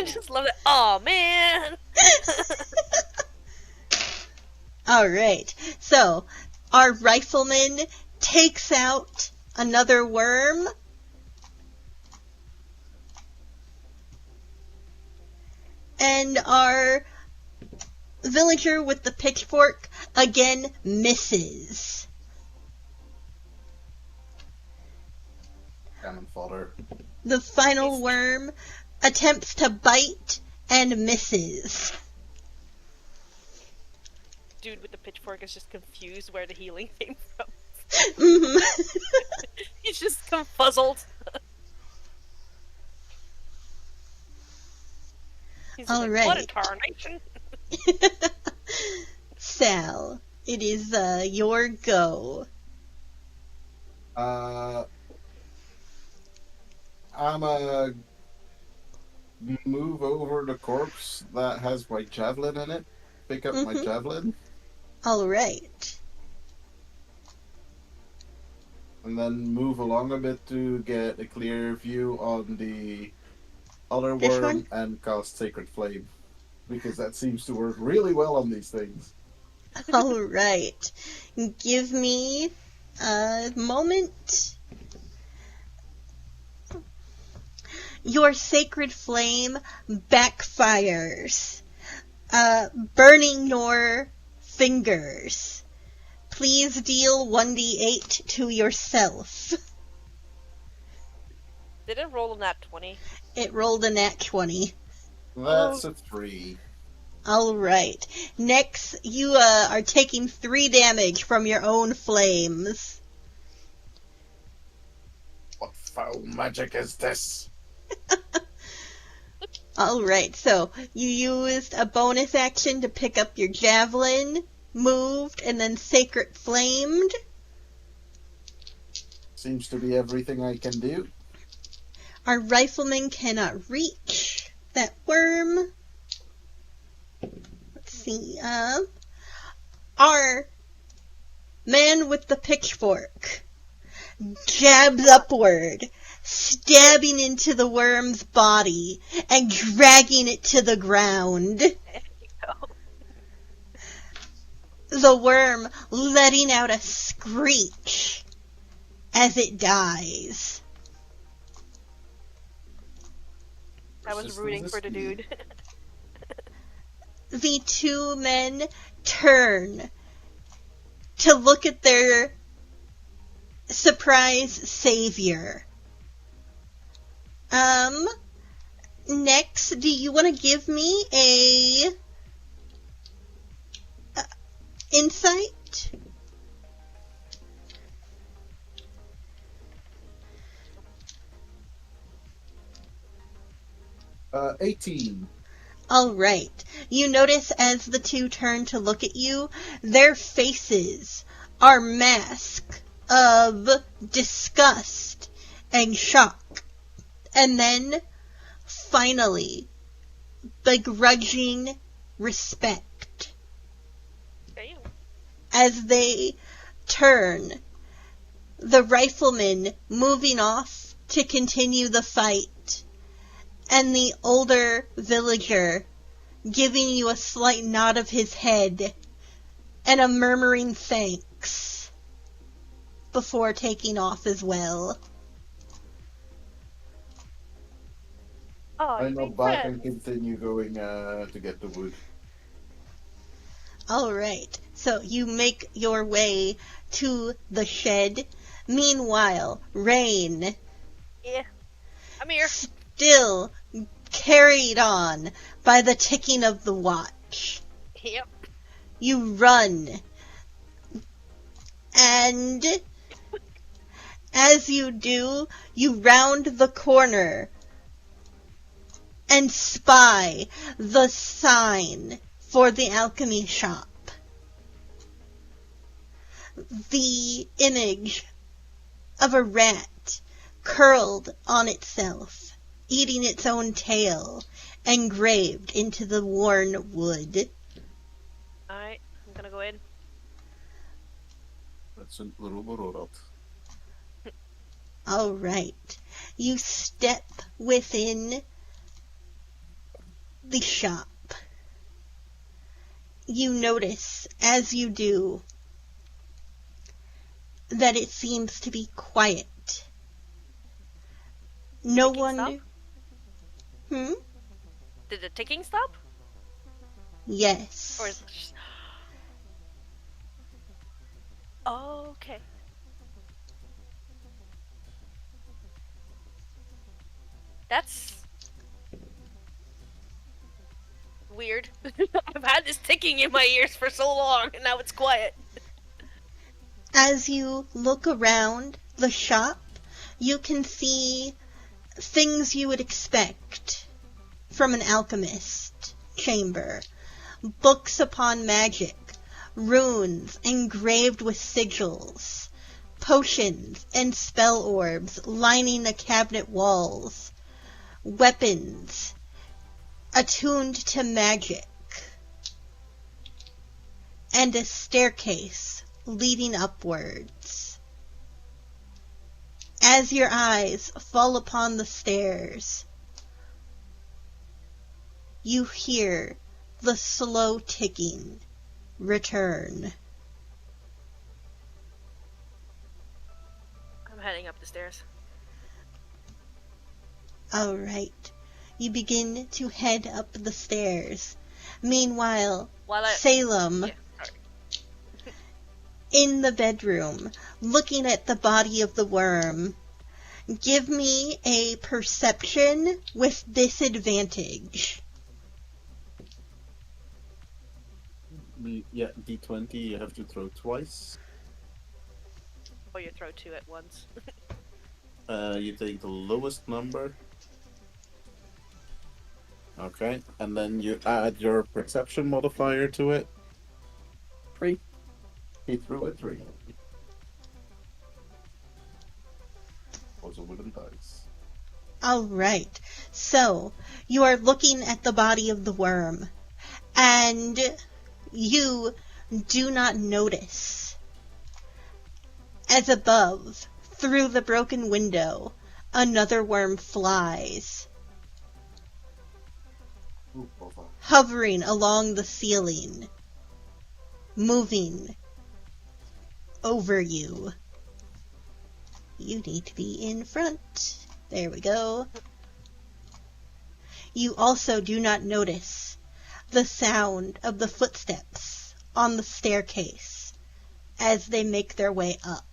Just love it. Aw, man! Alright, so our rifleman takes out another worm. And our villager with the pitchfork again misses. Cannon fodder. The final worm attempts to bite and misses. Dude with the pitchfork is just confused where the healing came from. Mm-hmm. He's just confuzzled. He's just All like, what right. a tarnation! Sal, it is your go. I'm a move over the corpse that has my javelin in it. Pick up my javelin. Alright. And then move along a bit to get a clear view on the other This worm one? and cast Sacred Flame. Because that seems to work really well on these things. Alright. Give me a moment. Your sacred flame backfires, burning your fingers, Please deal 1d8 to yourself. Did it roll on that 20? It rolled a nat 20. That's a 3. Alright. Next, you are taking 3 damage from your own flames. What foul magic is this? Alright, so you used a bonus action to pick up your javelin, moved, and then sacred flamed. Seems to be everything I can do. Our rifleman cannot reach that worm. Let's see, our man with the pitchfork jabs upward, stabbing into the worm's body and dragging it to the ground. There you go. The worm letting out a screech as it dies. I was rooting for the dude. The 2 men turn to look at their surprise savior. Next, do you want to give me a insight? Uh, 18. Alright. You notice as the 2 turn to look at you, their faces are masks of disgust and shock. And then, finally, begrudging respect. Damn. As they turn, the rifleman moving off to continue the fight, and the older villager giving you a slight nod of his head and a murmuring thanks before taking off as well. Oh, I you know made back friends. and continue going to get the wood. Alright, so you make your way to the shed. Meanwhile, Rain, Yeah. I'm here. still carried on by the ticking of the watch. Yep. You run, and as you do, you round the corner and spy the sign for the alchemy shop. The image of a rat curled on itself, eating its own tail, engraved into the worn wood. Alright, I'm gonna go in. That's a little borot. Alright. You step within the shop. You notice, as you do, that it seems to be quiet. No Ticking one... stop? Did the ticking stop? Yes. Or is it just... Oh, okay. That's weird. I've had this ticking in my ears for so long, and now it's quiet. As you look around the shop, you can see things you would expect from an alchemist chamber. Books upon magic, runes engraved with sigils, potions and spell orbs lining the cabinet walls, weapons attuned to magic, and a staircase leading upwards. As your eyes fall upon the stairs, you hear the slow ticking return. I'm heading up the stairs. Alright. You begin to head up the stairs. Meanwhile, While I... Salem, Yeah, sorry. in the bedroom, looking at the body of the worm. Give me a perception with disadvantage. Yeah, D20, you have to throw twice. Or you throw 2 at once. You take the lowest number. Okay, and then you add your perception modifier to it. 3. He threw a 3. Was a wooden dice. All right. So, you are looking at the body of the worm, and you do not notice, as above, through the broken window, another worm flies, Ooh, bother. hovering along the ceiling, moving over you. You need to be in front. There we go. You also do not notice the sound of the footsteps on the staircase as they make their way up.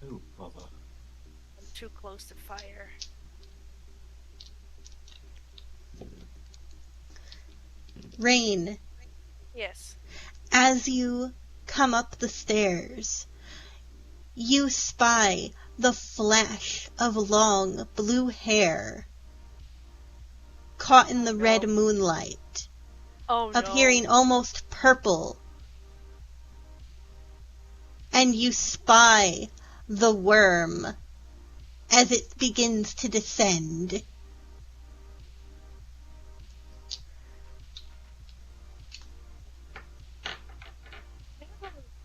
Ooh, bother. I'm too close to fire. Rain, Yes. as you come up the stairs, you spy the flash of long blue hair caught in the red moonlight, Oh no. appearing almost purple. And you spy the worm as it begins to descend.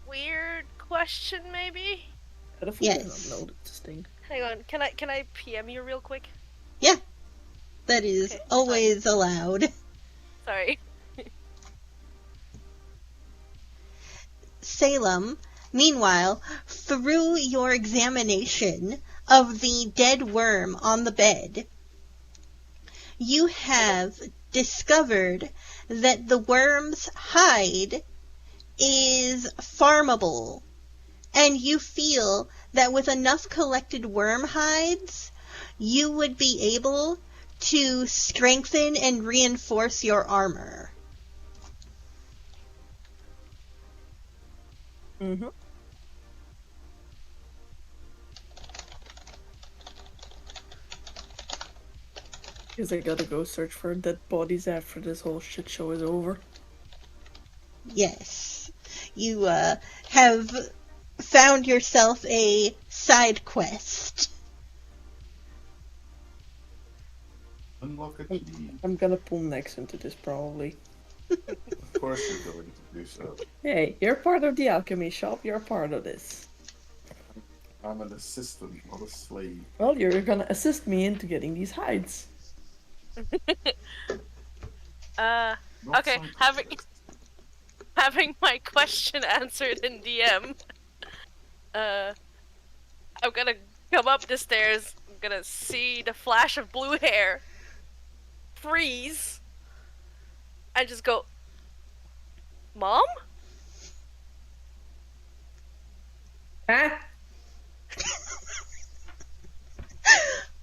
Weird question, maybe? Yes. Uploaded this thing. Hang on, can I PM you real quick? Yeah, that is Okay, always allowed. Sorry. Salem, meanwhile, through your examination of the dead worm on the bed, you have discovered that the worm's hide is farmable, and you feel that with enough collected worm hides, you would be able to strengthen and reinforce your armor. Mm-hmm. Because I gotta go search for dead bodies after this whole shit show is over. Yes. You have found yourself a side quest. Unlock a key. I'm gonna pull Nex into this probably. Of course you're going to do so. Hey, you're part of the alchemy shop, you're part of this. I'm an assistant, not a slave. Well, you're gonna assist me into getting these hides. Not Okay, psychopath. having my question answered in DM. I'm gonna come up the stairs, I'm gonna see the flash of blue hair, freeze, and just go, Mom? Ah!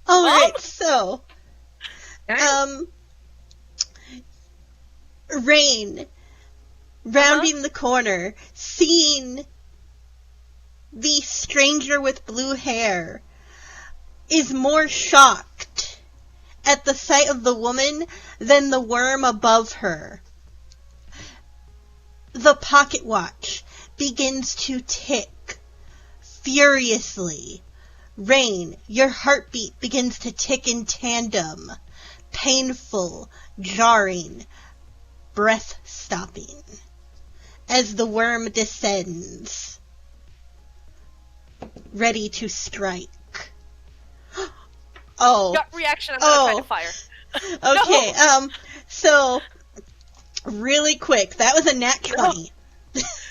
Alright, so, Ah! Rain, rounding the corner, seeing the stranger with blue hair, is more shocked at the sight of the woman than the worm above her. The pocket watch begins to tick furiously. Rain, your heartbeat begins to tick in tandem. Painful, jarring, breath-stopping as the worm descends, ready to strike. Oh, Gut reaction, I'm gonna try to fire. okay, so, really quick, that was a nat 20.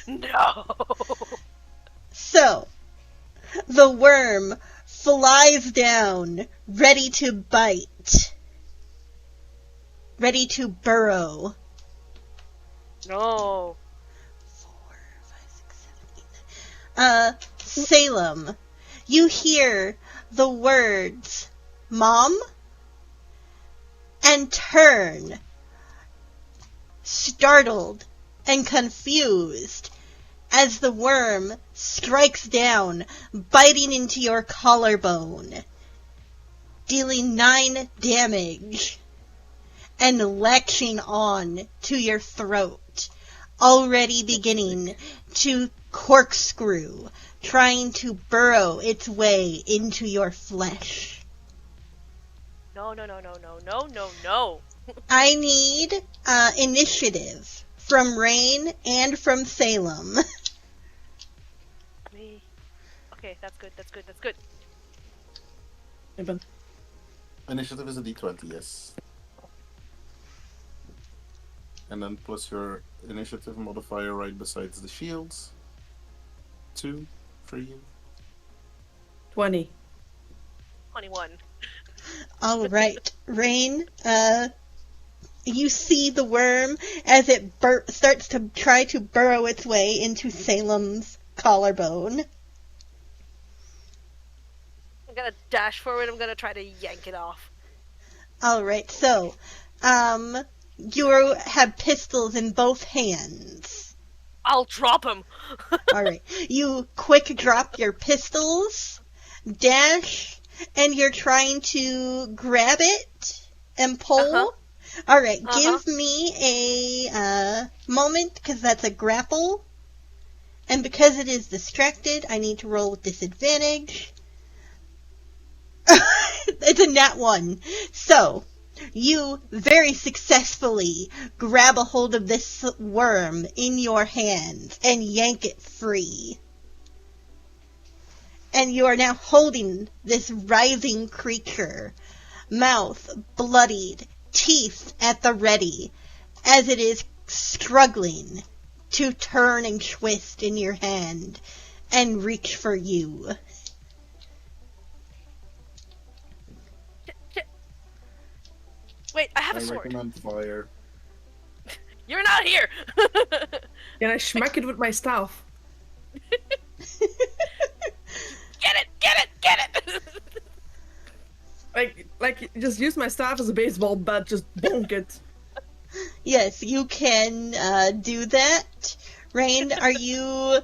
No! So, the worm flies down, ready to bite. ready to burrow. No. 4, 5, 6, 7, 8. Salem, you hear the words, Mom, and turn, startled and confused, as the worm strikes down, biting into your collarbone, dealing 9 damage, and latching on to your throat, already beginning to corkscrew, trying to burrow its way into your flesh. No, no, no, no, no, no, no, no. I need initiative from Rain and from Salem. Me. Okay, that's good, that's good, that's good. Eben. Initiative is a d20, yes. And then plus your initiative modifier right besides the shields. 2 for you. 20. 21. All right, Rain, you see the worm as it starts to try to burrow its way into Salem's collarbone. I'm gonna dash forward, I'm gonna try to yank it off. All right, so, you have pistols in both hands. I'll drop him! All right, you quick drop your pistols, dash, and you're trying to grab it and pull. Uh-huh. All right, give me a moment, because that's a grapple. And because it is distracted, I need to roll with disadvantage. It's a nat 1. So, you very successfully grab a hold of this worm in your hands and yank it free. And you are now holding this writhing creature, mouth bloodied, teeth at the ready, as it is struggling to turn and twist in your hand and reach for you. Wait, I have I a sword. recommend fire. You're not here! Can I smack it with my staff? Get it! Get it! Get it! Like, just use my staff as a baseball bat, just bonk it. Yes, you can do that. Rain, are you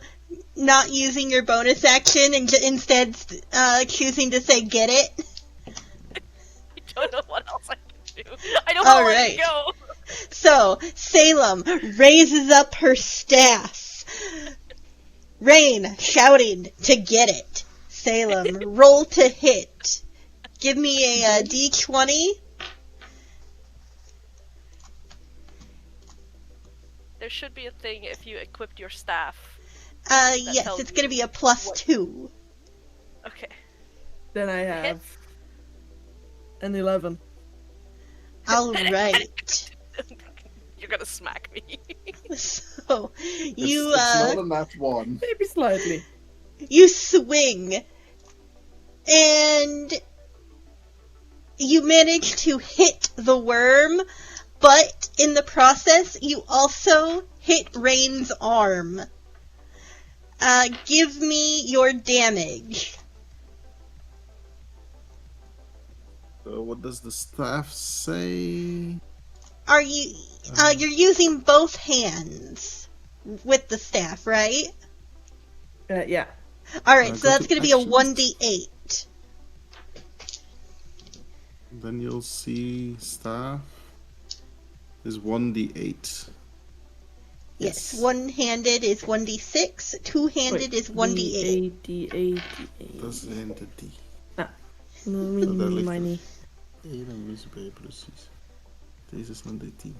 not using your bonus action and instead choosing to say get it? I don't know what else I can do. I don't want to let it go. So, Salem raises up her staff. Rain shouting to get it. Salem, roll to hit. Give me a d20. There should be a thing if you equipped your staff. Yes, tells it's going to you be a plus what- 2. Okay. Then I have an 11. Alright. You're gonna smack me. So, It's you, not a nat 1. Maybe slightly. you swing, and you manage to hit the worm, but in the process, you also hit Rain's arm. Give me your damage. What does the staff say? Are you, you're using both hands with the staff, right? Yeah. Alright, so go that's to gonna be a actions. 1d8. Then you'll see staff is 1d8. Yes, one-handed is 1d6, two-handed is 1d8. D8. Dat is een de D. Mini. 1 en dus bij precies. Deze is een D10.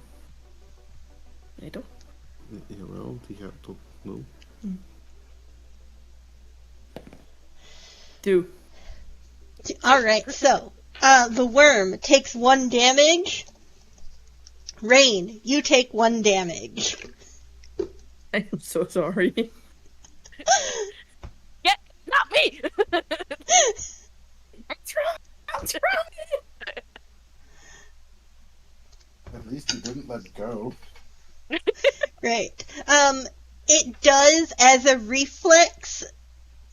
Nee toch? Nee, jawel, die gaat tot 0. 2. Alright, so, the worm takes 1 damage. Rain, you take 1 damage. I am so sorry. Yeah, not me! What's wrong? let go. Right. It does, as a reflex,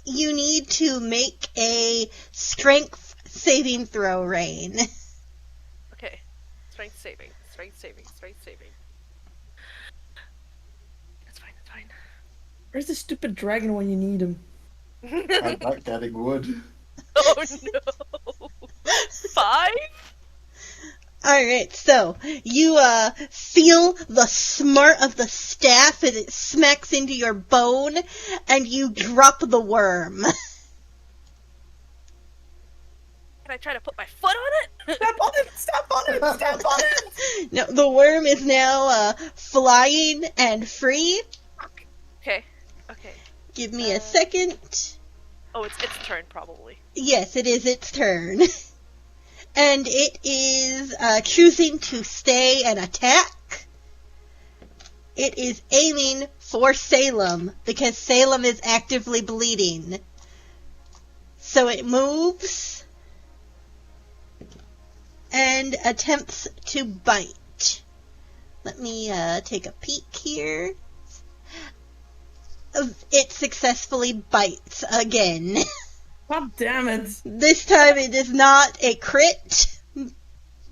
you need to make a strength saving throw, Rain. Okay. Strength saving. Strength saving. Strength saving. That's fine. That's fine. Where's the stupid dragon when you need him? I'm not getting wood. Oh no. 5? Alright, so you feel the smart of the staff as it smacks into your bone, and you drop the worm. Can I try to put my foot on it? Step on it! Step on it! Step on it! No, the worm is now flying and free. Okay. Okay. Give me a second. Oh, it's its turn probably. Yes, it is its turn. And it is choosing to stay and attack. It is aiming for Salem, because Salem is actively bleeding. So it moves and attempts to bite. Let me take a peek here. It successfully bites again. God damn it! This time it is not a crit,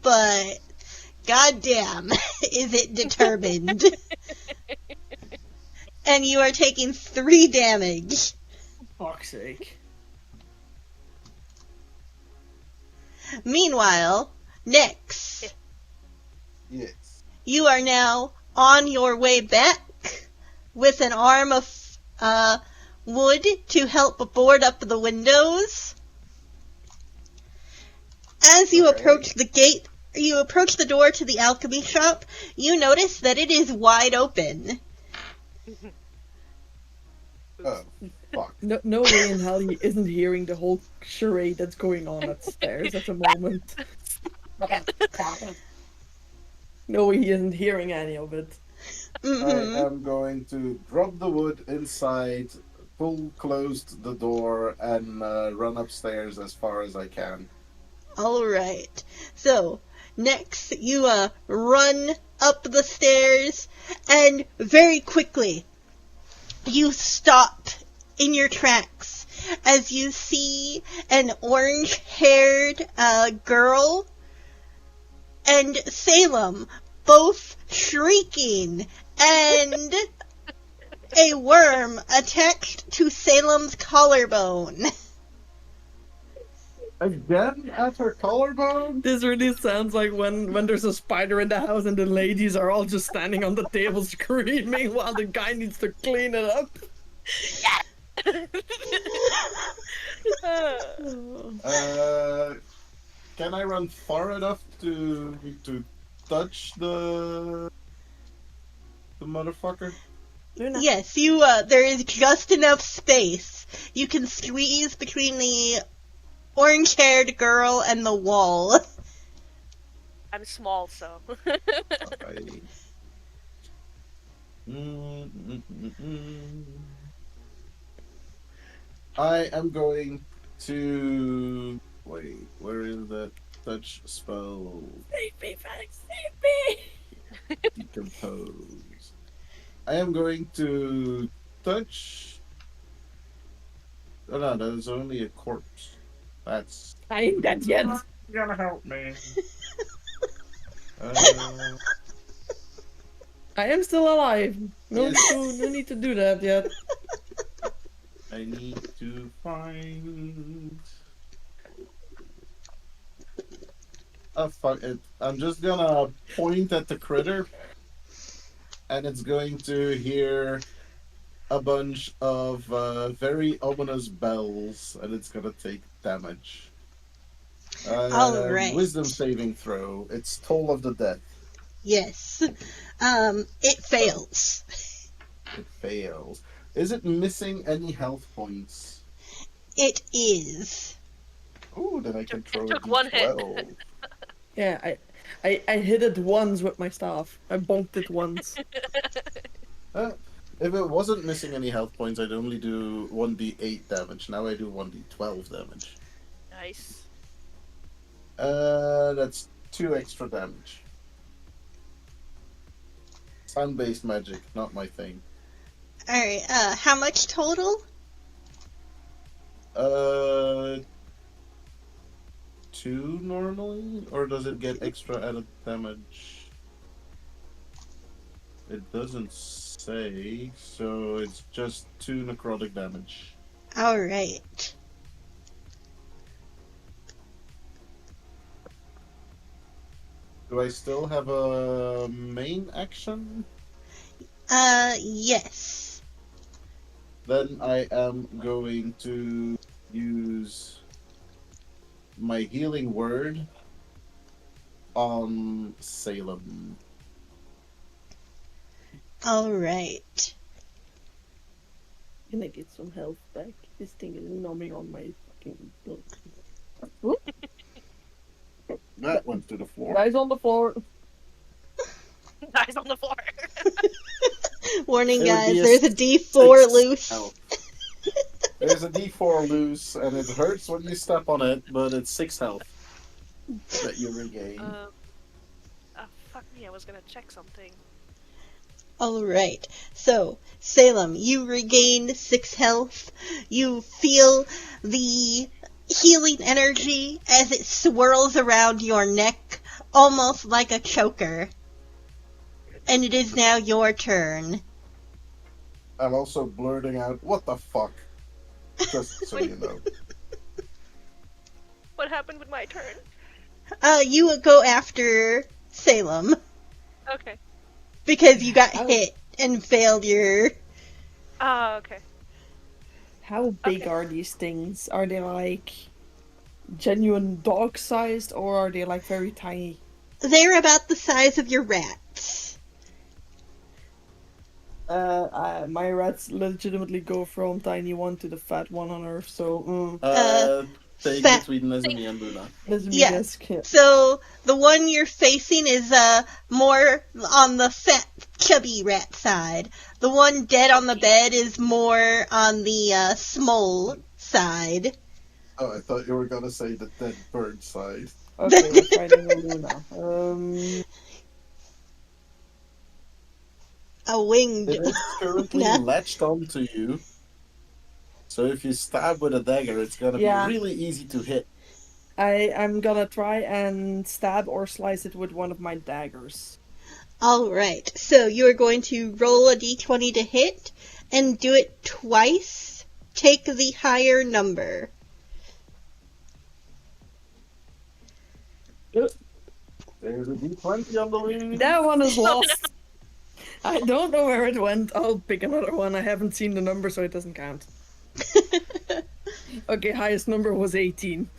but goddamn, is it determined. And you are taking 3 damage. Fuck's sake. Meanwhile, Nyx, Yes. you are now on your way back with an arm of wood to help board up the windows. As you approach the gate, you approach the door to the alchemy shop, you notice that it is wide open. Oh, fuck. No way in hell he isn't hearing the whole charade that's going on upstairs at the moment. No way he isn't hearing any of it. Mm-hmm. I am going to drop the wood inside, pull closed the door, and run upstairs as far as I can. Alright. So, next you run up the stairs, and very quickly you stop in your tracks as you see an orange-haired girl and Salem both shrieking, and a worm attached to Salem's collarbone. Again at her collarbone? This really sounds like when there's a spider in the house and the ladies are all just standing on the table screaming while the guy needs to clean it up. Can I run far enough to touch the motherfucker? Yes, you, there is just enough space. You can squeeze between the orange-haired girl and the wall. I'm small, so. Okay. I am going to... Wait, where is that touch spell? Save me, Felix, save me! Decompose. I am going to touch... Oh no, that is only a corpse. That's... I ain't dead yet. gonna help me. I am still alive. No, Yes. no need to do that yet. I need to find... Oh, fuck it. I'm just gonna point at the critter, and it's going to hear a bunch of very ominous bells, and it's gonna take damage. Alright. Wisdom saving throw. It's Toll of the Dead. Yes. It fails. It fails. Is it missing any health points? It is. Ooh, then I can throw took a one hit. D12. Yeah, I hit it once with my staff. I bonked it once. If it wasn't missing any health points, I'd only do 1d8 damage. Now I do 1d12 damage. Nice. That's 2 extra damage. Sound-based magic, not my thing. Alright, how much total? Uh, 2 normally? Or does it get extra added damage? It doesn't say, so it's just 2 necrotic damage. Alright. Do I still have a main action? Yes. Then I am going to use my healing word on Salem. Alright. Can I get some health back? This thing is numbing on my fucking blood. That went to the floor. Guys on the floor. Dies on the floor. Warning, It would be guys, a there's a D4 6 loose. health. There's a D4 loose, and it hurts when you step on it, but it's 6 health that you regain. Fuck me, I was gonna check something. Alright, so, Salem, you regain 6 health. You feel the healing energy as it swirls around your neck, almost like a choker. And it is now your turn. I'm also blurting out, what the fuck? Just so you know. What happened with my turn? You go after Salem, Okay. because you got hit and failed your... Okay. How big Okay. are these things? Are they like genuine dog-sized, or are they like very tiny? They're about the size of your rats. My rats legitimately go from tiny one to the fat one on Earth, so Take fat- between Nezumi and Luna. that's me Yeah. desk. Yeah. So, the one you're facing is, more on the fat, chubby rat side. The one dead on the bed is more on the, small side. Oh, I thought you were gonna say the dead bird side. Okay, we're fighting a Luna. A winged... It is currently Nah. latched onto you. So if you stab with a dagger, it's gonna Yeah. be really easy to hit. I'm gonna try and stab or slice it with one of my daggers. Alright, so you are going to roll a d20 to hit, and do it twice. Take the higher number. There's a D20 on the loose. That one is lost. I don't know where it went. I'll pick another one. I haven't seen the number, so it doesn't count. Okay, highest number was 18.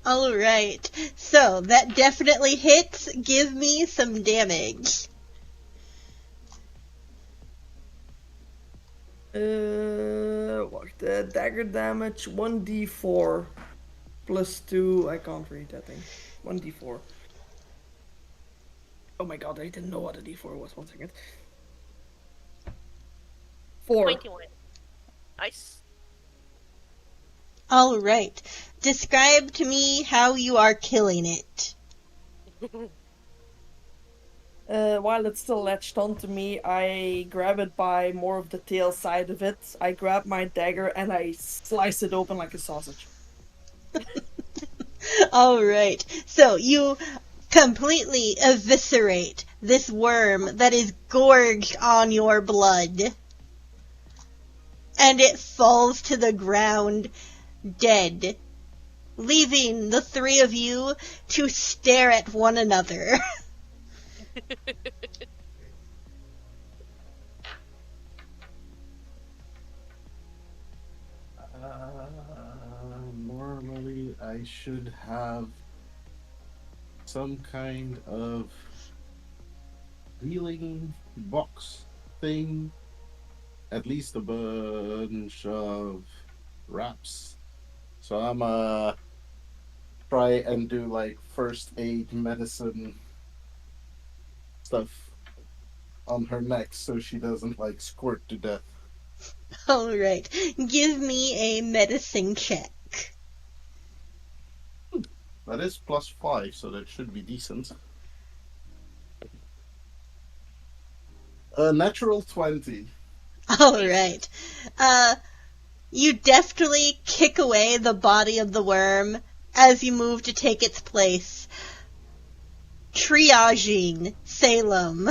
Alright, so that definitely hits. Give me some damage. What? The dagger damage, 1d4 plus 2. I can't read that thing. 1d4. Oh my god, I didn't know what a d4 was. 1 second. 4. 21. Nice. Alright, describe to me how you are killing it. While it's still latched onto me, I grab it by more of the tail side of it. I grab my dagger and I slice it open like a sausage. Alright, so you completely eviscerate this worm that is gorged on your blood. And it falls to the ground dead, leaving the three of you to stare at one another. Normally, I should have some kind of healing box thing. At least a bunch of wraps. So I'm try and do like first aid medicine stuff on her neck so she doesn't like squirt to death. Alright, give me a medicine check. That is +5, so that should be decent. A natural 20. All right. You deftly kick away the body of the worm as you move to take its place. Triaging Salem.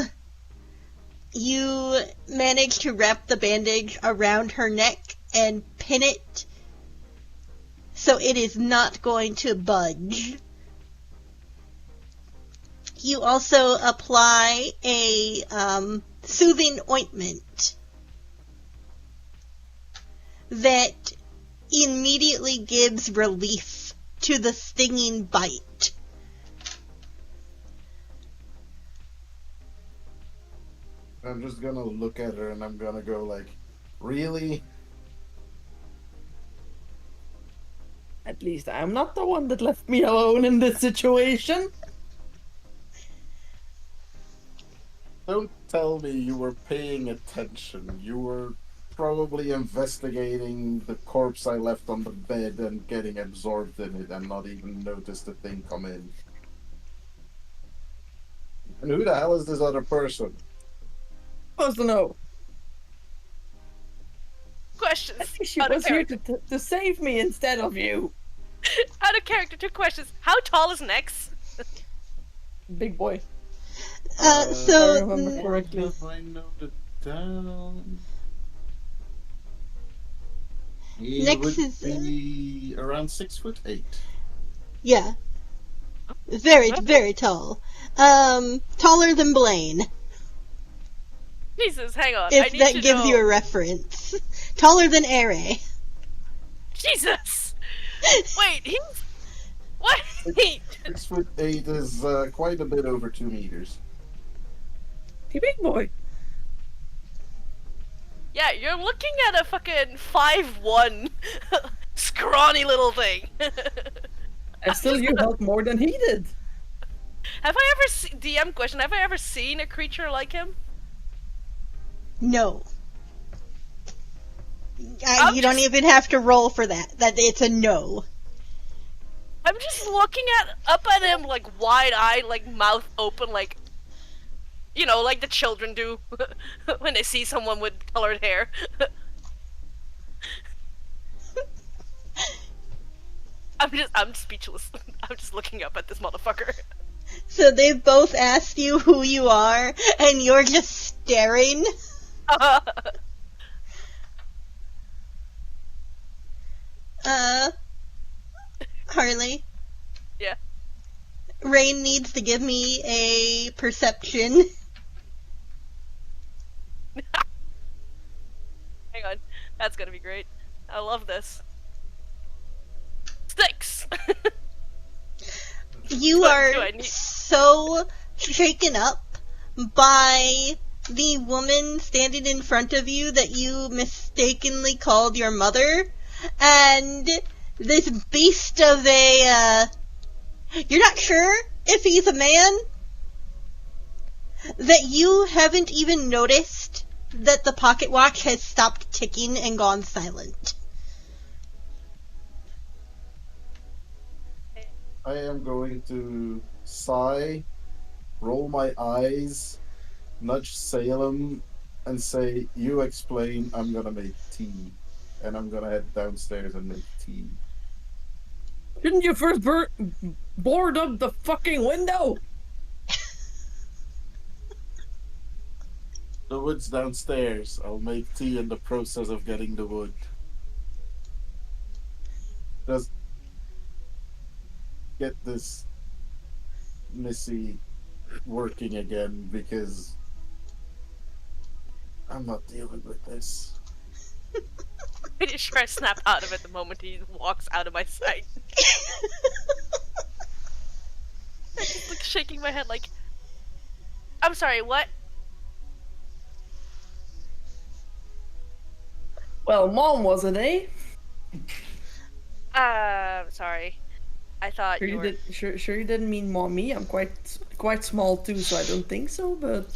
You manage to wrap the bandage around her neck and pin it so it is not going to budge. You also apply a soothing ointment that immediately gives relief to the stinging bite. I'm just gonna look at her and I'm gonna go like, really? At least I'm not the one that left me alone in this situation. Don't tell me you were paying attention. You were probably investigating the corpse I left on the bed and getting absorbed in it and not even notice the thing come in. And who the hell is this other person? Supposed to know. Questions. I think she Out of was here character. to save me instead of you. Out of character, 2 questions. How tall is Nex? Big boy. So, if I remember correctly. Have I noted down? He Next would is, be around 6'8". yeah. Very, very tall. Taller than Blaine, Jesus, hang on. I if need that to gives know. you a reference. Taller than Ere. Jesus! Wait, he's... What? 6'8" is quite a bit over 2 meters. He big boy. Yeah, you're looking at a fucking 5'1", scrawny little thing. And still you helped more than he did. Have I ever seen... DM question, have I ever seen a creature like him? No. I'm You don't just- even have to roll for that. That it's a no. I'm just looking up at him, like, wide-eyed, like, mouth open, like... You know, like the children do when they see someone with colored hair. I'm speechless. I'm just looking up at this motherfucker. So they've both asked you who you are, and you're just staring. Harley. Yeah. Rain needs to give me a perception. Hang on. That's gonna be great. I love this. 6! You Do are I need- so shaken up by the woman standing in front of you that you mistakenly called your mother, and this beast of a, you're not sure if he's a man, that you haven't even noticed that the pocket watch has stopped ticking and gone silent. I am going to sigh, roll my eyes, nudge Salem, and say, "You explain, I'm gonna make tea." And I'm gonna head downstairs and make tea. Didn't you first board up the fucking window? The wood's downstairs. I'll make tea in the process of getting the wood. Just get this Missy working again, because I'm not dealing with this. Pretty sure I snap out of it the moment he walks out of my sight. I'm just like shaking my head like, I'm sorry, what? Well, Mom was it, eh? Sorry. I thought Sure you you were... did. Sure you didn't mean Mommy. I'm quite small too, so I don't think so. But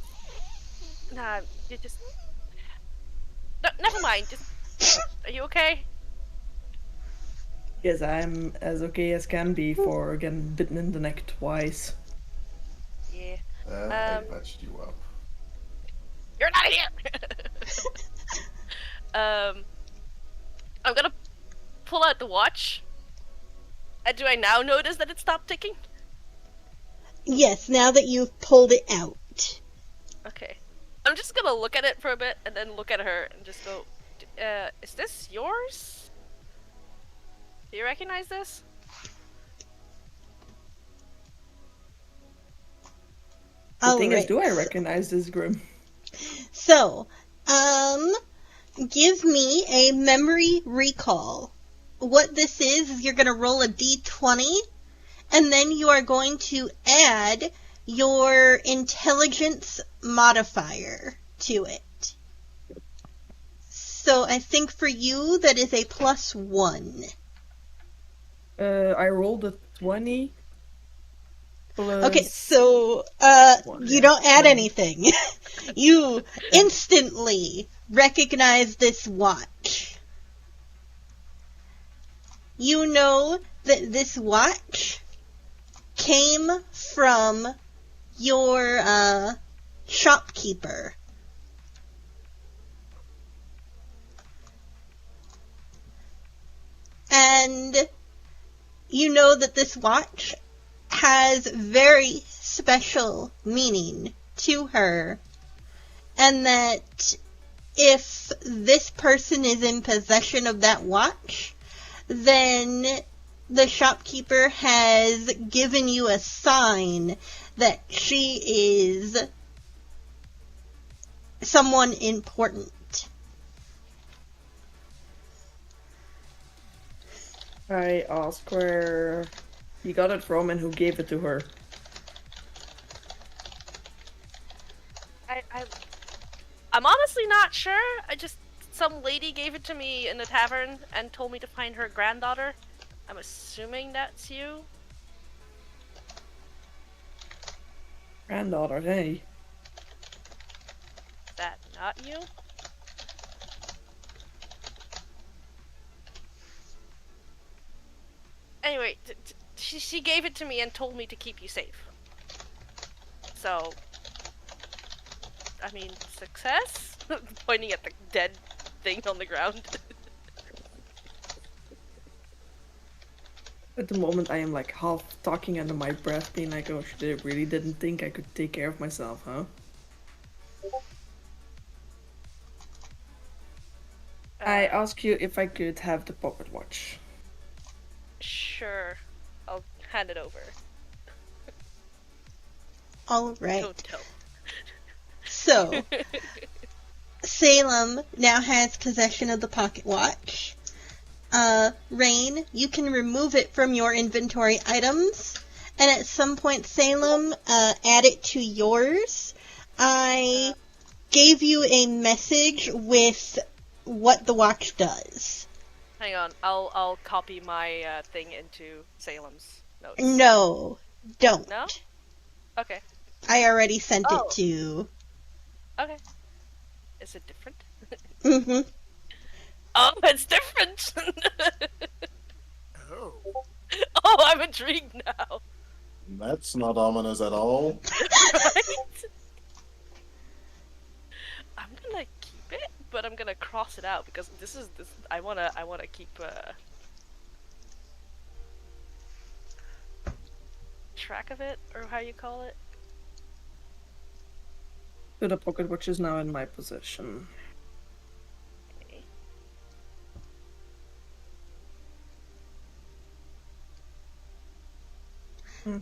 Nah, you just... No, never mind, just... Are you okay? yes, I'm as okay as can be for getting bitten in the neck twice. Yeah. I patched you up. You're not here! I'm gonna pull out the watch. And do I now notice that it stopped ticking? Yes, now that you've pulled it out. Okay. I'm just gonna look at it for a bit and then look at her and just go, is this yours? Do you recognize this? The thing is, Alright. do I recognize this Grim? So, give me a memory recall. What this is you're going to roll a d20, and then you are going to add your intelligence modifier to it. So I think for you that is a +1. I rolled a 20. Plus... Okay, so you don't add anything. You instantly recognize this watch. You know that this watch came from your shopkeeper. And you know that this watch has very special meaning to her, and that if this person is in possession of that watch, then the shopkeeper has given you a sign that she is someone important. I ask where he got it from and who gave it to her. I'm honestly not sure. Some lady gave it to me in the tavern and told me to find her granddaughter. I'm assuming that's you. Granddaughter, hey. Is that not you? Anyway, she gave it to me and told me to keep you safe. So, I mean, success? Pointing at the dead thing on the ground. At the moment, I am like half talking under my breath, being like, oh shit, I really didn't think I could take care of myself, huh? I ask you if I could have the pocket watch. Sure. I'll hand it over. Alright. Don't tell. So, Salem now has possession of the pocket watch. Rain, you can remove it from your inventory items, and at some point, Salem, add it to yours. I gave you a message with what the watch does. Hang on, I'll copy my thing into Salem's notes. No, don't. No? Okay. I already sent Oh. it to... Okay. Is it different? Mm-hmm. Oh, it's different! Oh. Oh, I'm intrigued now. That's not ominous at all. Right? I'm gonna keep it, but I'm gonna cross it out because this. I wanna keep track of it, or how you call it. So the pocket watch is now in my possession. Okay.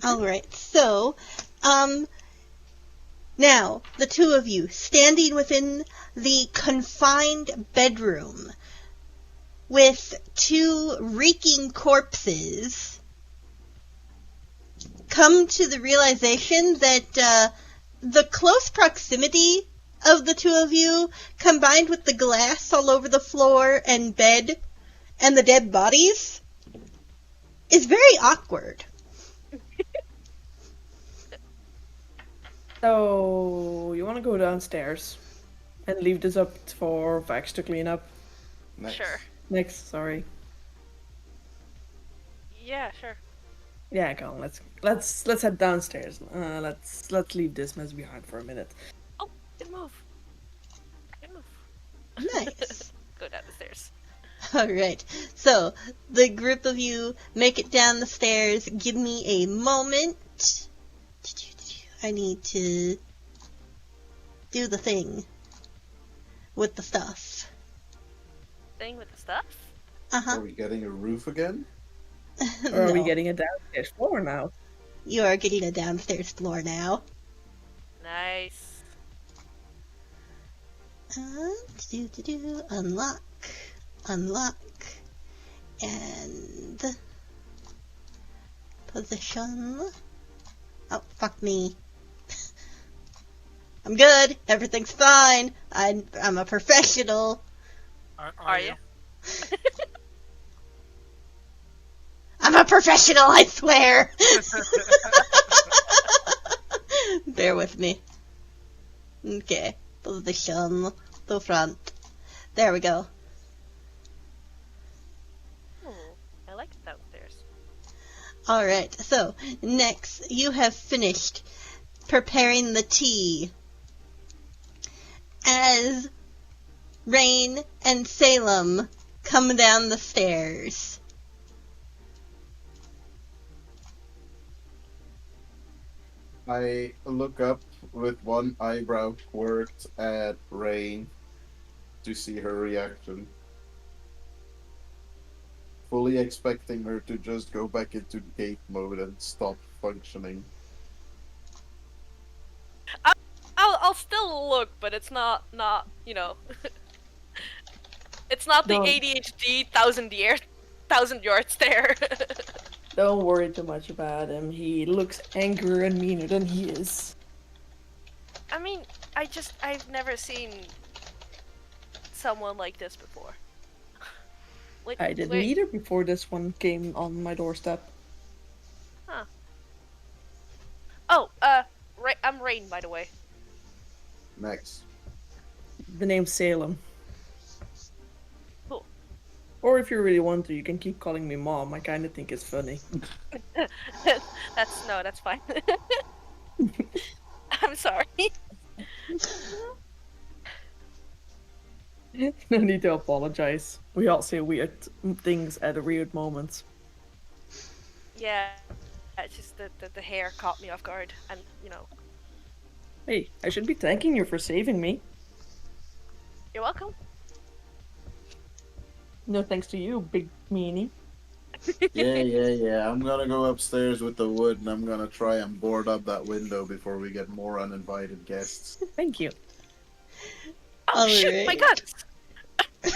Alright, so, now, the two of you, standing within the confined bedroom with two reeking corpses, come to the realization that, the close proximity of the two of you, combined with the glass all over the floor and bed, and the dead bodies, is very awkward. So, you want to go downstairs and leave this up for Vax to clean up? Nice. Sure. Next, sorry. Yeah, sure. Yeah, come on, let's head downstairs. Let's leave this mess behind for a minute. Oh, didn't move. Alright, so the group of you make it down the stairs. Give me a moment. I need to do the thing with the stuff. Thing with the stuff? Uh-huh. Are we getting a roof again? Or are we No, getting a downstairs floor now? you are getting a downstairs floor now. Nice. Unlock, unlock, and position. Oh, fuck me. I'm good. Everything's fine. I'm a professional. Are you? I'm a professional, I swear. Bear with me. Okay. Position. The front. There we go. Ooh, I like it downstairs. Alright, so next you have finished preparing the tea. As Rain and Salem come down the stairs. I look up with one eyebrow quirked at Rain to see her reaction. Fully expecting her to just go back into gate mode and stop functioning. I'll still look, but it's not it's not the Don't. ADHD thousand yard stare. Don't worry too much about him. He looks angrier and meaner than he is. I mean, I've never seen someone like this before. I didn't either before this one came on my doorstep. Huh. Oh, I'm Rain, by the way. Next. The name's Salem. Cool. Or if you really want to, you can keep calling me Mom. I kind of think it's funny. That's fine. I'm sorry. No need to apologize. We all say weird things at weird moments. Yeah, it's just that the hair caught me off guard, and Hey, I should be thanking you for saving me. you're welcome. No thanks to you, big meanie. Yeah. I'm gonna go upstairs with the wood and I'm gonna try and board up that window before we get more uninvited guests. Thank you. Oh shit, my guns! I'm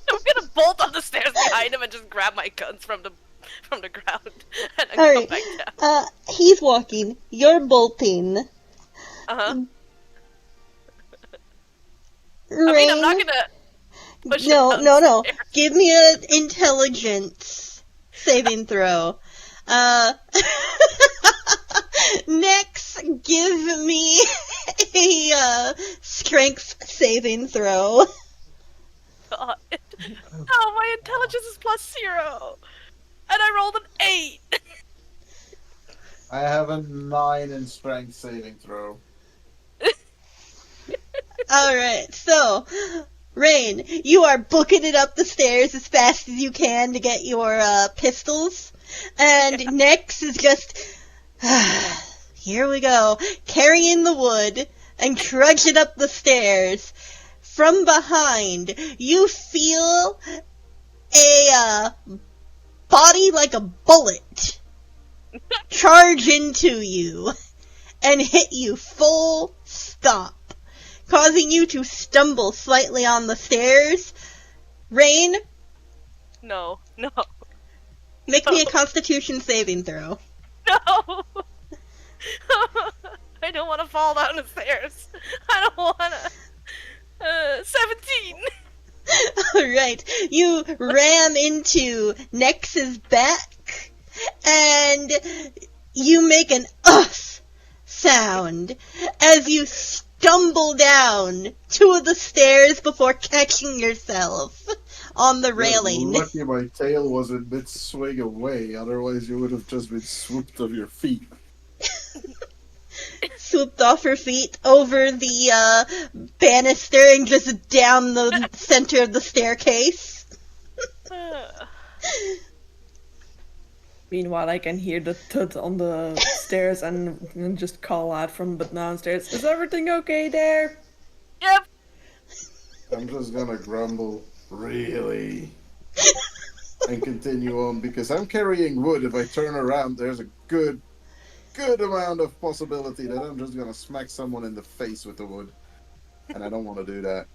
gonna bolt on the stairs behind him and just grab my guns from the ground and then Alright, come back down. He's walking. You're bolting. Uh-huh. Rain, I mean, I'm not gonna push him no. down the stairs. Give me an intelligence saving throw. Next, give me a strength saving throw. God. Oh, my intelligence is +0. And I rolled an 8. I have a 9 in strength saving throw. Alright, so, Rain, you are booking it up the stairs as fast as you can to get your pistols. And Nex is just, here we go, carrying the wood and trudging up the stairs. From behind, you feel a body like a bullet charge into you and hit you full stop, causing you to stumble slightly on the stairs. Rain, No. make me a Constitution saving throw. No! I don't want to fall down the stairs. I don't want to. 17! Alright, you ram into Nex's back, and you make an sound as you stumble down 2 of the stairs before catching yourself on the railing. Yeah, lucky my tail wasn't mid-swing away, otherwise you would have just been swooped off your feet. swooped off her feet over the banister and just down the center of the staircase. Meanwhile, I can hear the thud on the stairs and just call out from downstairs, "Is everything okay there?" Yep. I'm just gonna grumble, really, and continue on because I'm carrying wood. If I turn around, there's a good amount of possibility that I'm just gonna smack someone in the face with the wood, and I don't want to do that.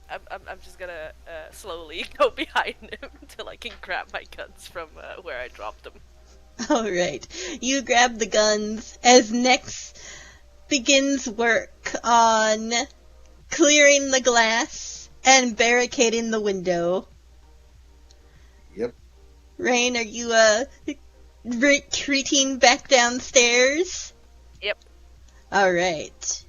I'm just gonna slowly go behind him till I can grab my guns from where I dropped them. Alright, you grab the guns as Nex begins work on clearing the glass and barricading the window. Yep. Rain, are you retreating back downstairs? Yep. Alright.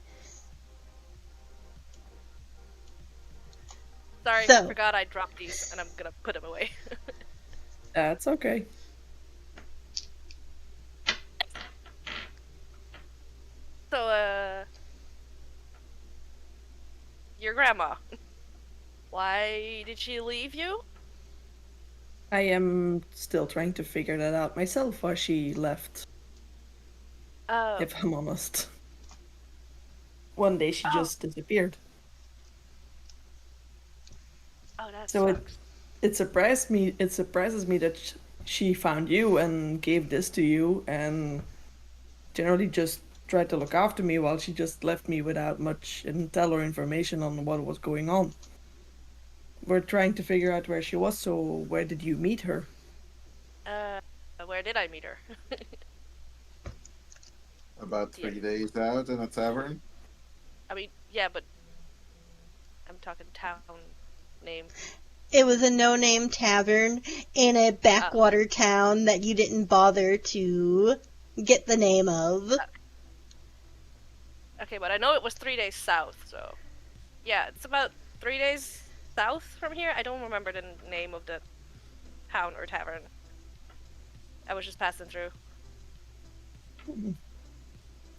Sorry, So- I forgot I dropped these, and I'm gonna put them away. That's okay. So, your grandma. Why did she leave you? I am still trying to figure that out myself why she left, Oh. if I'm honest. One day she just disappeared. Oh, that So sucks. it surprises me that she found you and gave this to you and generally just tried to look after me while she just left me without much intel or information on what was going on. We're trying to figure out where she was, so where did you meet her? Where did I meet her? About Yeah. 3 days out in a tavern. I mean, yeah, but I'm talking town name. It was a no-name tavern in a backwater town that you didn't bother to get the name of. Okay, but I know it was 3 days south, so yeah, it's about 3 days south from here. I don't remember the name of the town or tavern. I was just passing through.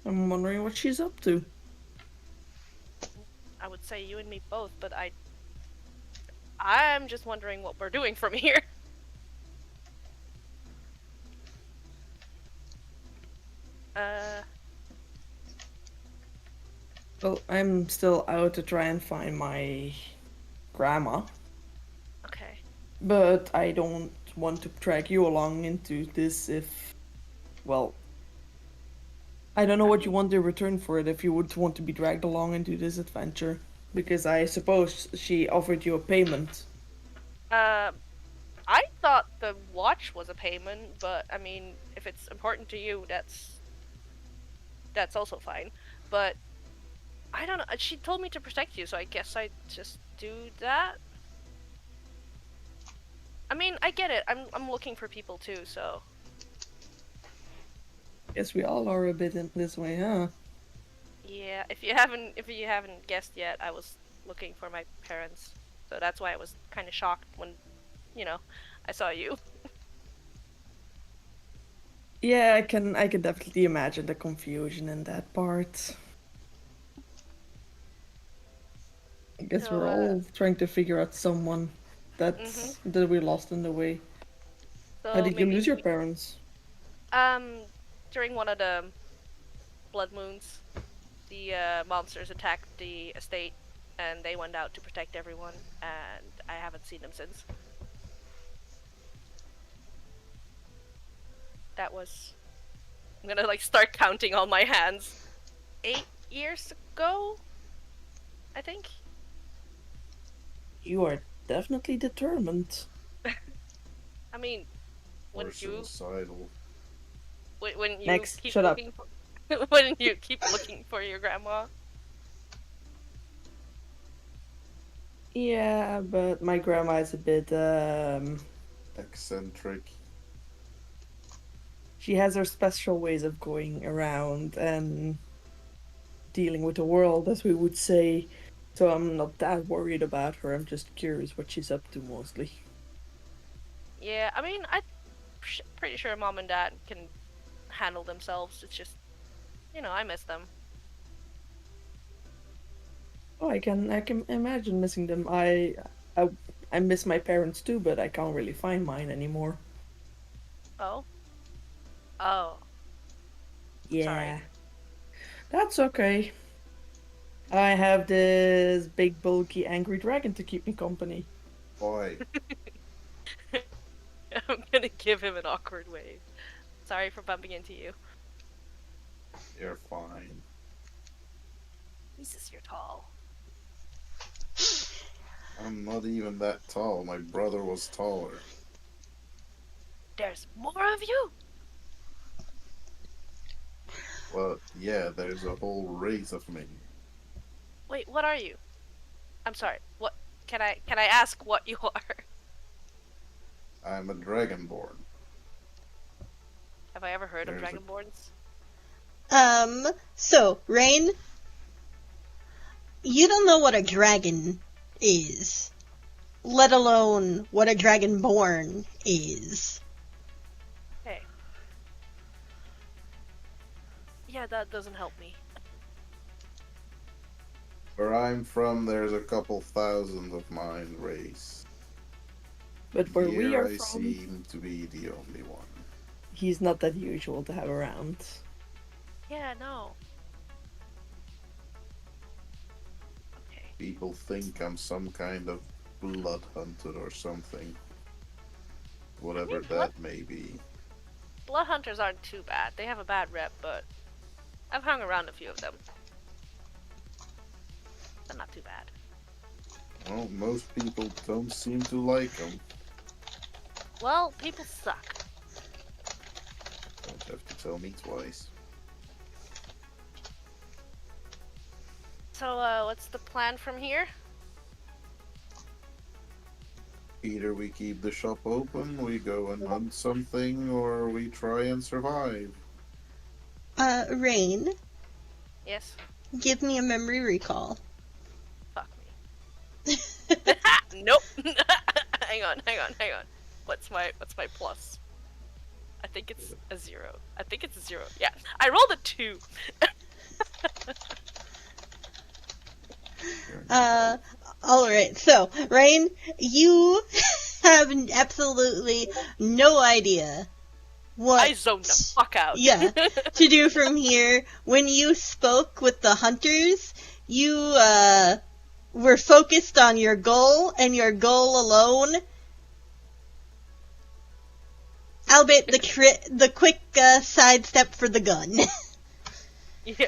I'm wondering what she's up to. I would say you and me both, but I'm just wondering what we're doing from here. Well, I'm still out to try and find my grandma, Okay. but I don't want to drag you along into this if, well, I don't know what you want in return for it if you would want to be dragged along into this adventure, because I suppose she offered you a payment. I thought the watch was a payment, but I mean, if it's important to you, that's also fine. But I don't know. She told me to protect you, so I guess I just do that. I mean, I get it. I'm looking for people too, so Guess we all are a bit in this way, huh? yeah. If you haven't guessed yet, I was looking for my parents, so that's why I was kind of shocked when, I saw you. Yeah, I can definitely imagine the confusion in that part. I guess So, we're all trying to figure out someone that we lost in the way. So How did you maybe lose your parents? during one of the blood moons, the monsters attacked the estate, and they went out to protect everyone, and I haven't seen them since. That was... I'm gonna, start counting on my hands. 8 years ago? I think? You are definitely determined. I mean, Or wouldn't you... suicidal. Wouldn't you Next, keep shut up. looking for... Wouldn't you keep looking for your grandma? Yeah, but my grandma is a bit, Eccentric. she has her special ways of going around and dealing with the world, as we would say. So I'm not that worried about her. I'm just curious what she's up to mostly. Yeah, I mean, I'm pretty sure Mom and Dad can handle themselves. It's just, I miss them. Oh, I can imagine missing them. I I miss my parents too, but I can't really find mine anymore. Oh? Oh, sorry. Yeah, that's okay. I have this big, bulky, angry dragon to keep me company. Boy, I'm gonna give him an awkward wave. Sorry for bumping into you. you're fine. Jesus, you're tall. I'm not even that tall. My brother was taller. There's more of you? Well, yeah, there's a whole race of me. Wait, what are you? I'm sorry. What? Can I ask what you are? I'm a dragonborn. Have I ever heard of There's a dragonborns? So, Rain, you don't know what a dragon is, let alone what a dragonborn is. Hey. Yeah, that doesn't help me. Where I'm from, there's a couple thousand of mine race. But where we Here are I from, seem to be the only one. he's not that usual to have around. Yeah, no. Okay. People think I'm some kind of blood hunter or something. Whatever blood- that may be. Blood hunters aren't too bad. They have a bad rep, but I've hung around a few of them. They're not too bad. Well, most people don't seem to like them. Well, people suck. Don't have to tell me twice. So, what's the plan from here? Either we keep the shop open, we go and hunt something, or we try and survive. Rain, Yes? give me a memory recall. Fuck me. Nope. hang on. What's my plus? I think it's a 0. Yeah. I rolled a 2. Alright, so, Rain, you have absolutely no idea what I zoned the fuck out. yeah, to do from here. When you spoke with the hunters, you, were focused on your goal, and your goal alone. Albeit the quick, sidestep for the gun. Yeah.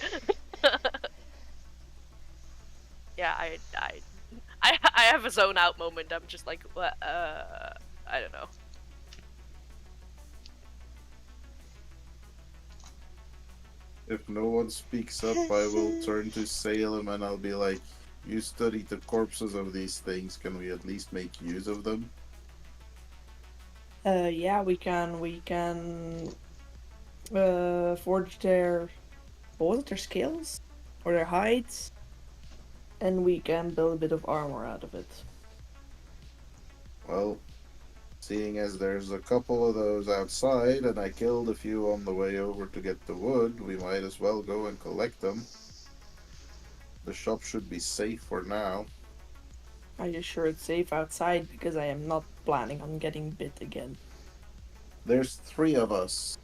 Yeah, I have a zone out moment. I'm just like, what? I don't know. If no one speaks up, I will turn to Salem and I'll be like, you studied the corpses of these things, can we at least make use of them? Yeah, we can forge their, what was it, their scales? Or their hides? And we can build a bit of armor out of it. Well, seeing as there's a couple of those outside and I killed a few on the way over to get the wood, we might as well go and collect them. The shop should be safe for now. Are you sure it's safe outside? Because I am not planning on getting bit again. There's 3 of us.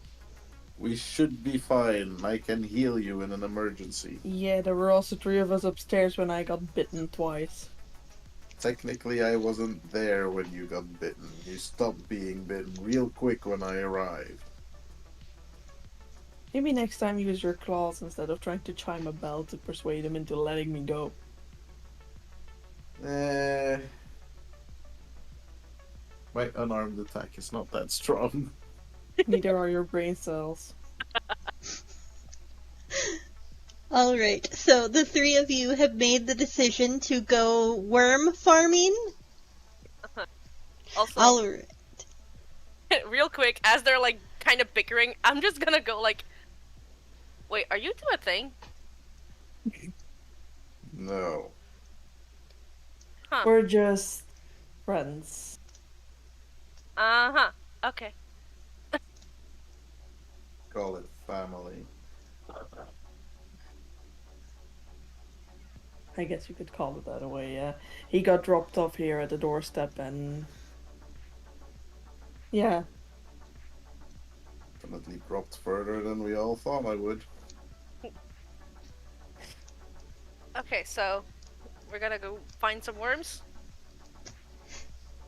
We should be fine. I can heal you in an emergency. Yeah, there were also 3 of us upstairs when I got bitten twice. Technically, I wasn't there when you got bitten. You stopped being bitten real quick when I arrived. Maybe next time use your claws instead of trying to chime a bell to persuade him into letting me go. My unarmed attack is not that strong. Neither are your brain cells. Alright, so the 3 of you have made the decision to go worm farming? Also, Alright. real quick, as they're like kind of bickering, I'm just gonna go like, wait, are you two a thing? No. Huh. We're just friends. Uh-huh. Okay. Call it family. I guess you could call it that way, yeah. He got dropped off here at the doorstep and... Yeah. Definitely dropped further than we all thought I would. Okay, so we're gonna go find some worms.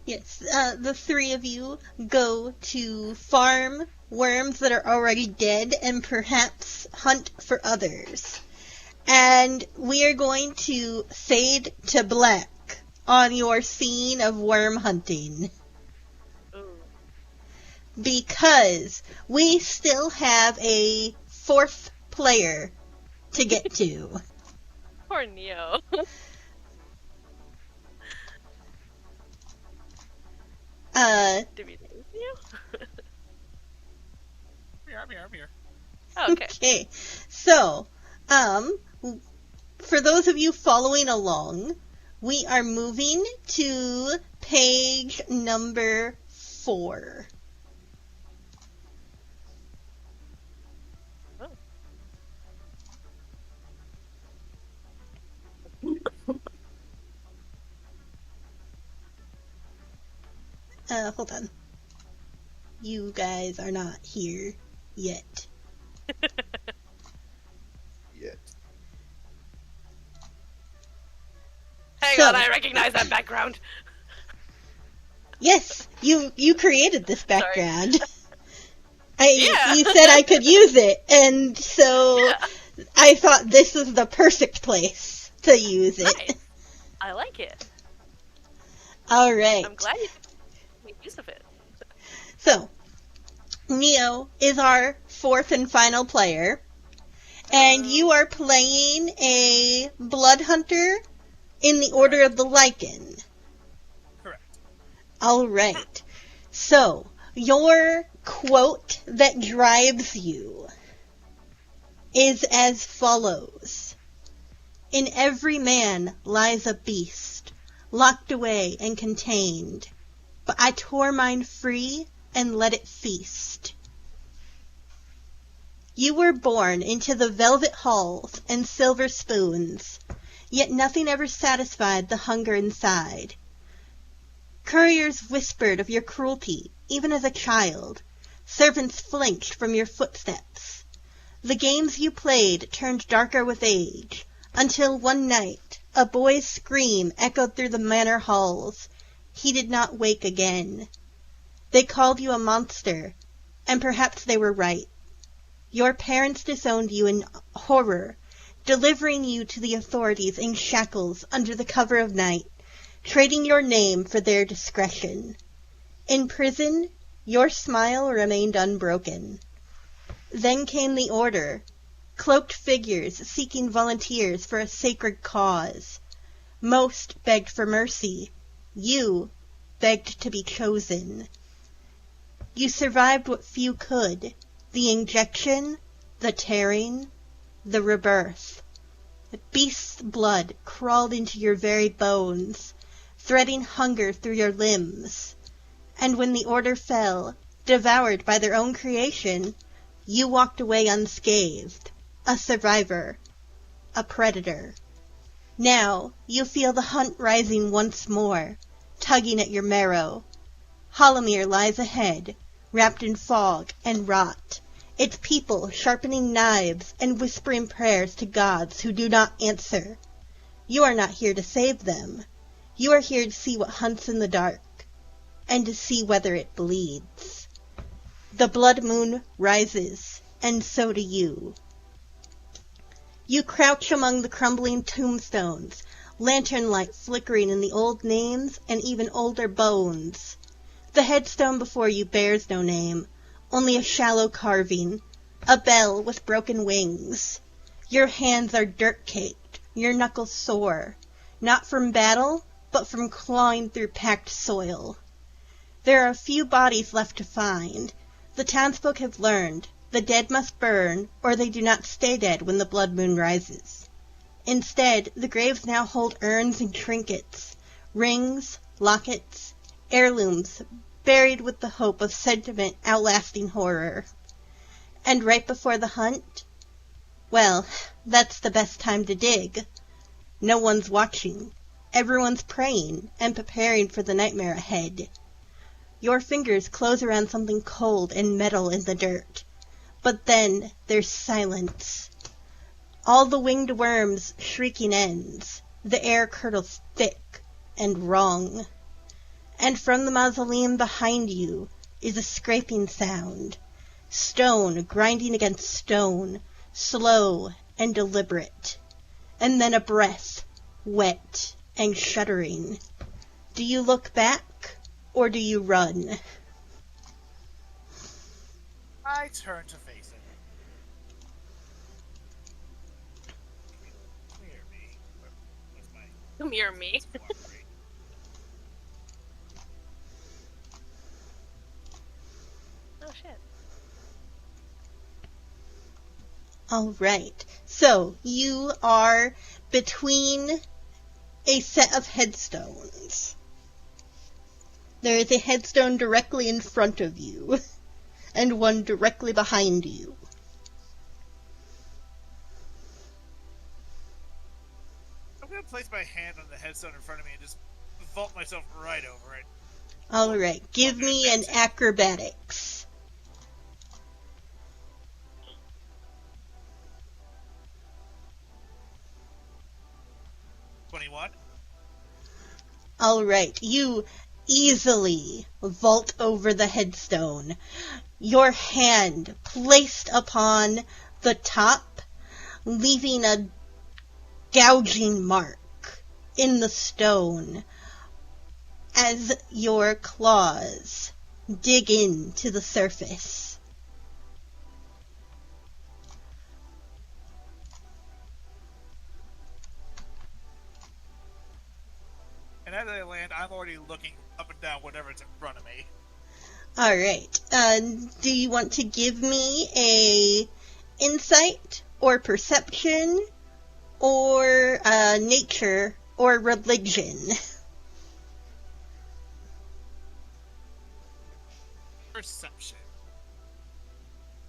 Yes, the three of you go to farm worms that are already dead and perhaps hunt for others. And we are going to fade to black on your scene of worm hunting. Ooh. Because we still have a fourth player to get to. Poor Neo. Did we lose Neo? I'm here. Oh, okay. Okay, so, for those of you following along, we are moving to page number 4. Oh. Hold on. You guys are not here yet. Yet. Hang So- on, I recognize that background. Yes, you created this background. Yeah. You said I could use it, and so Yeah. I thought this was the perfect place to use it. Nice. I like it. All right. I'm glad you made use of it. So, Neo is our fourth and final player, and you are playing a blood hunter in the Order of the Lichen. Correct. All right. So, your quote that drives you is as follows. In every man lies a beast, locked away and contained, but I tore mine free and let it feast. You were born into the velvet halls and silver spoons, yet nothing ever satisfied the hunger inside. Couriers whispered of your cruelty, even as a child. Servants flinched from your footsteps. The games you played turned darker with age, until one night a boy's scream echoed through the manor halls. He did not wake again. They called you a monster, and perhaps they were right. Your parents disowned you in horror, delivering you to the authorities in shackles under the cover of night, trading your name for their discretion. In prison, your smile remained unbroken. Then came the order, cloaked figures seeking volunteers for a sacred cause. Most begged for mercy. You begged to be chosen. You survived what few could, the injection, the tearing, the rebirth. The beast's blood crawled into your very bones, threading hunger through your limbs. And when the order fell, devoured by their own creation, you walked away unscathed, a survivor, a predator. Now you feel the hunt rising once more, tugging at your marrow. Hollomere lies ahead, wrapped in fog and rot, its people sharpening knives and whispering prayers to gods who do not answer. You are not here to save them. You are here to see what hunts in the dark, and to see whether it bleeds. The Bloodmoon rises, and so do you. You crouch among the crumbling tombstones, lantern light flickering in the old names and even older bones. The headstone before you bears no name, only a shallow carving, a bell with broken wings. Your hands are dirt-caked, your knuckles sore, not from battle, but from clawing through packed soil. There are a few bodies left to find. The townsfolk have learned, the dead must burn, or they do not stay dead when the blood moon rises. Instead, the graves now hold urns and trinkets, rings, lockets, heirlooms, buried with the hope of sentiment outlasting horror. And right before the hunt? Well, that's the best time to dig. No one's watching. Everyone's praying and preparing for the nightmare ahead. Your fingers close around something cold and metal in the dirt. But then there's silence. All the winged worms' shrieking ends. The air curdles thick and wrong. And from the mausoleum behind you is a scraping sound. Stone grinding against stone, slow and deliberate. And then a breath, wet and shuddering. Do you look back, or do you run? I turn to face it. Come here, me. Where's my Come here, me. cooperate? Oh shit. All right. So you are between a set of headstones. There is a headstone directly in front of you, and one directly behind you. I'm gonna place my hand on the headstone in front of me and just vault myself right over it. All right. Give Okay, me an that's it. acrobatics. 21. All right. You easily vault over the headstone. Your hand placed upon the top, leaving a gouging mark in the stone as your claws dig into the surface. And as I land, I'm already looking up and down whatever's in front of me. All right. Do you want to give me a insight or perception or nature or religion? Perception.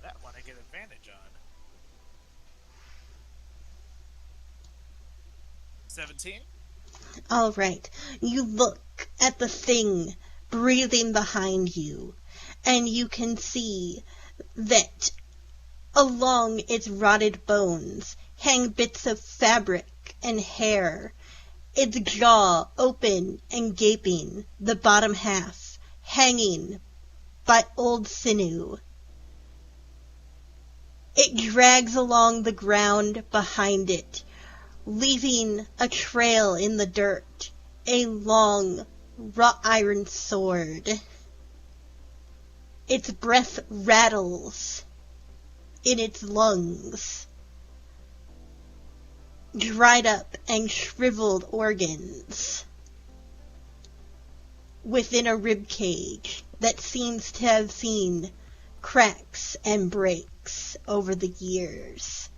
That one I get advantage on. 17? All right. You look at the thing breathing behind you, and you can see that along its rotted bones hang bits of fabric and hair, its jaw open and gaping, the bottom half hanging by old sinew. It drags along the ground behind it, leaving a trail in the dirt, a long, wrought iron sword. Its breath rattles in its lungs. Dried up and shriveled organs within a rib cage that seems to have seen cracks and breaks over the years.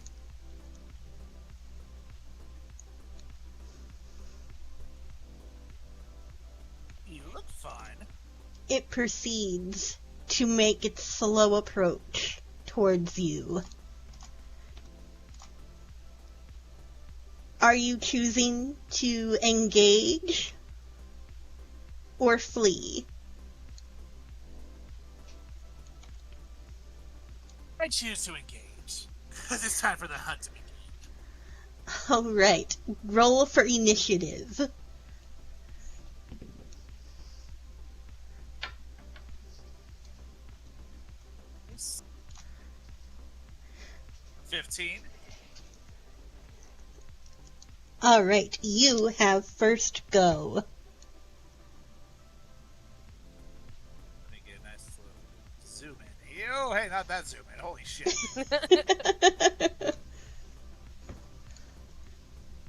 You look fine. It proceeds to make its slow approach towards you. Are you choosing to engage or flee? I choose to engage. Because it's time for the hunt to begin. Alright, roll for initiative. Yes. 15. Alright, you have first go. Let me get a nice little zoom in. Oh, hey, not that zoom in. Holy shit. A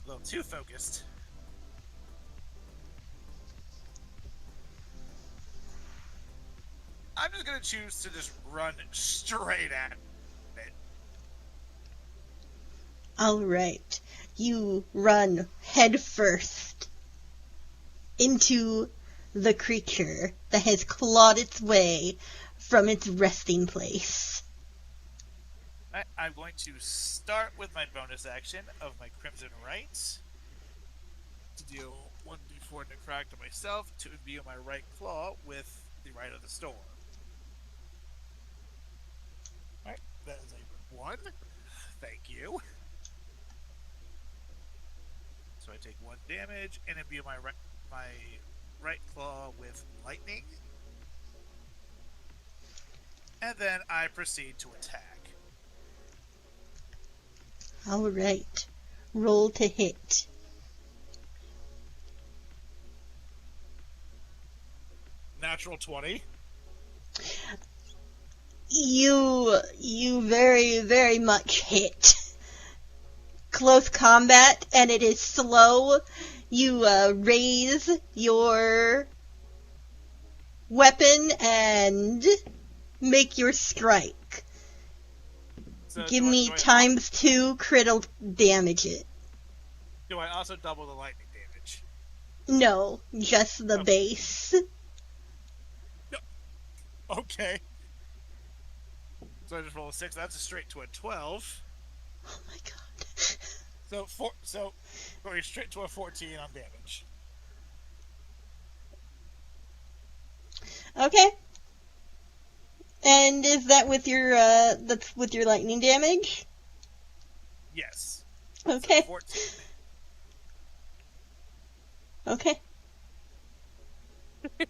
little too focused. I'm just gonna choose to just run straight at it. Alright, you run head first into the creature that has clawed its way from its resting place. I'm going to start with my bonus action of my Crimson Rights to deal 1d4 necrotic to myself to imbue my right claw with the Right of the Storm. Alright, that is a 1. Thank you. So I take 1 damage and imbue my right claw with lightning. And then I proceed to attack. All right. Roll to hit. Natural 20. You very, very much hit. Close combat, and it is slow. You raise your weapon and make your strike. So Give me times 2 critical damage it. Do I also double the lightning damage? No, just the base. No. Okay. So I just roll a 6. That's a straight to a 12. Oh my god. So going straight to a 14 on damage. Okay. And is that with your that's with your lightning damage? Yes. Okay. So 14. Okay. I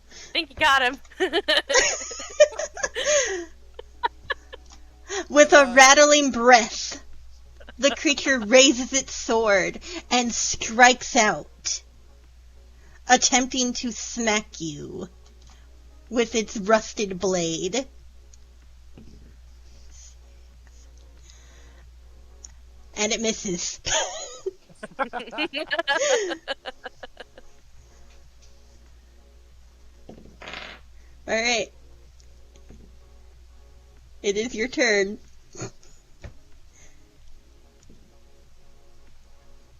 think you got him. With a rattling breath, the creature raises its sword and strikes out, attempting to smack you with its rusted blade. And it misses. Alright. It is your turn.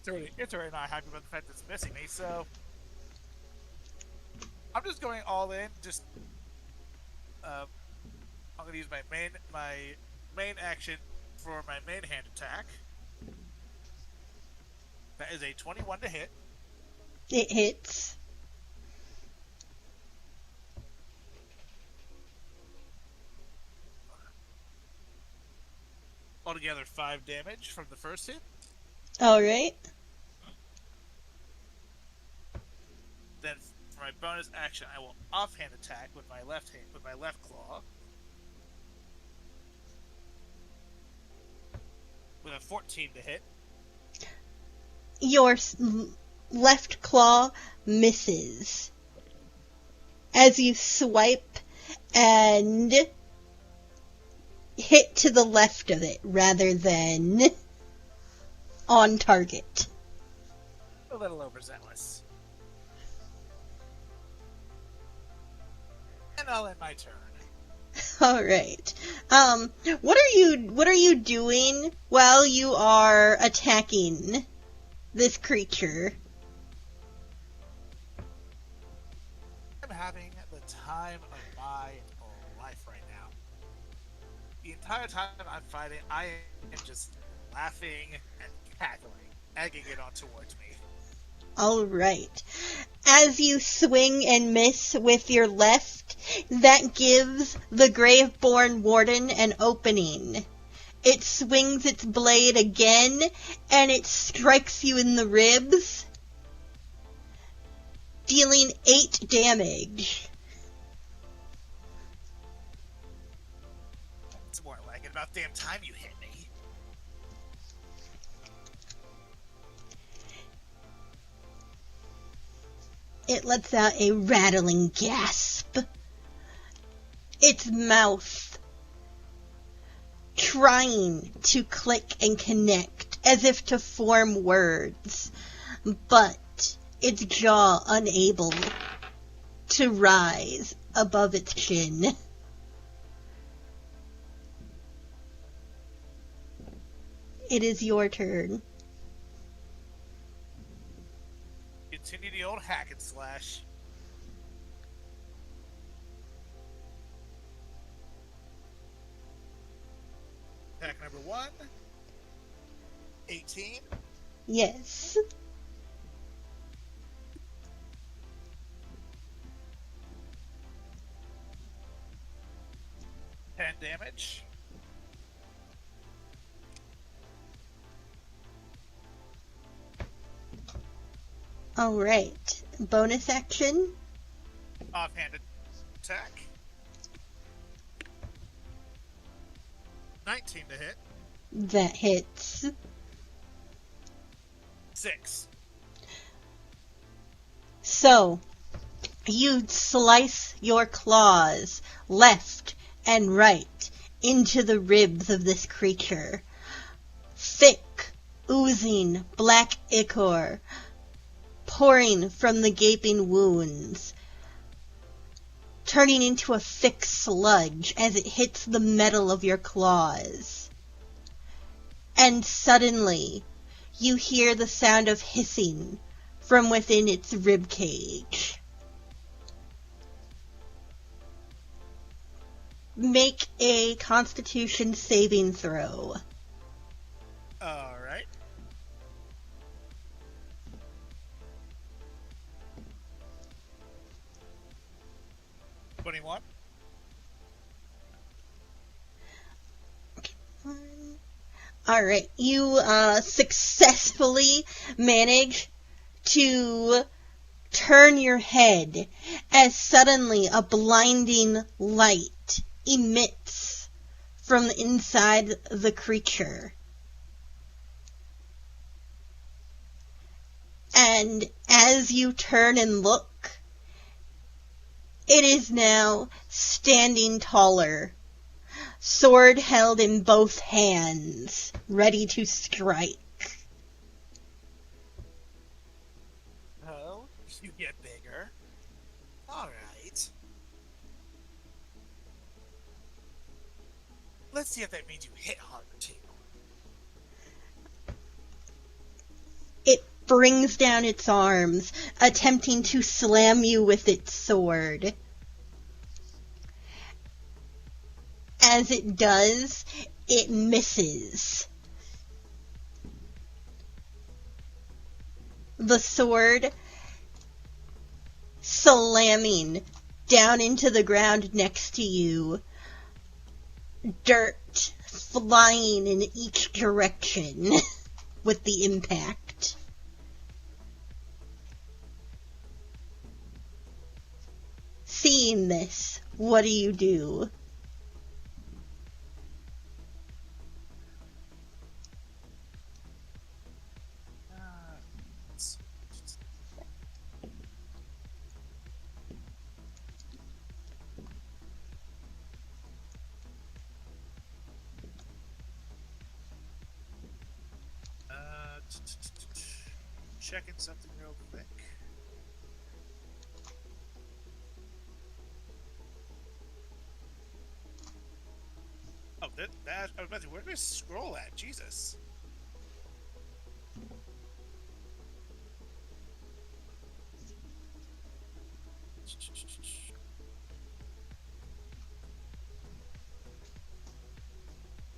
It's already not happy about the fact that it's missing me, so I'm just going all in. I'm going to use my main action for my main hand attack. That is a 21 to hit. It hits. Altogether 5 damage from the first hit. Alright. Then for my bonus action, I will offhand attack with my left hand, with my left claw. With a 14 to hit. Your left claw misses as you swipe and hit to the left of it rather than on target. A little overzealous. And I'll end my turn. All right. What are you doing while you are attacking this creature? I'm having the time of my life right now. The entire time I'm fighting, I am just laughing and cackling, egging it on towards me. All right. As you swing and miss with your left, that gives the Graveborn Warden an opening. It swings its blade again, and it strikes you in the ribs, dealing 8 damage. It's more like it about damn time you hit me. It lets out a rattling gasp. Its mouth trying to click and connect as if to form words, but its jaw unable to rise above its chin. It is your turn. Continue the old hack and slash. number 1, 18, Yes. 10 damage. All right. Bonus action. Offhand attack. 19 to hit. That hits. 6. So, you slice your claws left and right into the ribs of this creature. Thick, oozing black ichor pouring from the gaping wounds, turning into a thick sludge as it hits the metal of your claws. And suddenly, you hear the sound of hissing from within its rib cage. Make a Constitution saving throw. Alright. $21. Alright, you successfully manage to turn your head as suddenly a blinding light emits from inside the creature. And as you turn and look, it is now standing taller, sword held in both hands, ready to strike. Oh, you get bigger. Alright. Let's see if that means you hit harder too. It brings down its arms, attempting to slam you with its sword. As it does, it misses. The sword slamming down into the ground next to you. Dirt flying in each direction with the impact. Seeing this, what do you do? Checking something real quick. Oh, that I was about to. Where did I scroll at? Jesus.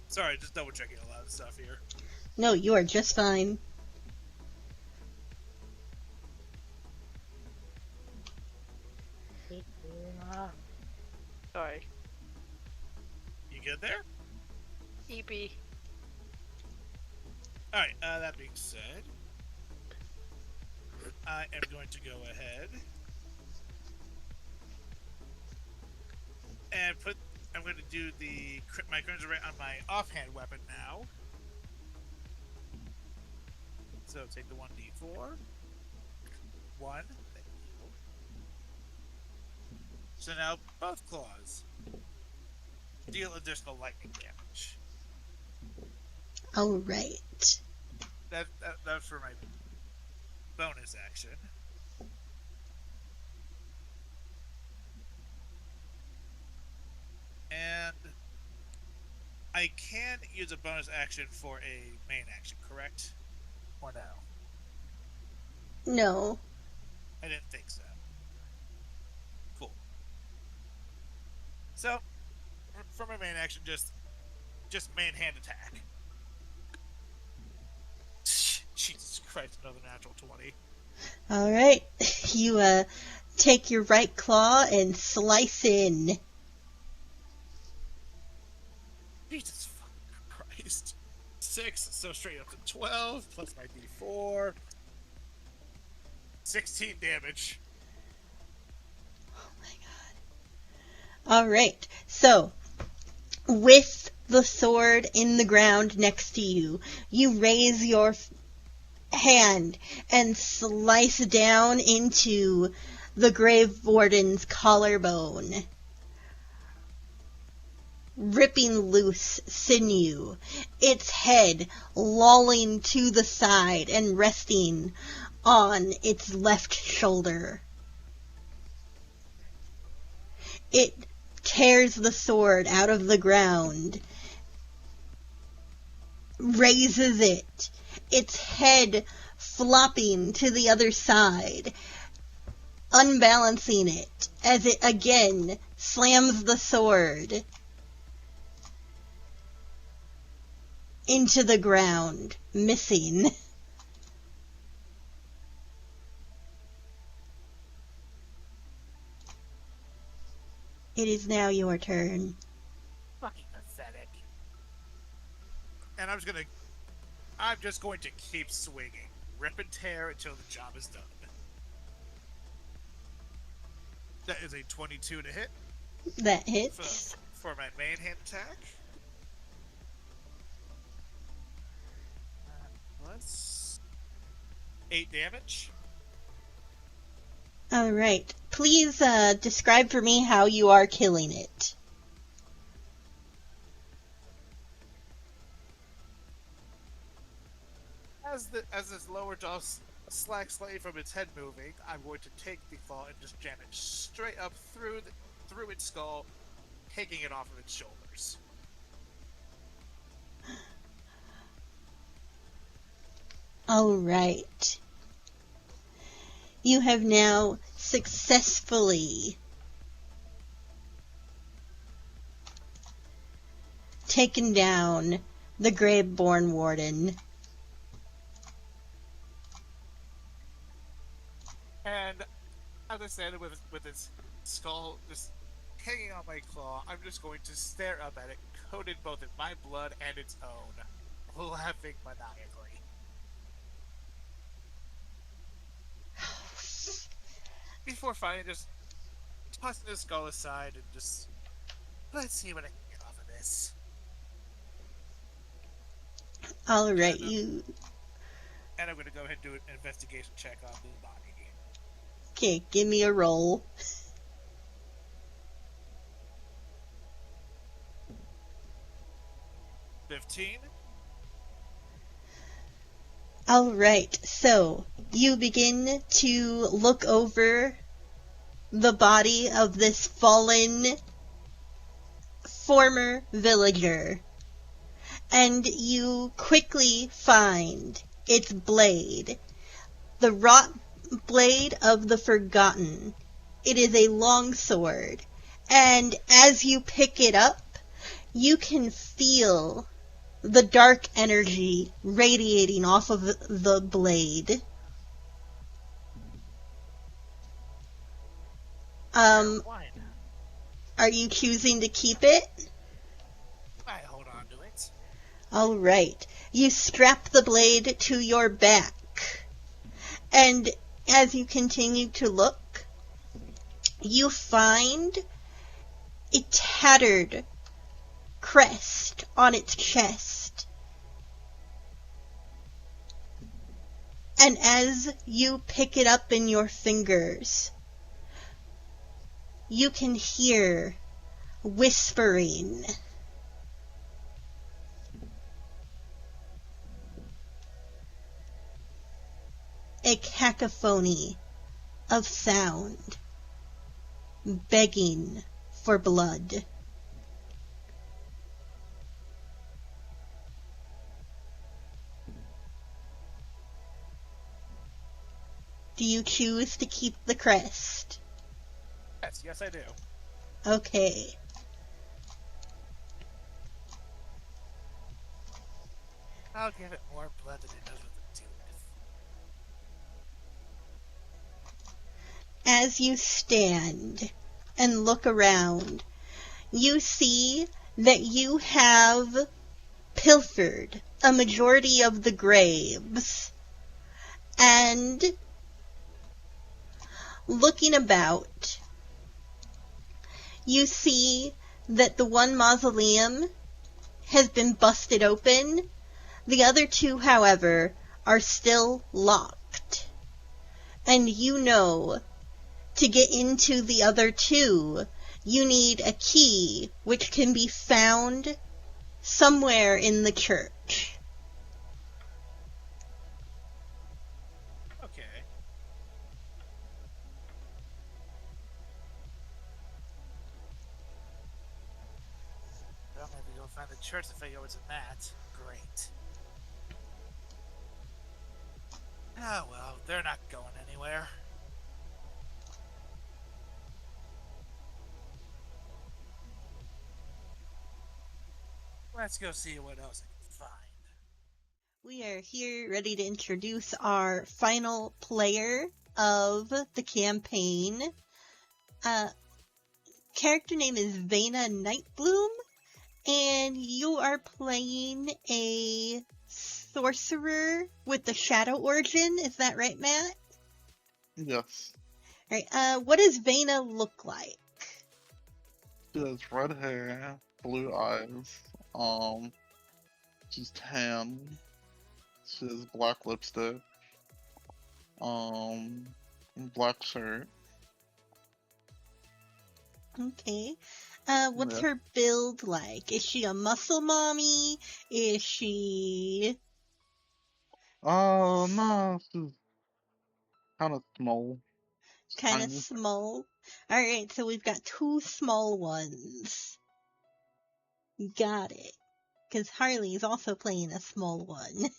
Sorry, just double checking a lot of stuff here. No, you are just fine. Sorry. You good there? EP. Alright, that being said, I am going to go ahead and I'm going to do my current array on my offhand weapon now. So take the 1d4. 1. Thank you. So now both claws deal additional lightning damage. Alright. That's for my bonus action. And I can use a bonus action for a main action, correct? Or no? No. I didn't think so. Cool. So, for my main action, just Just man-hand attack. Jesus Christ, another natural 20. All right. You take your right claw and slice in. Jesus fucking Christ. 6, so straight up to 12, plus my d4. 16 damage. Oh my god. All right. So, with the sword in the ground next to you, you raise your hand and slice down into the Grave Warden's collarbone, ripping loose sinew, its head lolling to the side and resting on its left shoulder. It tears the sword out of the ground, raises it, its head flopping to the other side, unbalancing it as it again slams the sword into the ground, missing. It is now your turn. Fucking pathetic. And I'm just going to keep swinging. Rip and tear until the job is done. That is a 22 to hit. That hits. For my main hand attack. Plus 8 damage. Alright. Please describe for me how you are killing it. As this lower jaw slacks slightly from its head moving, I'm going to take the claw and just jam it straight up through its skull, taking it off of its shoulders. Alright. You have now successfully taken down the Graveborn Warden. And as I said, with its skull just hanging on my claw, I'm just going to stare up at it, coated both in my blood and its own, laughing maniacally. Before finally just tossing the skull aside and just, let's see what I can get off of this. Alright, And I'm going to go ahead and do an investigation check on the body. Okay, give me a roll. 15. Alright, so you begin to look over the body of this fallen former villager, and you quickly find its blade, the wrought blade of the Forgotten. It is a long sword, and as you pick it up, you can feel the dark energy radiating off of the blade. Are you choosing to keep it? I hold on to it. Alright. You strap the blade to your back, and as you continue to look, you find a tattered crest on its chest. And as you pick it up in your fingers, you can hear whispering. A cacophony of sound, begging for blood. Do you choose to keep the crest? Yes, I do. Okay. I'll give it more blood than it knows what to do with. As you stand and look around, you see that you have pilfered a majority of the graves. And looking about, you see that the one mausoleum has been busted open. The other two, however, are still locked. And you know, to get into the other two, you need a key which can be found somewhere in the church. Okay. Well, maybe go find the church and figure out what's in that. Great. Oh well, they're not going anywhere. Let's go see what else I can find. We are here ready to introduce our final player of the campaign. Character name is Vena Nightbloom, and you are playing a sorcerer with the shadow origin. Is that right, Matt? Yes. Alright, what does Vena look like? She has red hair, blue eyes, she's tan, she has black lipstick, black shirt. Okay. What's Yeah. her build like? Is she a muscle mommy? Is she... Oh, no, she's kind of small. kind of Tiny. small? Alright, so we've got two small ones. Got it. Because Harley is also playing a small one.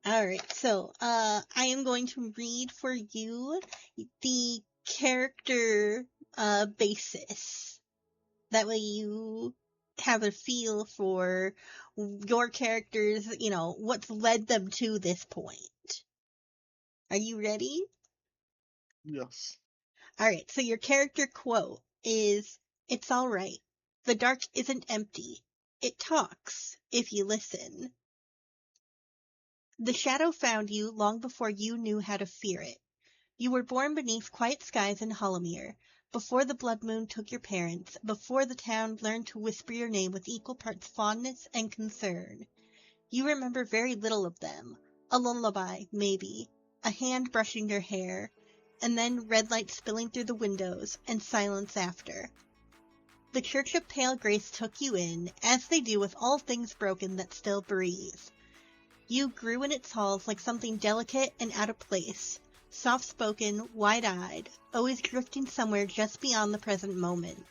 Alright, so, I am going to read for you the character, basis. That way you have a feel for your characters, you know, what's led them to this point. Are you ready? Yes. Alright, so your character quote is, "It's alright. The dark isn't empty. It talks, if you listen. The shadow found you long before you knew how to fear it. You were born beneath quiet skies in Hollowmere, before the Bloodmoon took your parents, before the town learned to whisper your name with equal parts fondness and concern. You remember very little of them. A lullaby, maybe, a hand brushing your hair, and then red light spilling through the windows, and silence after. The Church of Pale Grace took you in, as they do with all things broken that still breathe. You grew in its halls like something delicate and out of place, soft-spoken, wide-eyed, always drifting somewhere just beyond the present moment.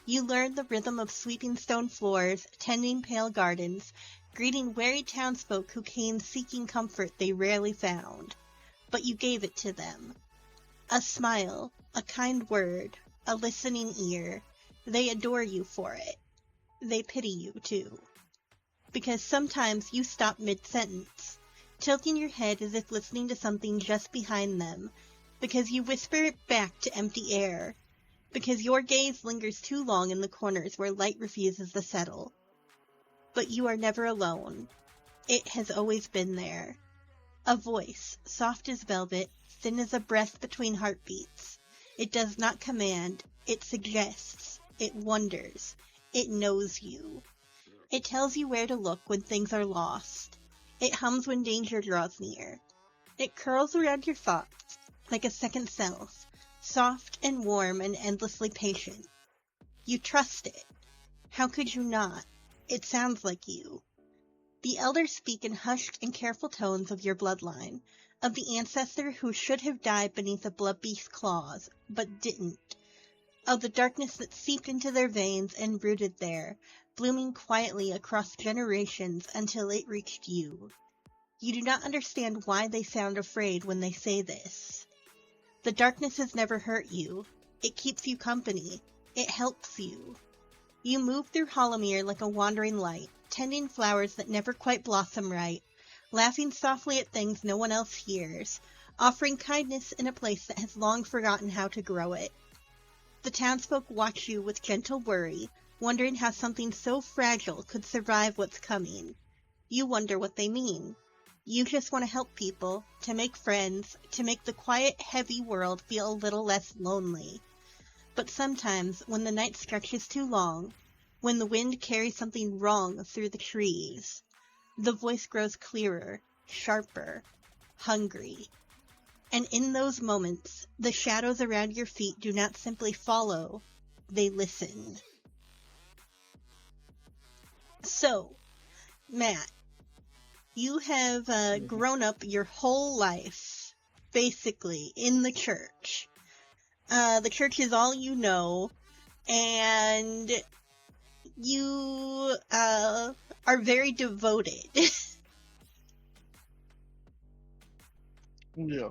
You learned the rhythm of sweeping stone floors, tending pale gardens, greeting weary townsfolk who came seeking comfort they rarely found. But you gave it to them. A smile, a kind word, a listening ear. They adore you for it. They pity you, too. Because sometimes you stop mid-sentence, tilting your head as if listening to something just behind them, because you whisper it back to empty air, because your gaze lingers too long in the corners where light refuses to settle. But you are never alone. It has always been there. A voice, soft as velvet, thin as a breath between heartbeats. It does not command, it suggests, it wonders, it knows you. It tells you where to look when things are lost. It hums when danger draws near. It curls around your thoughts, like a second self, soft and warm and endlessly patient. You trust it. How could you not? It sounds like you. The elders speak in hushed and careful tones of your bloodline, of the ancestor who should have died beneath a bloodbeast's claws, but didn't, of the darkness that seeped into their veins and rooted there, blooming quietly across generations until it reached you. You do not understand why they sound afraid when they say this. The darkness has never hurt you. It keeps you company. It helps you. You move through Hollowmere like a wandering light, tending flowers that never quite blossom right, laughing softly at things no one else hears, offering kindness in a place that has long forgotten how to grow it. The townsfolk watch you with gentle worry, wondering how something so fragile could survive what's coming. You wonder what they mean. You just want to help people, to make friends, to make the quiet, heavy world feel a little less lonely. But sometimes, when the night stretches too long, when the wind carries something wrong through the trees, the voice grows clearer, sharper, hungry. And in those moments, the shadows around your feet do not simply follow, they listen. So, Matt, you have grown up your whole life, basically, in the church. The church is all you know, and you are very devoted. Yeah.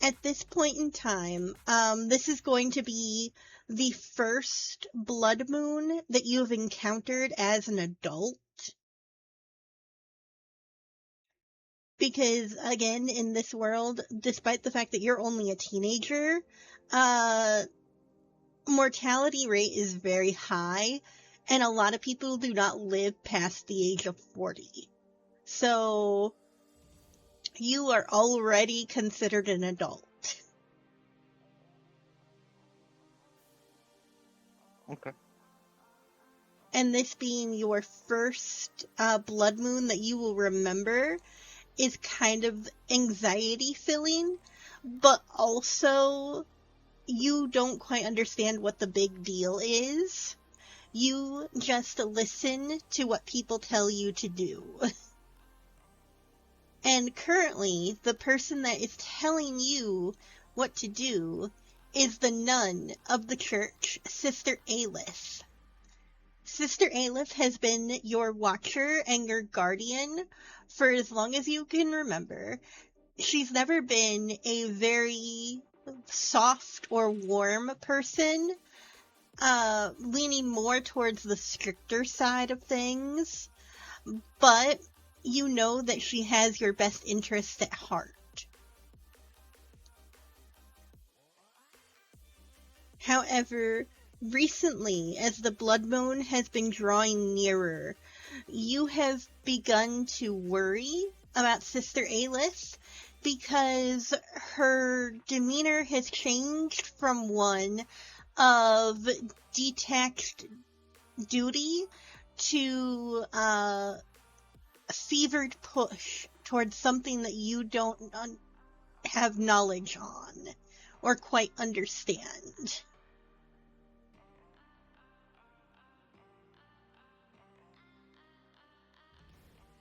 At this point in time, this is going to be the first blood moon that you have encountered as an adult. Because, again, in this world, despite the fact that you're only a teenager, mortality rate is very high, and a lot of people do not live past the age of 40. So, you are already considered an adult. Okay. And this being your first blood moon that you will remember is kind of anxiety-filling, but also you don't quite understand what the big deal is. You just listen to what people tell you to do. And currently, the person that is telling you what to do is the nun of the church, Sister Aelith. Sister Aelith has been your watcher and your guardian for as long as you can remember. She's never been a very soft or warm person, leaning more towards the stricter side of things, but you know that she has your best interests at heart. However, recently, as the blood moon has been drawing nearer, you have begun to worry about Sister Aelith because her demeanor has changed from one of detached duty to a fevered push towards something that you don't have knowledge on or quite understand.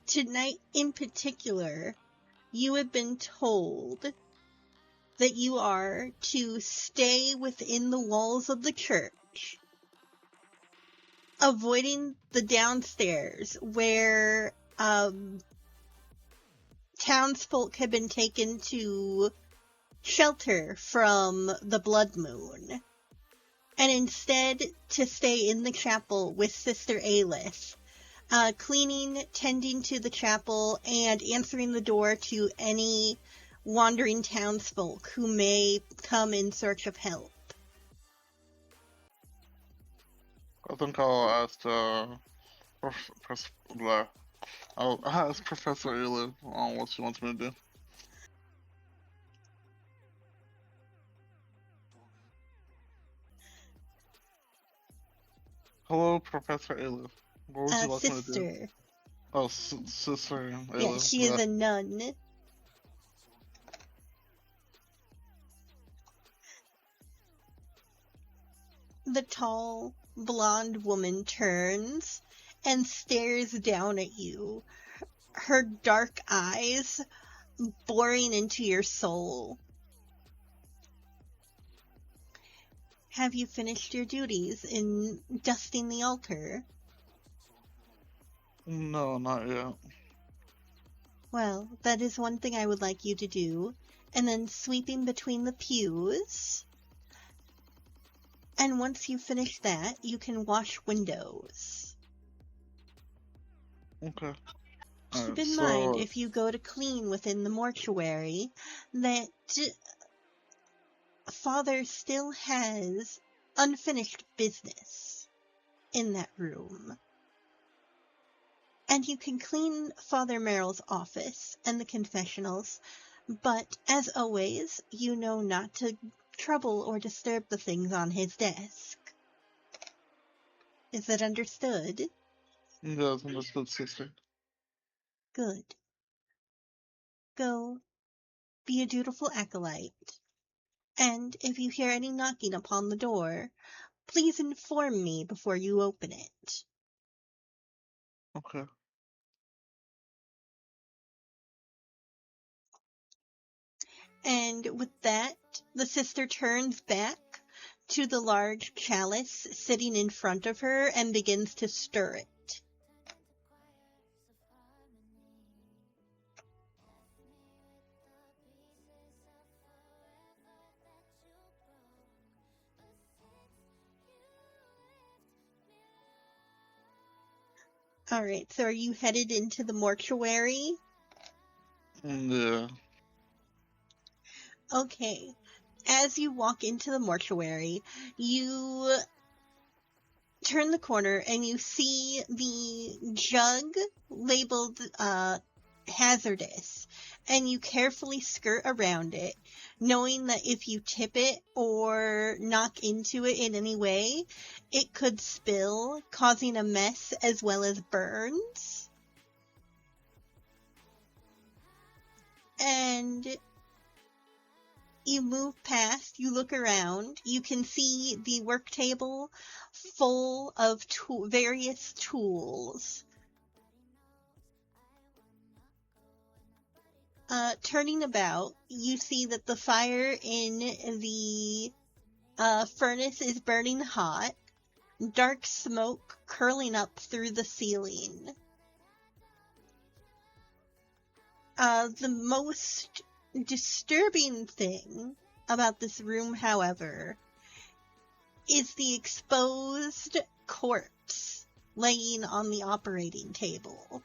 Tonight in particular, you have been told that you are to stay within the walls of the church, avoiding the downstairs where townsfolk have been taken to shelter from the blood moon, and instead to stay in the chapel with Sister Aelith, cleaning, tending to the chapel, and answering the door to any wandering townsfolk who may come in search of help. I think I'll ask I'll ask Professor Ayla on what she wants me to do. Hello, Professor Ayla. What would you like me to do? Sister. Oh, Sister Ayla. Yeah, she is a nun. The tall, blonde woman turns and stares down at you, her dark eyes boring into your soul. Have you finished your duties in dusting the altar? No, not yet. Well, that is one thing I would like you to do. And then sweeping between the pews. And once you finish that, you can wash windows. Okay. Keep Alright, in mind, so if you go to clean within the mortuary, that Father still has unfinished business in that room. And you can clean Father Merrill's office and the confessionals, but as always, you know not to trouble or disturb the things on his desk. Is that understood? yeah, it's understood, sister. Good. Go be a dutiful acolyte. And if you hear any knocking upon the door, please inform me before you open it. Okay. And with that, the sister turns back to the large chalice sitting in front of her and begins to stir it. Alright, so are you headed into the mortuary? Yeah. Okay. As you walk into the mortuary, you turn the corner and you see the jug labeled hazardous, and you carefully skirt around it, knowing that if you tip it or knock into it in any way, it could spill, causing a mess as well as burns. And you move past, you look around, you can see the work table full of various tools. Turning about, you see that the fire in the furnace is burning hot, dark smoke curling up through the ceiling. The most disturbing thing about this room, however, is the exposed corpse laying on the operating table.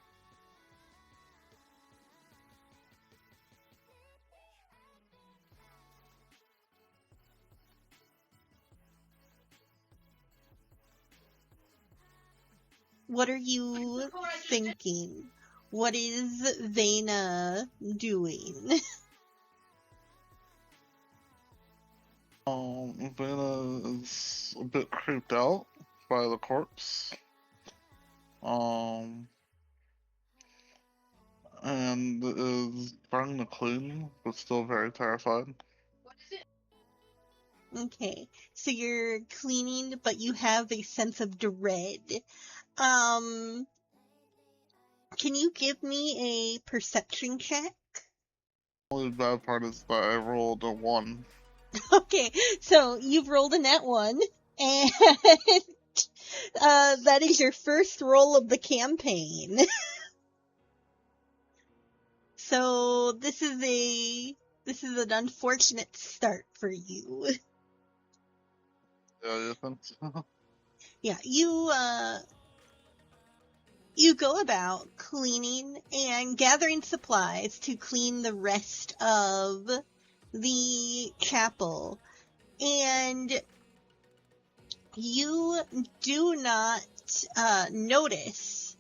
What are you thinking? What is Vena doing? Vanna is a bit creeped out by the corpse. And is trying to clean, but still very terrified. Okay, so you're cleaning, but you have a sense of dread. Can you give me a perception check? The only bad part is that I rolled a 1. Okay, so you've rolled a nat 1, and that is your first roll of the campaign. So this is an unfortunate start for you. Yeah, you think so? Yeah, you go about cleaning and gathering supplies to clean the rest of the chapel, and you do not notice,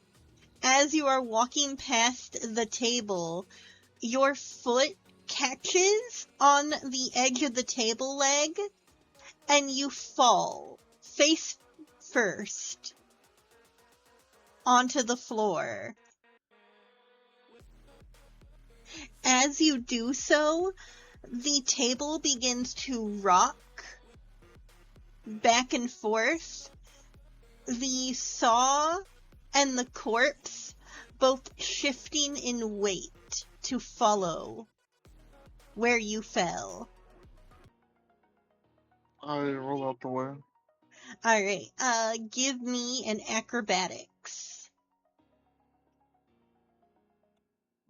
as you are walking past the table, your foot catches on the edge of the table leg, and you fall face first onto the floor. As you do so, the table begins to rock back and forth. The saw and the corpse both shifting in weight to follow where you fell. I roll out the way. Alright, give me an acrobatics.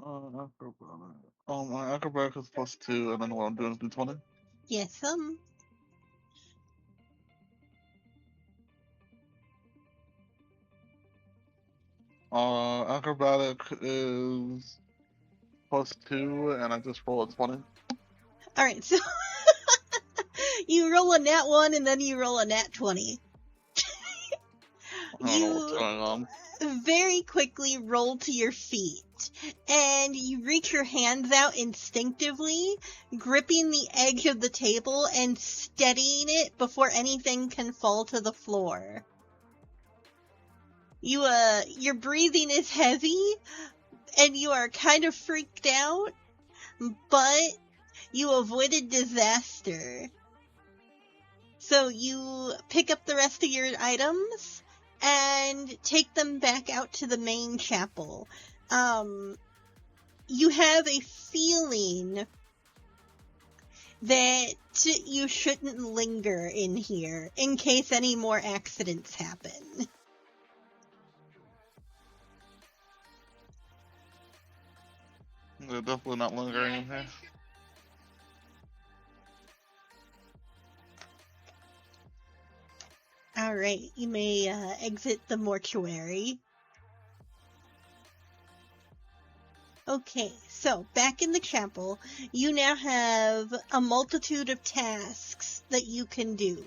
Acrobatic. My acrobatic is +2, and then what I'm doing is d20. Yes, Acrobatic is +2, and I just roll a 20. Alright, so you roll a nat 1 and then you roll a nat 20. I don't know what's You going on. very quickly roll to your feet, and you reach your hands out instinctively, gripping the edge of the table and steadying it before anything can fall to the floor. Your breathing is heavy, and you are kind of freaked out, but you avoided disaster. So you pick up the rest of your items and take them back out to the main chapel. You have a feeling that you shouldn't linger in here in case any more accidents happen. They're definitely not lingering in here. Alright, you may exit the mortuary. Okay, so back in the chapel, you now have a multitude of tasks that you can do.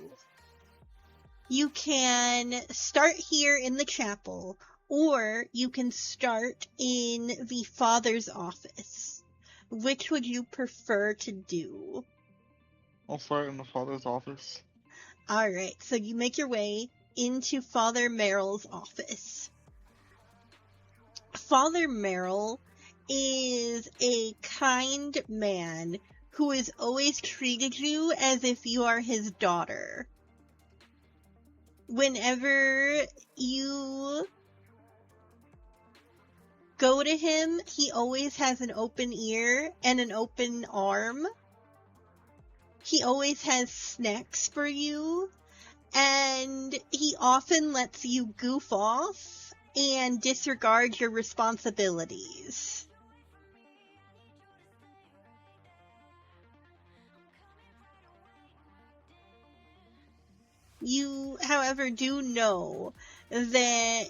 You can start here in the chapel, or you can start in the father's office. Which would you prefer to do? I'll start in the father's office. Alright, so you make your way into Father Merrill's office. Father Merrill is a kind man who has always treated you as if you are his daughter. Whenever you go to him, he always has an open ear and an open arm. He always has snacks for you, and he often lets you goof off and disregard your responsibilities. You, however, do know that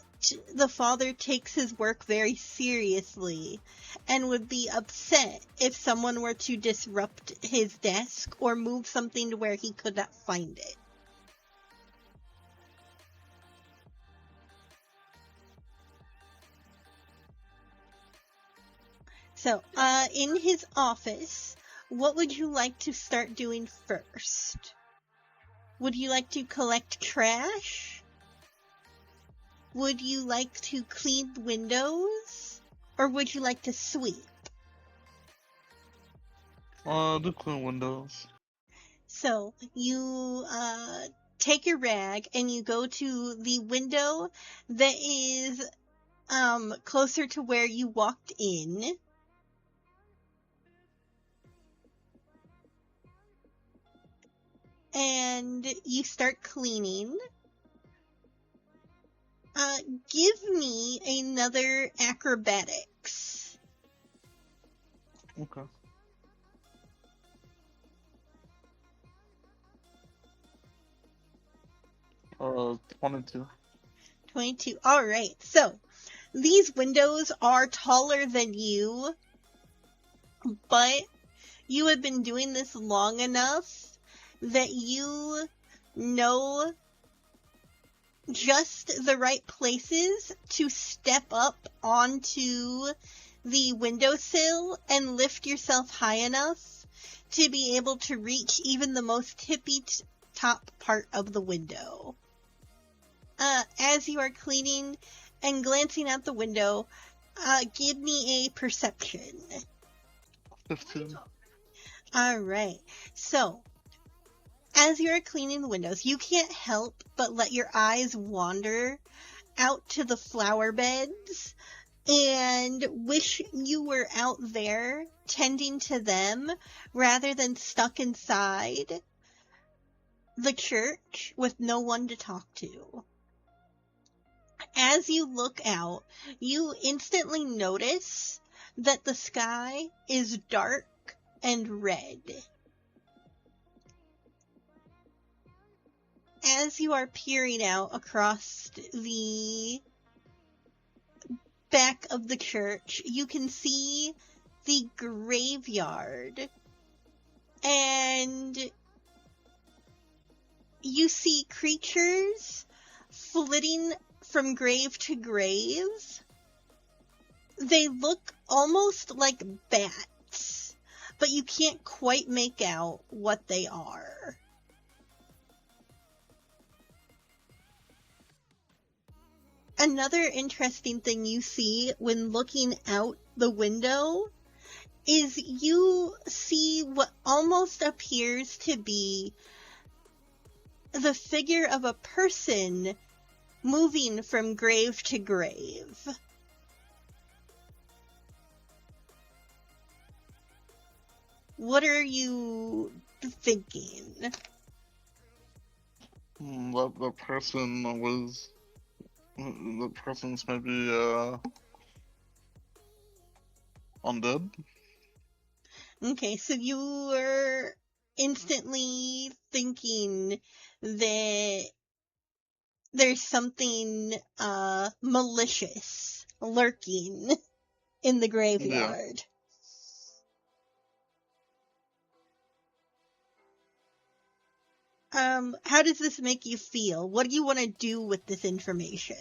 the father takes his work very seriously and would be upset if someone were to disrupt his desk or move something to where he could not find it. So, in his office, what would you like to start doing first? Would you like to collect trash? Would you like to clean windows? Or would you like to sweep? Do clean windows. So, you, take your rag and you go to the window that is, closer to where you walked in. And you start cleaning. Give me another acrobatics. Okay. 22. 22. Alright, so these windows are taller than you, but you have been doing this long enough that you know just the right places to step up onto the windowsill and lift yourself high enough to be able to reach even the most tippy top part of the window. As you are cleaning and glancing out the window, give me a perception. 15. Alright, so as you're cleaning the windows, you can't help but let your eyes wander out to the flower beds and wish you were out there tending to them rather than stuck inside the church with no one to talk to. As you look out, you instantly notice that the sky is dark and red. As you are peering out across the back of the church, you can see the graveyard, and you see creatures flitting from grave to grave. They look almost like bats, but you can't quite make out what they are. Another interesting thing you see when looking out the window is you see what almost appears to be the figure of a person moving from grave to grave. What are you thinking? The person was. The person's maybe undead. Okay, so you were instantly thinking that there's something malicious lurking in the graveyard. How does this make you feel? What do you want to do with this information?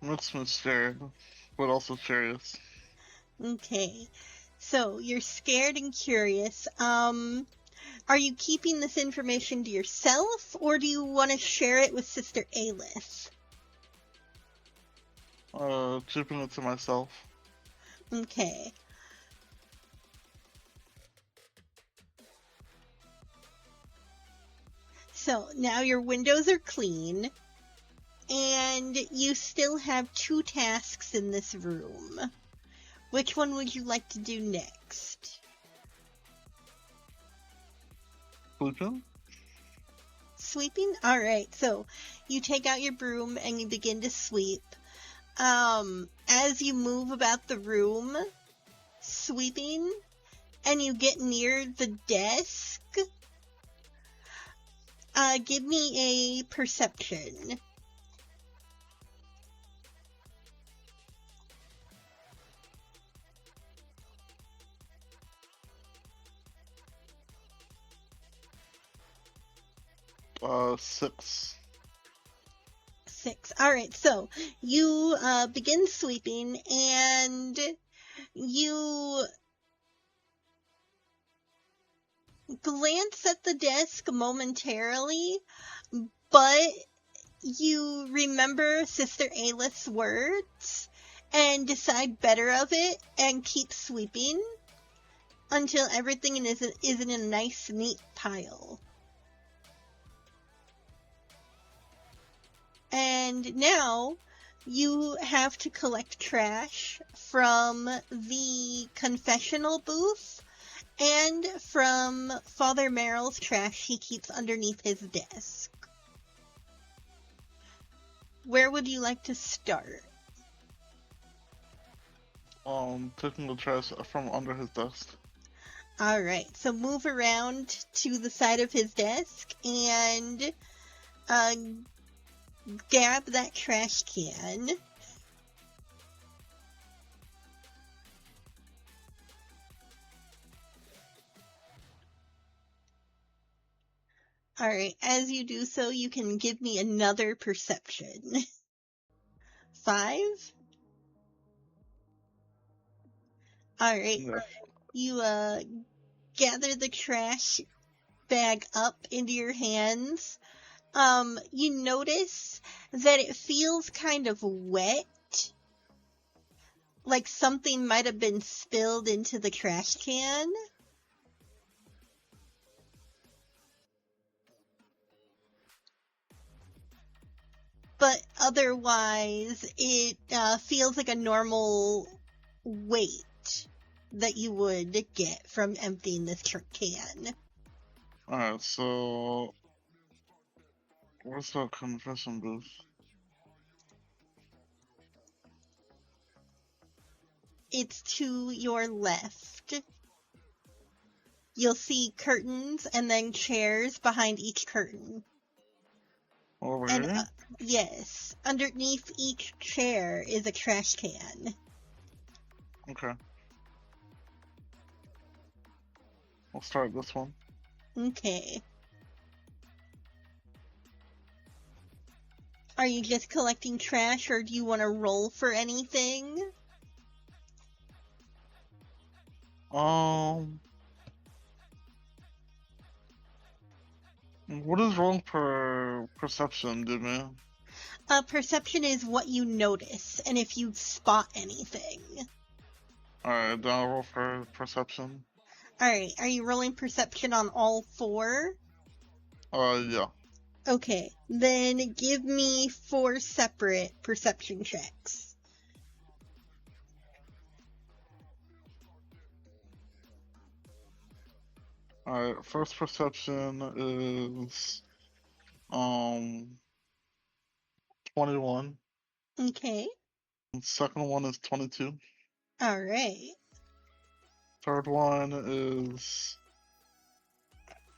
Makes me scared, but also curious. Okay, so you're scared and curious. Are you keeping this information to yourself, or do you want to share it with Sister Aelith? Keeping it to myself. Okay. So now your windows are clean, and you still have 2 tasks in this room. Which one would you like to do next? Sleeping? Sweeping? Alright, so you take out your broom and you begin to sweep. As you move about the room, sweeping, and you get near the desk, give me a perception. Six. 6. Alright, so you begin sweeping, and you glance at the desk momentarily, but you remember Sister Aelith's words and decide better of it and keep sweeping until everything is in a nice, neat pile. And now you have to collect trash from the confessional booth and from Father Merrill's trash he keeps underneath his desk. Where would you like to start? Taking the trash from under his desk. Alright, so move around to the side of his desk and grab that trash can. Alright, as you do so, you can give me another perception. 5? Alright, Yeah. you gather the trash bag up into your hands. You notice that it feels kind of wet, like something might have been spilled into the trash can. But otherwise, it feels like a normal weight that you would get from emptying this can. Alright, so where's the confession booth? it's to your left. You'll see curtains and then chairs behind each curtain. Over And here? yes, underneath each chair is a trash can. Okay. We'll start this one. Okay. Are you just collecting trash, or do you want to roll for anything? What is wrong for perception, Jimmy? Perception is what you notice, and if you spot anything. Alright, then I'll roll for perception. Alright, are you rolling perception on all 4? Yeah. Okay, then give me 4 separate perception checks. Alright, first perception is 21. Okay. Second one is 22. Alright. Third one is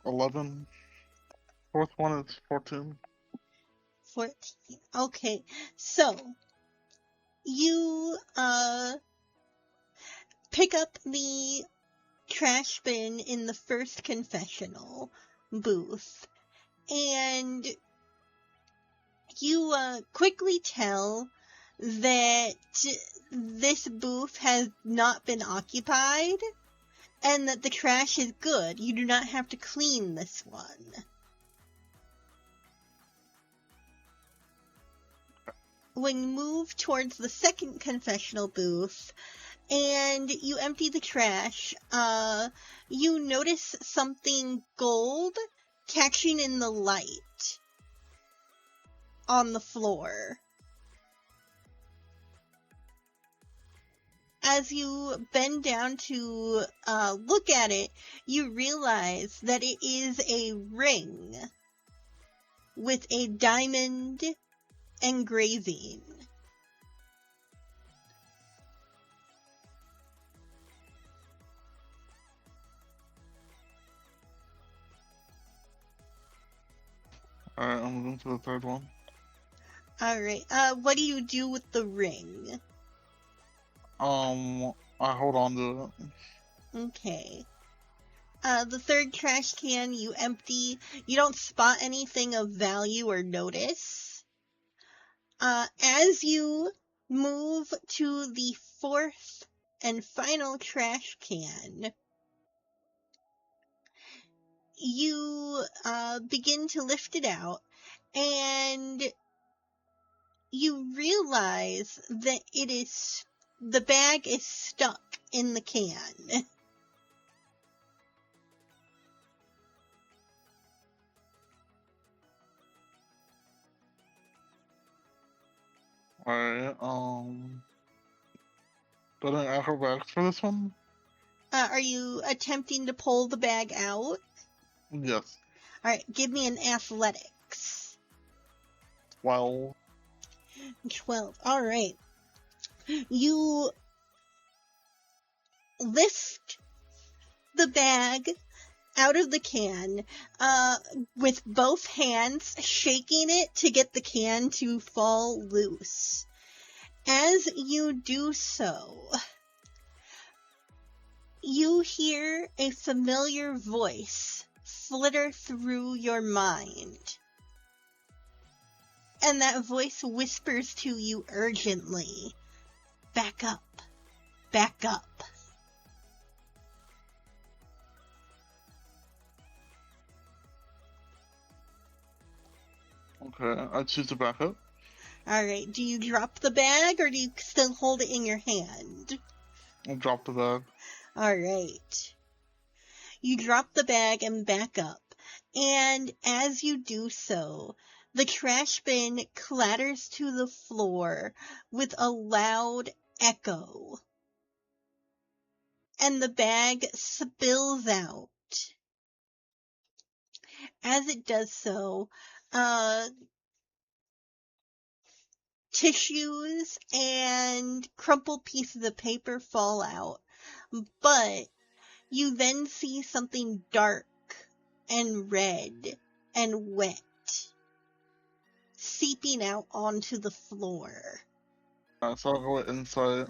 11. Fourth one is 14. 14. Okay, so you pick up the trash bin in the first confessional booth, and you quickly tell that this booth has not been occupied and that the trash is good. You do not have to clean this one. When you move towards the second confessional booth and you empty the trash, you notice something gold catching in the light on the floor. As you bend down to look at it, you realize that it is a ring with a diamond engraving. Alright, I'm moving to the third one. Alright, what do you do with the ring? I hold on to it. Okay. The third trash can you empty. You don't spot anything of value or notice. As you move to the fourth and final trash can, you begin to lift it out, and you realize that the bag is stuck in the can. Alright, do I acrobatics for this one? Are you attempting to pull the bag out? Yes. Alright, give me an athletics. 12. 12. Alright. You lift the bag out of the can, with both hands, shaking it to get the can to fall loose. As you do so, you hear a familiar voice flitter through your mind. And that voice whispers to you urgently, "Back up, back up." Okay, I choose to back up. Alright, do you drop the bag or do you still hold it in your hand? I'll drop the bag. Alright. You drop the bag and back up, and as you do so, the trash bin clatters to the floor with a loud echo. And the bag spills out. As it does so, tissues and crumpled pieces of paper fall out, but you then see something dark and red and wet seeping out onto the floor. So I'll go inside.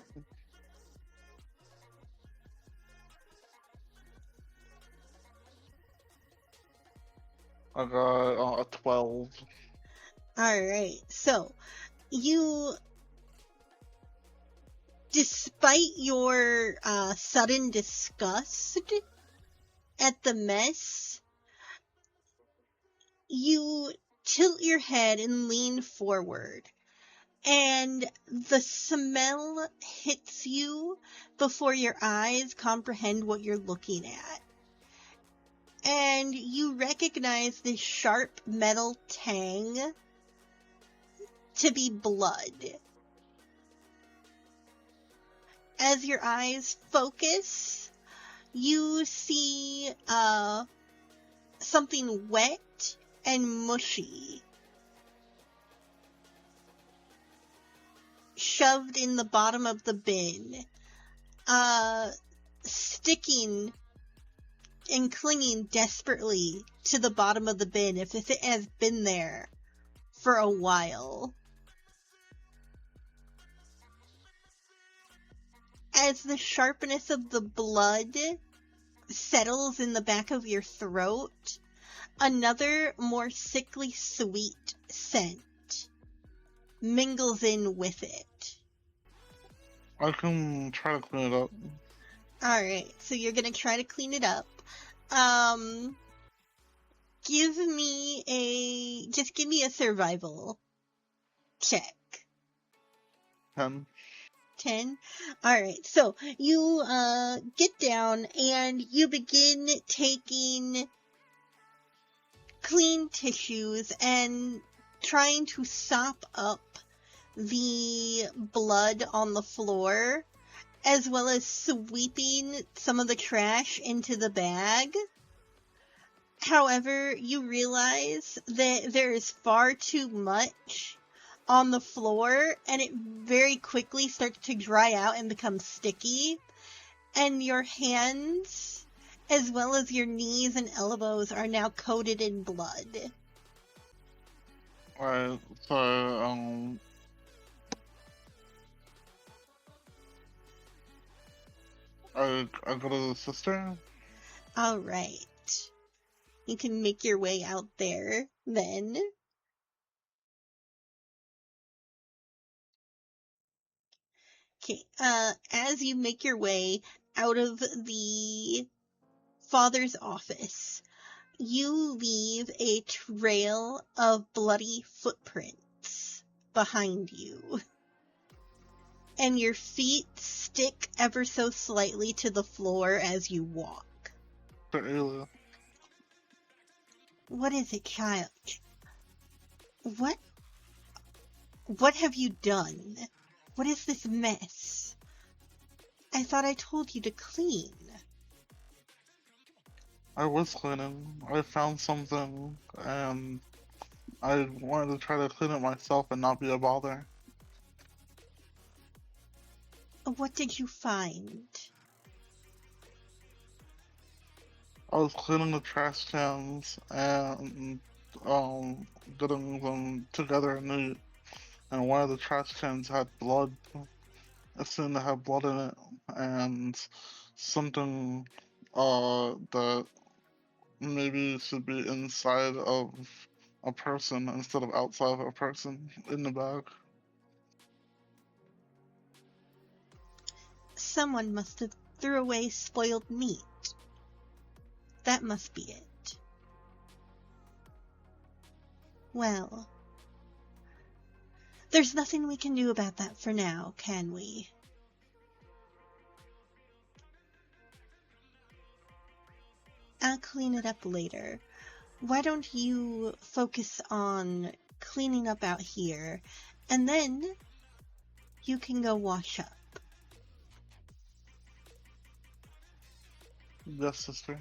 I got a 12. Alright, so you, despite your sudden disgust at the mess, you tilt your head and lean forward, and the smell hits you before your eyes comprehend what you're looking at. And you recognize this sharp metal tang to be blood. As your eyes focus, you see something wet and mushy shoved in the bottom of the bin, sticking and clinging desperately to the bottom of the bin as if it has been there for a while. As the sharpness of the blood settles in the back of your throat, another more sickly sweet scent mingles in with it. I can try to clean it up. Alright, so you're gonna try to clean it up. Give me a survival check. 10. 10? Alright, so you get down and you begin taking clean tissues and trying to sop up the blood on the floor, as well as sweeping some of the trash into the bag. However, you realize that there is far too much on the floor, and it very quickly starts to dry out and become sticky, and your hands, as well as your knees and elbows, are now coated in blood. Alright, so, I go to the sister. Alright. You can make your way out there, then. Okay, as you make your way out of the father's office, you leave a trail of bloody footprints behind you. And your feet stick ever so slightly to the floor as you walk. Ayla. What is it, child? What have you done? What is this mess? I thought I told you to clean. I was cleaning. I found something, and I wanted to try to clean it myself and not be a bother. What did you find? I was cleaning the trash cans and getting them together neat, and one of the trash cans had blood. It seemed to have blood in it, and something that maybe should be inside of a person instead of outside of a person in the bag. Someone must have threw away spoiled meat. That must be it. Well, there's nothing we can do about that for now, can we? I'll clean it up later. Why don't you focus on cleaning up out here, and then you can go wash up. Yes, sister.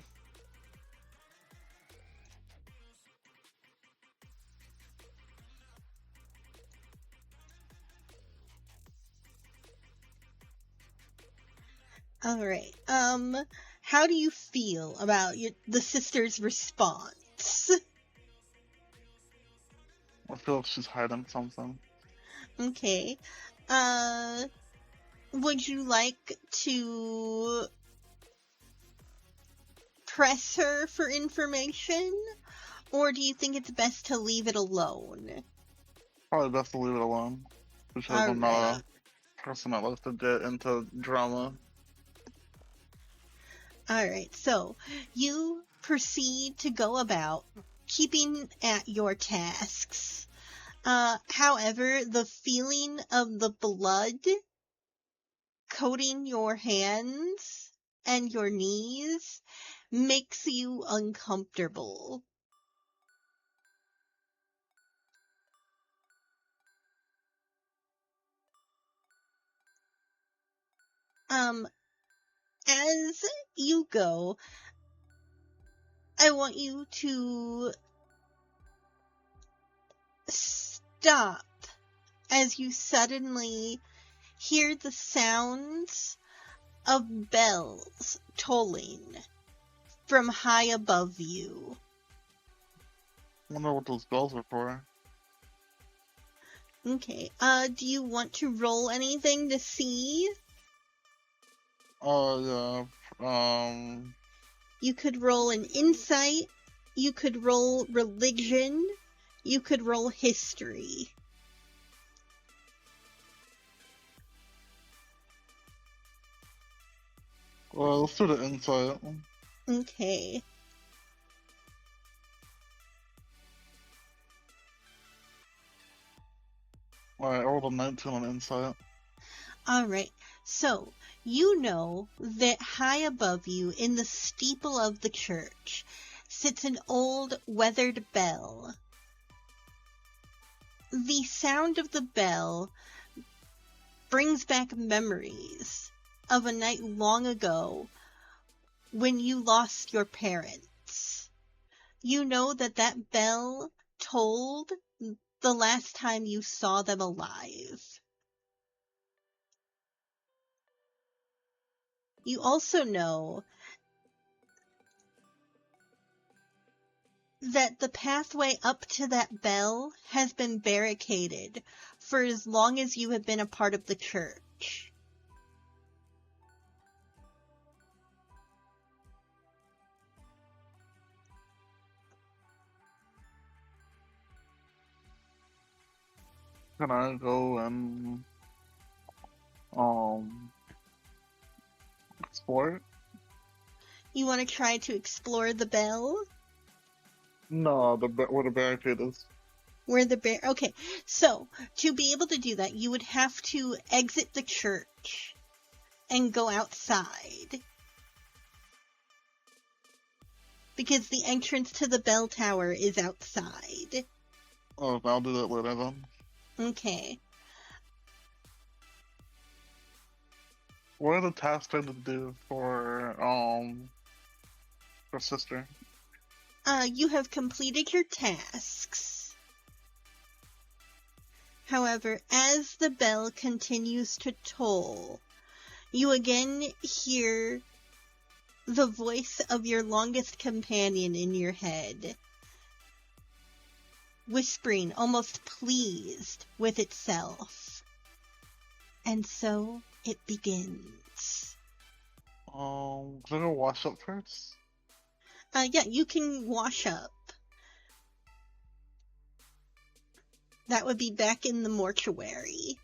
Alright, how do you feel about the sister's response? I feel like she's hiding something. Okay, would you like to press her for information? Or do you think it's best to leave it alone? Probably best to leave it alone. Because I'm not Alright. a person that likes to get into drama. Alright, so you proceed to go about keeping at your tasks. However, the feeling of the blood coating your hands and your knees makes you uncomfortable. As you go, I want you to stop as you suddenly hear the sounds of bells tolling from high above you. I wonder what those bells are for. Okay, do you want to roll anything to see? Oh, yeah. You could roll an insight, you could roll religion, you could roll history. Well, let's do the insight. Okay. Alright, I rolled a 19 on insight. Alright, so you know that high above you in the steeple of the church sits an old weathered bell. The sound of the bell brings back memories of a night long ago when you lost your parents. You know that that bell tolled the last time you saw them alive. You also know that the pathway up to that bell has been barricaded for as long as you have been a part of the church. Can I go and explore it? You want to try to explore the bell? No, where the barricade is. Okay, so to be able to do that, you would have to exit the church and go outside. Because the entrance to the bell tower is outside. Oh, I'll do that later then. Okay. What are the tasks I need to do for sister? You have completed your tasks. However, as the bell continues to toll, you again hear the voice of your longest companion in your head, whispering, almost pleased with itself. And so it begins. Can I go wash up first? Yeah, you can wash up. That would be back in the mortuary.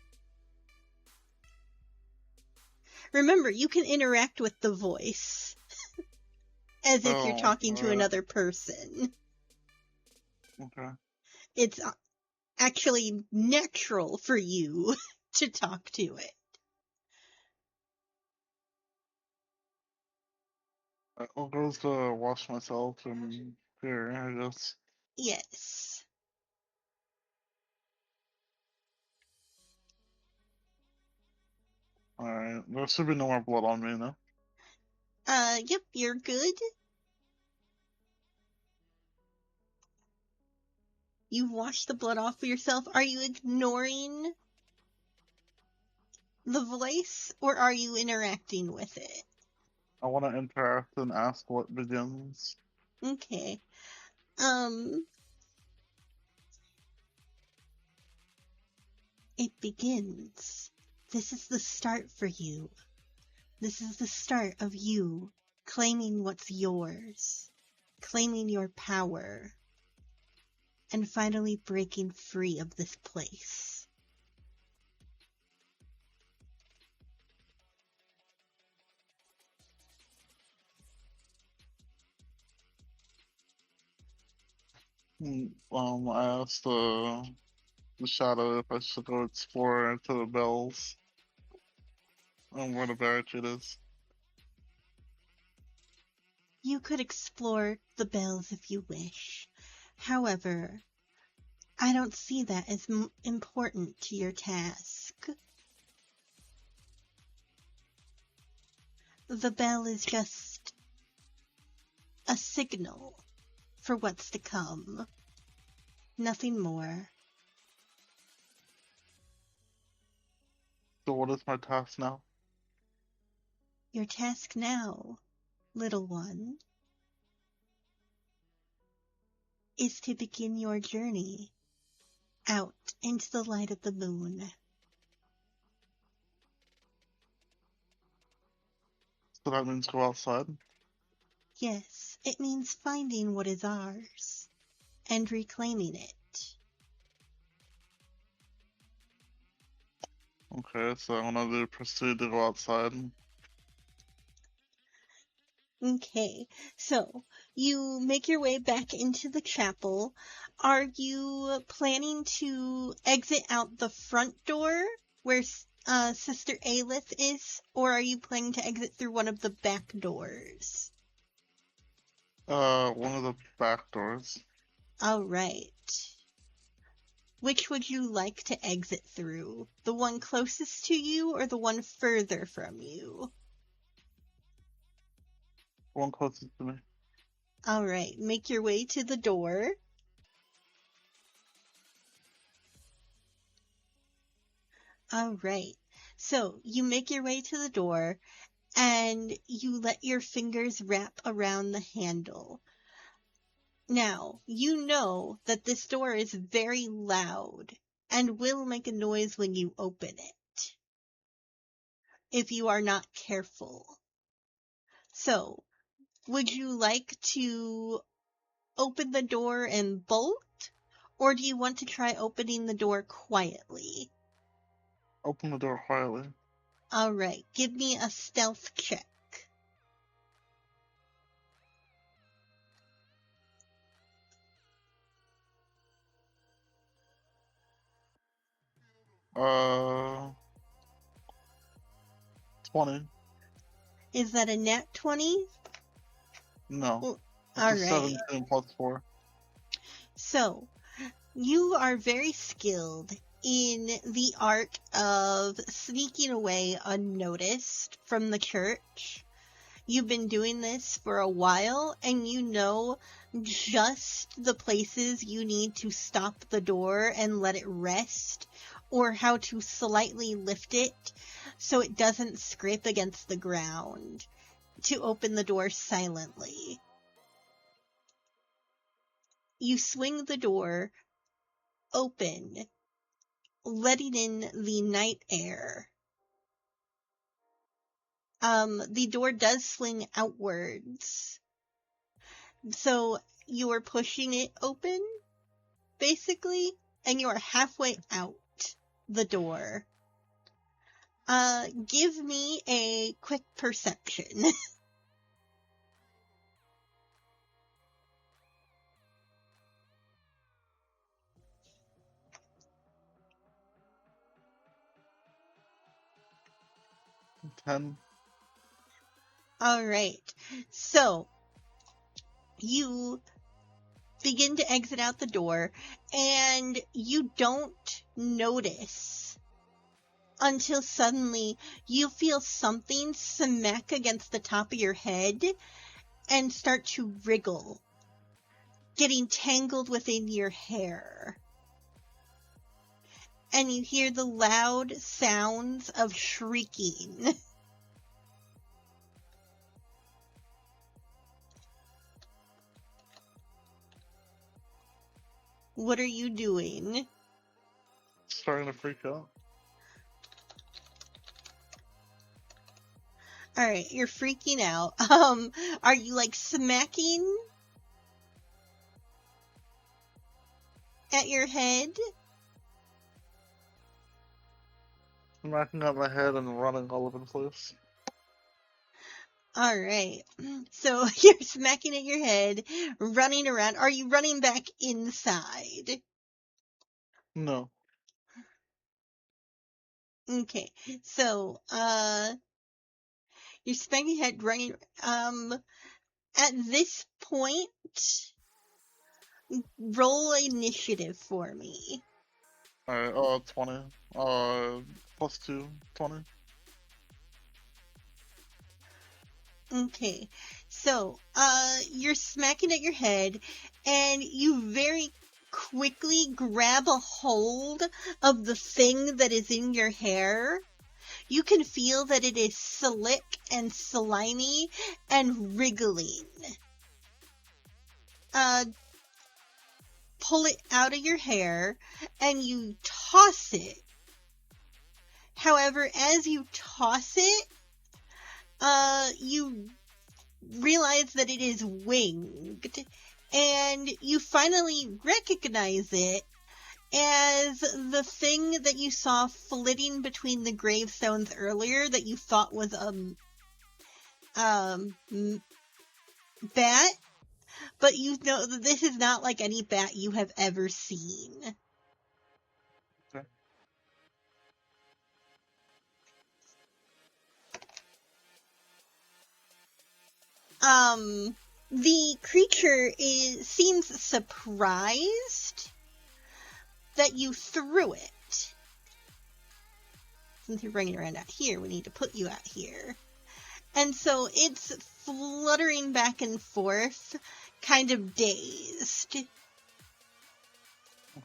Remember, you can interact with the voice. As if you're talking to another person. Okay. It's actually natural for you to talk to it. I'll go to wash myself and here, I guess. Yes. Alright, there should be no more blood on me, no? Yep, you're good. You've washed the blood off of yourself. Are you ignoring the voice, or are you interacting with it? I want to interact and ask what begins. Okay. It begins. This is the start for you. This is the start of you claiming what's yours, claiming your power, and finally breaking free of this place. I asked the shadow if I should go explore into the bells and where the barricade is. You could explore the bells if you wish. However, I don't see that as important to your task. The bell is just a signal for what's to come. Nothing more. So what is my task now? Your task now, little one, is to begin your journey out into the light of the moon. So that means go outside? Yes, it means finding what is ours and reclaiming it. Okay, so I want to proceed to go outside. Okay, so you make your way back into the chapel. Are you planning to exit out the front door where Sister Aelith is, or are you planning to exit through one of the back doors? One of the back doors. All right. Which would you like to exit through? The one closest to you or the one further from you? One closest to me. All right, make your way to the door. All right, so you make your way to the door and you let your fingers wrap around the handle. Now, you know that this door is very loud and will make a noise when you open it, if you are not careful. So, would you like to open the door and bolt, or do you want to try opening the door quietly? Open the door quietly. All right, give me a stealth check. Uh, 20. Is that a nat 20? No. All It's a right. 17 plus 4. So, you are very skilled in the art of sneaking away unnoticed from the church. You've been doing this for a while, and you know just the places you need to stop the door and let it rest, or how to slightly lift it so it doesn't scrape against the ground, to open the door silently. You swing the door open, letting in the night air. The door does swing outwards, so you are pushing it open, basically, and you are halfway out the door. Give me a quick perception. Ten. All right, so you begin to exit out the door, and you don't notice until suddenly you feel something smack against the top of your head and start to wriggle, getting tangled within your hair. And you hear the loud sounds of shrieking. What are you doing? Starting to freak out. Alright, you're freaking out. Are you like smacking at your head? Smacking at my head and running all over the place. Alright, so you're smacking at your head, running around. Are you running back inside? No. Okay, so, you're smacking your head, running, at this point, roll initiative for me. Alright, 20. Plus 2, 20. Okay, so, you're smacking at your head, and you very quickly grab a hold of the thing that is in your hair. You can feel that it is slick and slimy and wriggling. Pull it out of your hair, and you toss it. However, as you toss it, you realize that it is winged, and you finally recognize it as the thing that you saw flitting between the gravestones earlier that you thought was a bat, but you know that this is not like any bat you have ever seen. Okay. The creature seems surprised that you threw it. Since you're running around out here, we need to put you out here. And so it's fluttering back and forth, kind of dazed.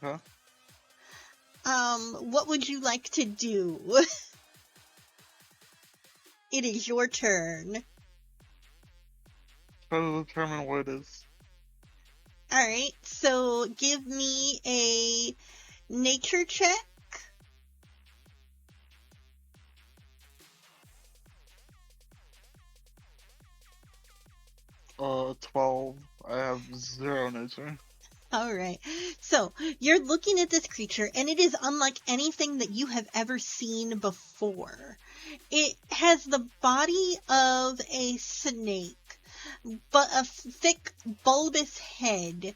Okay. What would you like to do? It is your turn. Try to determine what it is. Alright, so give me a nature check. 12. I have 0 nature. Alright, so you're looking at this creature, and it is unlike anything that you have ever seen before. It has the body of a snake, but a thick, bulbous head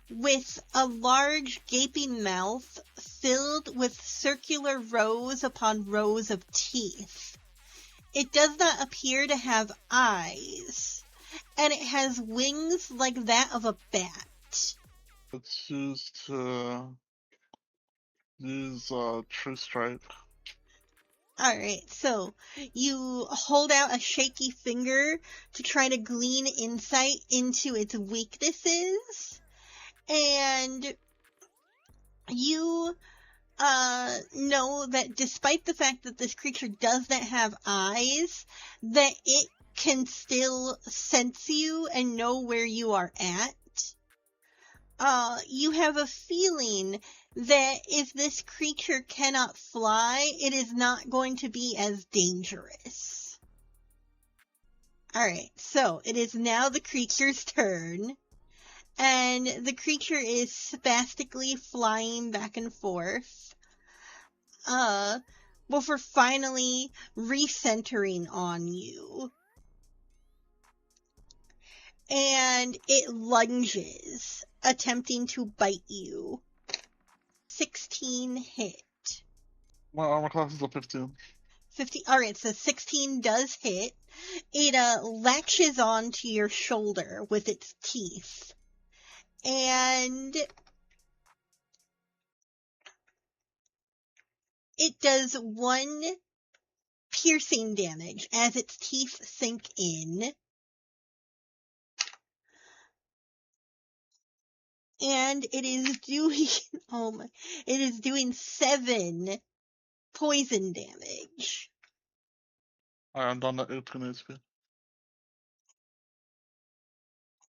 with a large, gaping mouth filled with circular rows upon rows of teeth. It does not appear to have eyes, and it has wings like that of a bat. Let's choose to use True Strike. Alright, so you hold out a shaky finger to try to glean insight into its weaknesses, and you know that despite the fact that this creature does not have eyes, that it can still sense you and know where you are at. You have a feeling that if this creature cannot fly, it is not going to be as dangerous. Alright, so it is now the creature's turn, and the creature is spastically flying back and forth, before finally recentering on you. And it lunges, attempting to bite you. 16 hit. My armor class is a 15. 15. Alright, so 16 does hit. It latches onto your shoulder with its teeth. And it does 1 piercing damage as its teeth sink in. And it is doing, it is doing 7 poison damage. Alright, I'm done at 18 HP.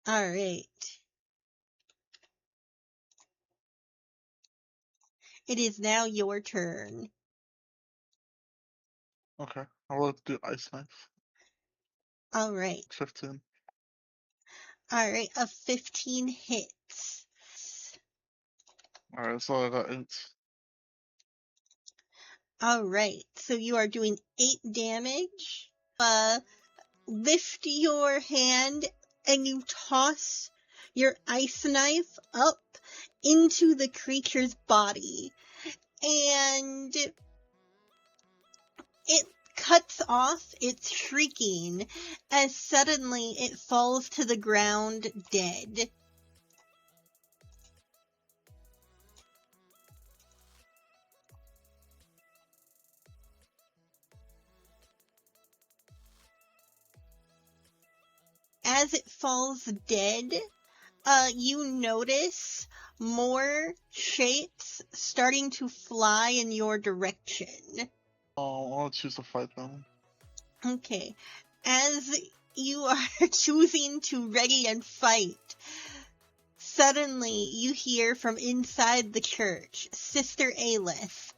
Alright. It is now your turn. Okay, I'll let do ice knife. All right. 15. All right. A 15 hits. Alright, so I got 8. All right. So you are doing 8 damage. Lift your hand and you toss your ice knife up into the creature's body. And it cuts off its shrieking as suddenly it falls to the ground dead. As it falls dead, you notice more shapes starting to fly in your direction. I'll choose to fight them. Okay. As you are choosing to ready and fight, suddenly you hear from inside the church, Sister Aelith.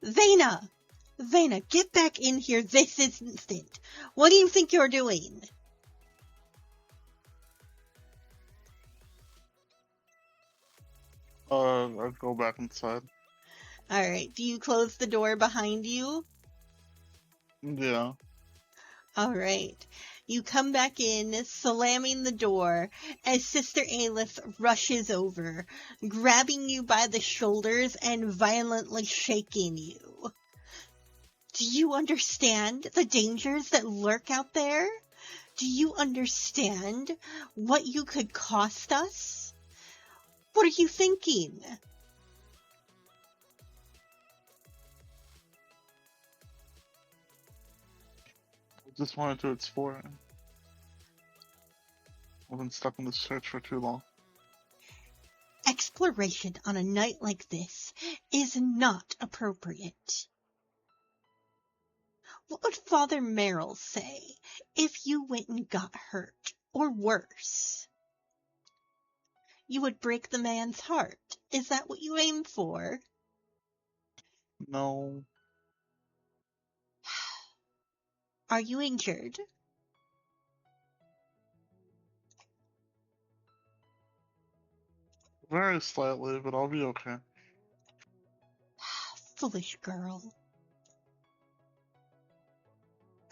Vena! Vena, get back in here this instant. What do you think you're doing? I'll go back inside. Alright, do you close the door behind you? Yeah. Alright. You come back in, slamming the door, as Sister Aelith rushes over, grabbing you by the shoulders and violently shaking you. Do you understand the dangers that lurk out there? Do you understand what you could cost us? What are you thinking? I just wanted to explore. I've been stuck in this church for too long. Exploration on a night like this is not appropriate. What would Father Merrill say if you went and got hurt, or worse? You would break the man's heart. Is that what you aim for? No. Are you injured? Very slightly, but I'll be okay. Foolish girl.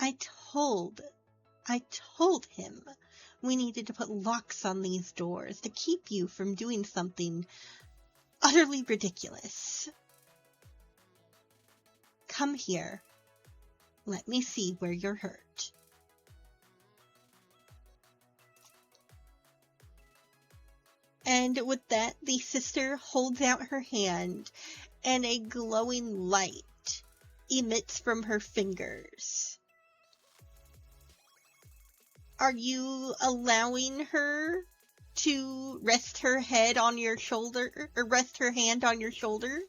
I told him we needed to put locks on these doors to keep you from doing something utterly ridiculous. Come here. Let me see where you're hurt. And with that, the sister holds out her hand, and a glowing light emits from her fingers. Are you allowing her to rest her head on your shoulder, or rest her hand on your shoulder?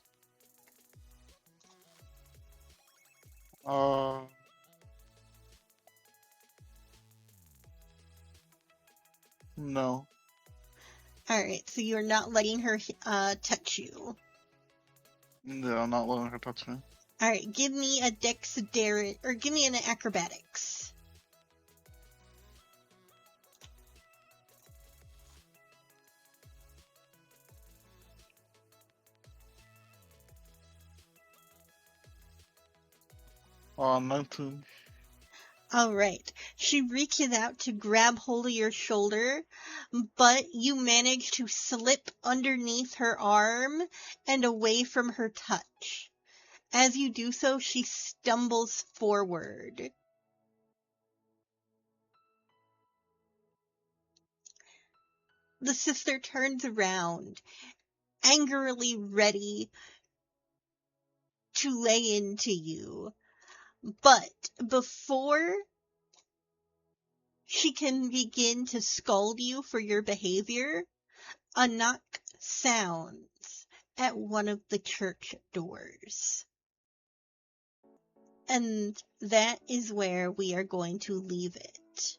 No. Alright, so you're not letting her touch you. Yeah, I'm not letting her touch me. Alright, give me a dexterity, or give me an acrobatics. Oh, 19. Alright, she reaches out to grab hold of your shoulder, but you manage to slip underneath her arm and away from her touch. As you do so, she stumbles forward. The sister turns around, angrily ready to lay into you. But before she can begin to scold you for your behavior, a knock sounds at one of the church doors. And that is where we are going to leave it.